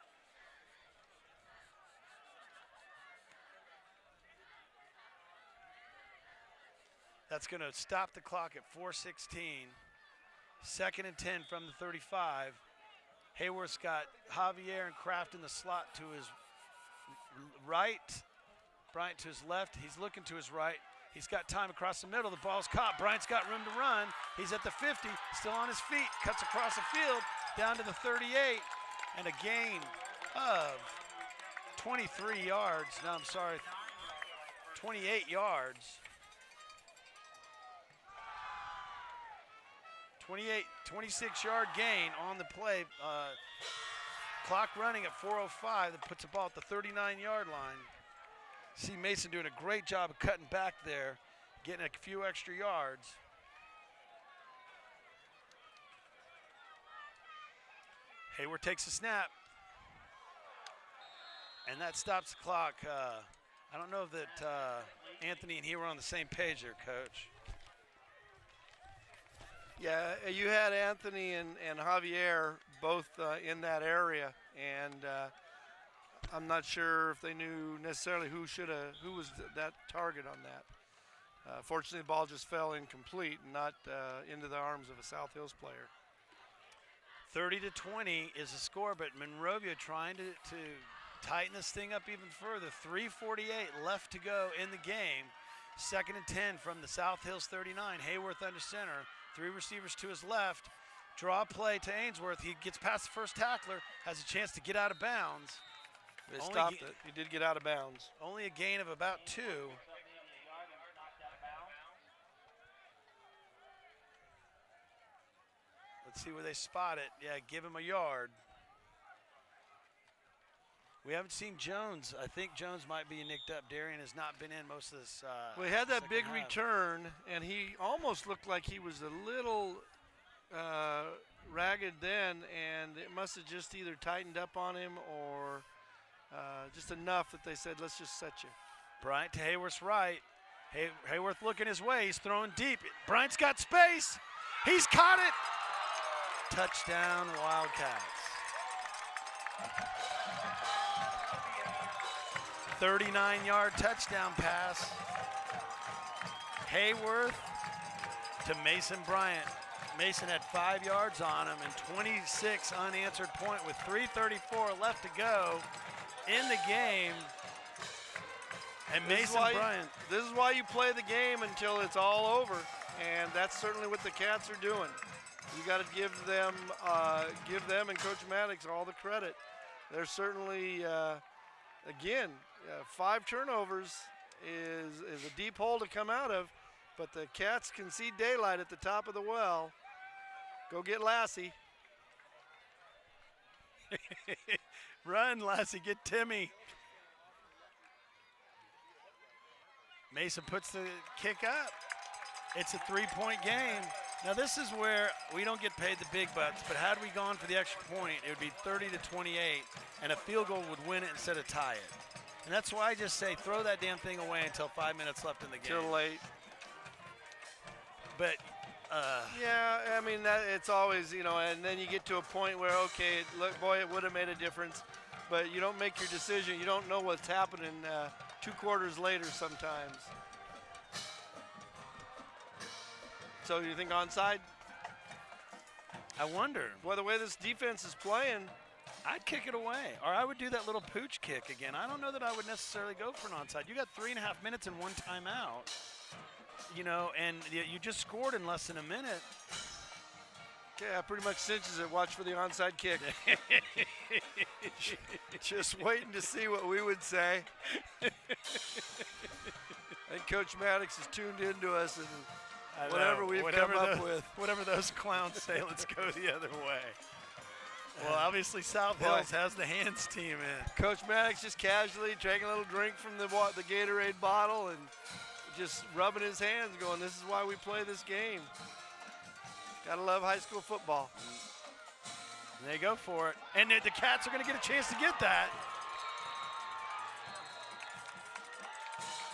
That's going to stop the clock at 4:16. 2nd and 10 from the 35. Hayworth's got Javier and Kraft in the slot to his right. Bryant to his left. He's looking to his right. He's got time across the middle. The ball's caught. Bryant's got room to run. He's at the 50, still on his feet. Cuts across the field, down to the 38, and a gain of 23 yards. No, I'm sorry, 28 yards. 26-yard gain on the play. Clock running at 4:05. That puts the ball at the 39-yard line. See Mason doing a great job of cutting back there, getting a few extra yards. Hayward takes a snap. And that stops the clock. I don't know that Anthony and he were on the same page there, Coach. Yeah, you had Anthony and Javier both in that area, and I'm not sure if they knew necessarily who was that target on that. Fortunately, the ball just fell incomplete, not into the arms of a South Hills player. 30-20 is the score, but Monrovia trying to tighten this thing up even further. 3:48 left to go in the game. 2nd and 10 from the South Hills 39. Hayworth under center. 3 receivers to his left. Draw play to Ainsworth. He gets past the first tackler, has a chance to get out of bounds. They stopped it. He did get out of bounds. Only a gain of about 2. Let's see where they spot it. Yeah, give him a yard. We haven't seen Jones. I think Jones might be nicked up. Darian has not been in most of this. We had that second big half. return, and he almost looked like he was a little ragged then, and it must have just either tightened up on him or just enough that they said, let's just set you. Bryant to Hayworth's right. Hayworth looking his way. He's throwing deep. Bryant's got space. He's caught it. Touchdown, Wildcats. 39-yard touchdown pass. Hayworth to Mason Bryant. Mason had 5 yards on him and 26 unanswered point with 3:34 left to go in the game. And Mason Bryant. This is why you play the game until it's all over, and that's certainly what the Cats are doing. You got to give them and Coach Maddox all the credit. They're certainly, again, 5 turnovers is a deep hole to come out of, but the Cats can see daylight at the top of the well. Go get Lassie. Run, Lassie, get Timmy. Mason puts the kick up. It's a 3-point game. Now this is where we don't get paid the big bucks, but had we gone for the extra point, it would be 30-28, and a field goal would win it instead of tie it. And that's why I just say throw that damn thing away until 5 minutes left in the game. Too late. But yeah, I mean it's always, and then you get to a point where okay, look, boy, it would have made a difference, but you don't make your decision. You don't know what's happening 2 quarters later sometimes. So you think onside? I wonder. Well, the way this defense is playing, I'd kick it away, or I would do that little pooch kick again. I don't know that I would necessarily go for an onside. You got 3.5 minutes and 1 timeout, and you just scored in less than a minute. Yeah, pretty much cinches it. Watch for the onside kick. Just waiting to see what we would say. And Coach Maddox is tuned into us, and whatever we've come up with. Whatever those clowns say, let's go the other way. Well, obviously South Hills has the hands team in. Coach Maddox just casually taking a little drink from the Gatorade bottle and just rubbing his hands going, this is why we play this game. Gotta love high school football. And they go for it. And the Cats are going to get a chance to get that.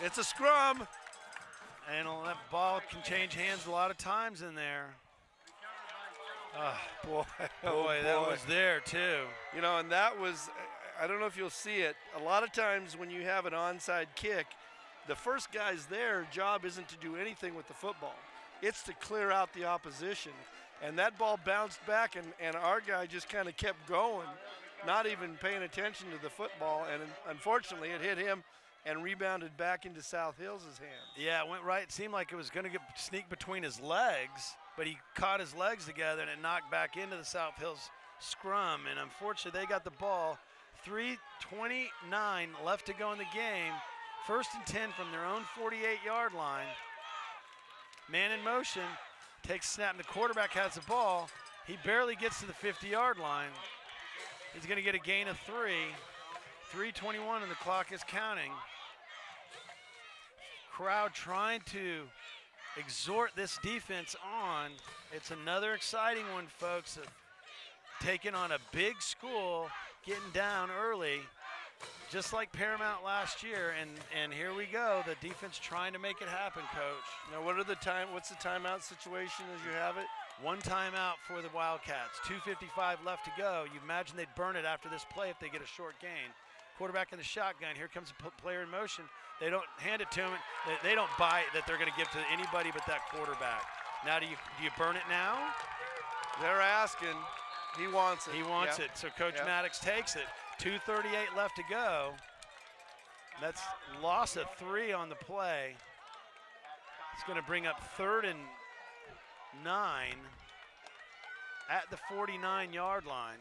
It's a scrum. And that ball can change hands a lot of times in there. Boy, that was there too. And that was, I don't know if you'll see it, a lot of times when you have an onside kick, the first guy's there, job isn't to do anything with the football. It's to clear out the opposition. And that ball bounced back, and our guy just kind of kept going, not even paying attention to the football. And unfortunately, it hit him and rebounded back into South Hills' hands. Yeah, it went right. It seemed like it was going to sneak between his legs, but he caught his legs together and it knocked back into the South Hills scrum. And unfortunately, they got the ball. 3:29 left to go in the game. 1st and 10 from their own 48-yard line. Man in motion, takes a snap, and the quarterback has the ball. He barely gets to the 50-yard line. He's going to get a gain of 3. 3:21, and the clock is counting. Crowd trying to exhort this defense on. It's another exciting one, folks. taking on a big school, getting down early, just like Paramount last year, and here we go. The defense trying to make it happen, Coach. Now, what's the timeout situation as you have it? One timeout for the Wildcats. 2:55 left to go. You imagine they'd burn it after this play if they get a short gain. Quarterback in the shotgun. Here comes a player in motion. They don't hand it to him. They don't buy it that they're going to give to anybody but that quarterback. Now, do you burn it now? They're asking. He wants it. He wants it. So Coach Maddox takes it. 2:38 left to go. That's loss of 3 on the play. It's going to bring up 3rd and 9 at the 49-yard line.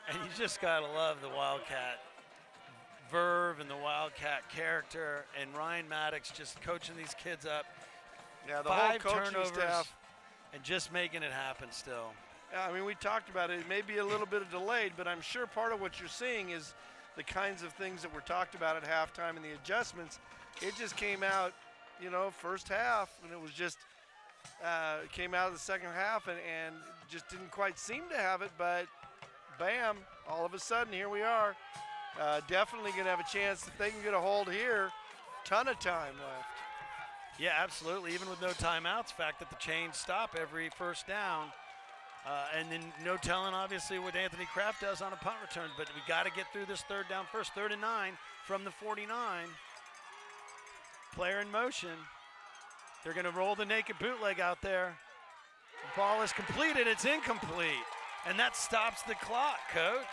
And you just got to love the Wildcat verve and the Wildcat character, and Ryan Maddox just coaching these kids up. Yeah, the 5 whole coaching turnovers staff. and just making it happen still. I mean, we talked about it. It may be a little bit delayed, but I'm sure part of what you're seeing is the kinds of things that were talked about at halftime and the adjustments. It just came out, first half, and it was just it came out of the second half and just didn't quite seem to have it, but bam, all of a sudden, here we are. Definitely going to have a chance if they can get a hold here. Ton of time left. Yeah, absolutely. Even with no timeouts, the fact that the chains stop every first down. And then no telling, obviously, what Anthony Kraft does on a punt return. But we got to get through this 3rd down first. 3rd and 9 from the 49. Player in motion. They're going to roll the naked bootleg out there. The ball is completed. It's incomplete. And that stops the clock, Coach.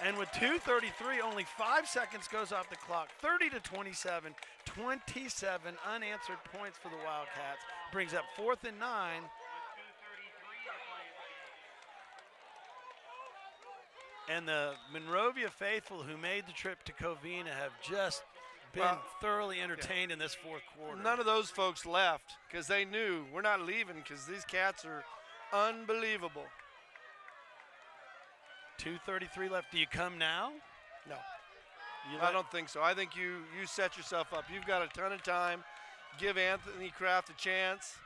And with 2:33, only 5 seconds goes off the clock. 30-27, 27 unanswered points for the Wildcats. Brings up 4th and 9. And the Monrovia faithful who made the trip to Covina have just been thoroughly entertained in this 4th quarter. None of those folks left because they knew we're not leaving because these cats are unbelievable. 2:33 left. Do you come now? No, I don't think so. I think you set yourself up. You've got a ton of time. Give Anthony Kraft a chance.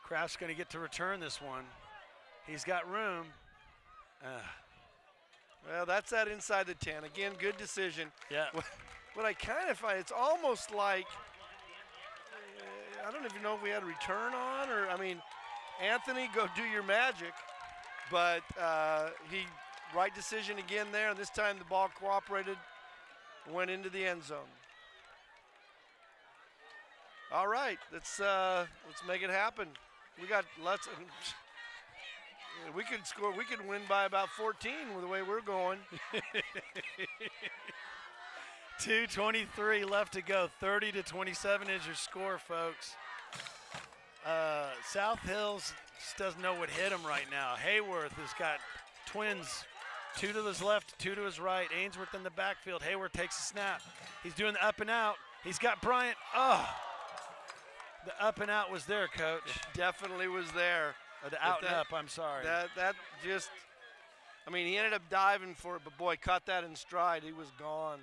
Kraft's going to get to return this one. He's got room. Well, that's that inside the 10. Again, good decision. Yeah. What I kind of find, it's almost like, I don't even know if we had a return on or, Anthony, go do your magic. But right decision again there, and this time the ball cooperated, went into the end zone. All right, let's make it happen. We got lots of. We could score. We could win by about 14 with the way we're going. 2:23 left to go. 30-27 is your score, folks. South Hills just doesn't know what hit him right now. Hayworth has got twins, 2 to his left, 2 to his right. Ainsworth in the backfield. Hayworth takes a snap. He's doing the up and out. He's got Bryant. Oh, the up and out was there, Coach. It definitely was there. The out and up, I'm sorry. That just, he ended up diving for it, but boy, caught that in stride. He was gone.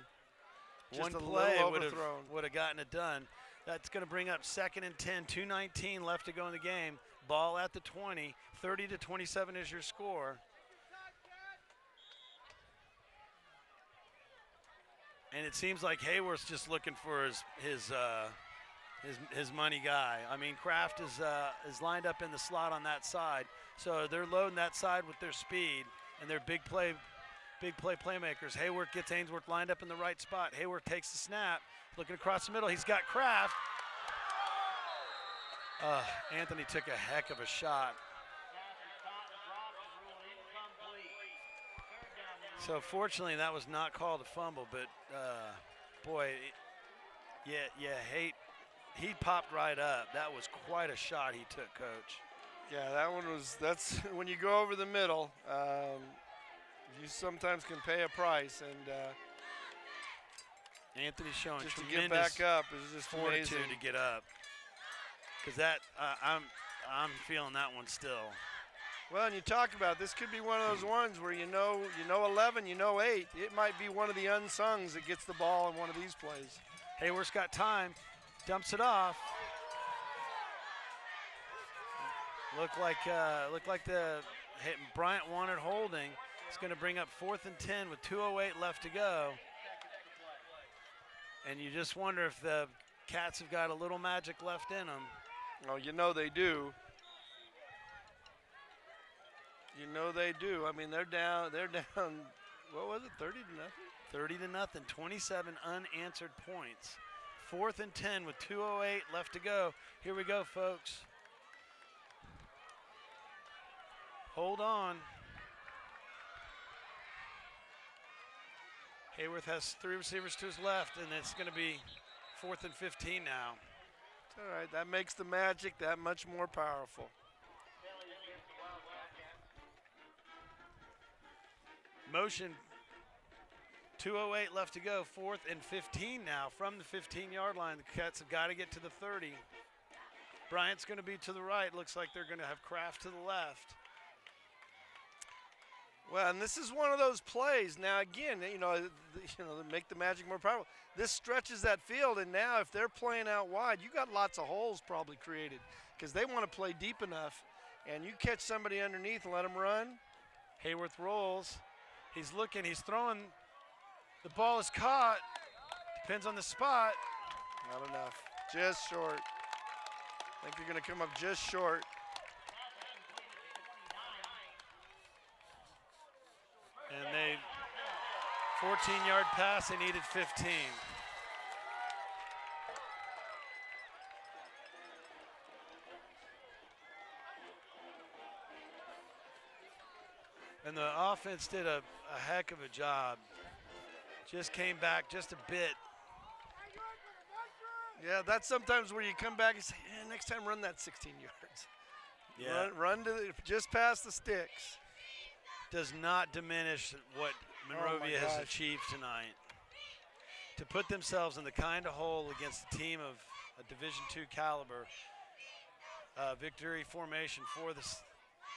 One Just a play little would overthrown. have gotten it done. That's going to bring up 2nd and 10, 2:19 left to go in the game. Ball at the 20, 30-27 is your score. And it seems like Hayworth's just looking for his money guy. Kraft is lined up in the slot on that side, so they're loading that side with their speed and their big play playmakers. Hayworth gets Ainsworth lined up in the right spot. Hayworth takes the snap, looking across the middle. He's got Kraft. Anthony took a heck of a shot. So fortunately, that was not called a fumble, but boy, he popped right up. That was quite a shot he took, Coach. Yeah, that's when you go over the middle, you sometimes can pay a price, and Anthony's showing just to tremendous get back up is just fortitude amazing. to get up. Because that, I'm feeling that one still. Well, and you talk about this could be one of those ones where you know 11, 8. It might be one of the unsungs that gets the ball in one of these plays. Hayworth's got time, dumps it off. Looked like Bryant wanted holding. It's going to bring up 4th and 10 with 2:08 left to go. And you just wonder if the Cats have got a little magic left in them. Oh, you know they do. You know they do. I mean, they're down. What was it? 30 to nothing. 30 to nothing. 27 unanswered points. 4th and 10 with 2:08 left to go. Here we go, folks. Hold on. Hayworth has 3 receivers to his left, and it's going to be 4th and 15 now. It's all right. That makes the magic that much more powerful. Motion. 2:08 left to go. 4th and 15 now from the 15-yard line. The Cats have got to get to the 30. Bryant's going to be to the right. Looks like they're going to have Kraft to the left. Well, and this is one of those plays. Now, again, make the magic more powerful. This stretches that field, and now if they're playing out wide, you got lots of holes probably created because they want to play deep enough, and you catch somebody underneath and let them run. Hayworth rolls. He's looking. He's throwing. The ball is caught. Depends on the spot. Not enough. Just short. I think they're going to come up just short. And they 14-yard pass, they needed 15. And the offense did a heck of a job. Just came back just a bit. Yeah, that's sometimes where you come back and say, next time run that 16 yards. Yeah. Run just past the sticks. Does not diminish what Monrovia has achieved tonight. To put themselves in the kind of hole against a team of a Division II caliber, victory formation for the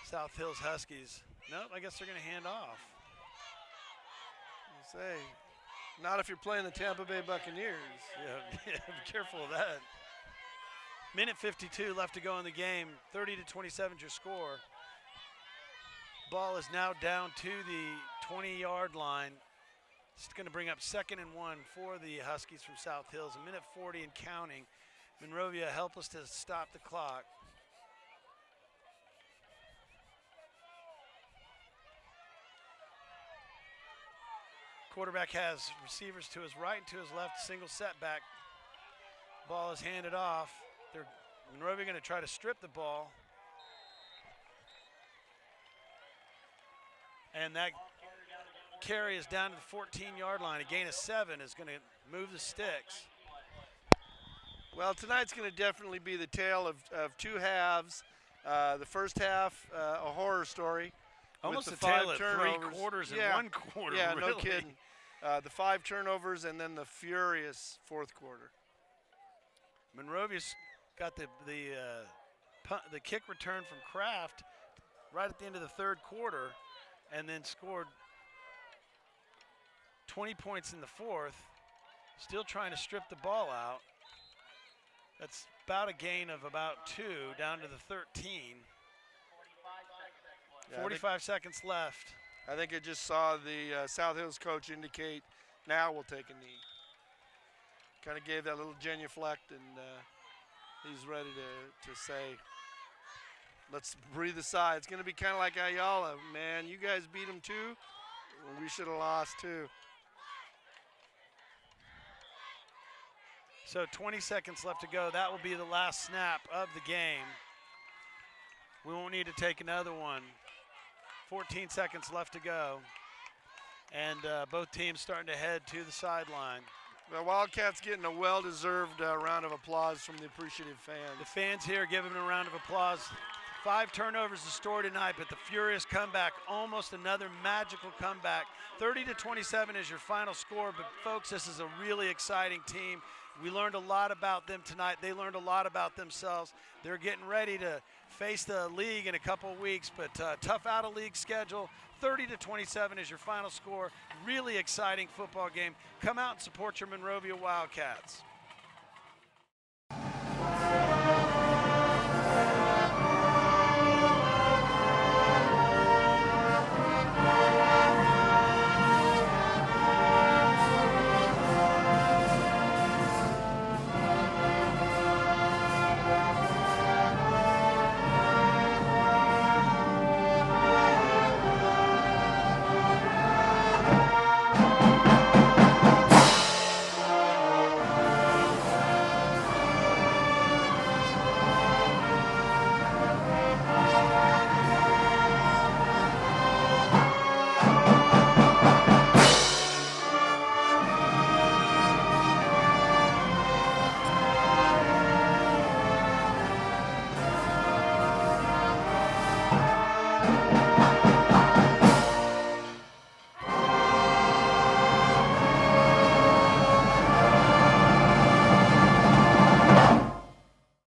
South Hills Huskies. Nope, I guess they're going to hand off. Say, not if you're playing the Tampa Bay Buccaneers. Yeah, be careful of that. Minute 52 left to go in the game. 30 to 27 is your score. Ball is now down to the 20-yard line. It's going to bring up 2nd and 1 for the Huskies from South Hills. A minute 40 and counting. Monrovia helpless to stop the clock. Quarterback has receivers to his right and to his left, single setback. Ball is handed off. Monrovia going to try to strip the ball. And that carry is down to the 14-yard line. A gain of 7 is going to move the sticks. Well, tonight's going to definitely be the tale of two halves. The first half, a horror story. Almost with a the tale five of turnovers. 3 quarters in Yeah. 1 quarter. Yeah, really. no kidding. The 5 turnovers and then the furious 4th quarter. Monrovia's got the kick return from Kraft right at the end of the 3rd quarter, and then scored 20 points in the 4th. Still trying to strip the ball out. That's about a gain of about 2 down to the 13. 45 seconds left. I think I just saw the South Hills coach indicate, now we'll take a knee. Kind of gave that little genuflect, and he's ready to say, let's breathe a sigh. It's going to be kind of like Ayala. Man, you guys beat them too. We should have lost too. So 20 seconds left to go. That will be the last snap of the game. We won't need to take another one. 14 seconds left to go. And both teams starting to head to the sideline. The Wildcats getting a well-deserved round of applause from the appreciative fans. The fans here giving them a round of applause. 5 turnovers to store tonight, but the furious comeback, almost another magical comeback. 30 to 27 is your final score, but folks, this is a really exciting team. We learned a lot about them tonight. They learned a lot about themselves. They're getting ready to face the league in a couple of weeks, but tough out-of-league schedule. 30 to 27 is your final score. Really exciting football game. Come out and support your Monrovia Wildcats.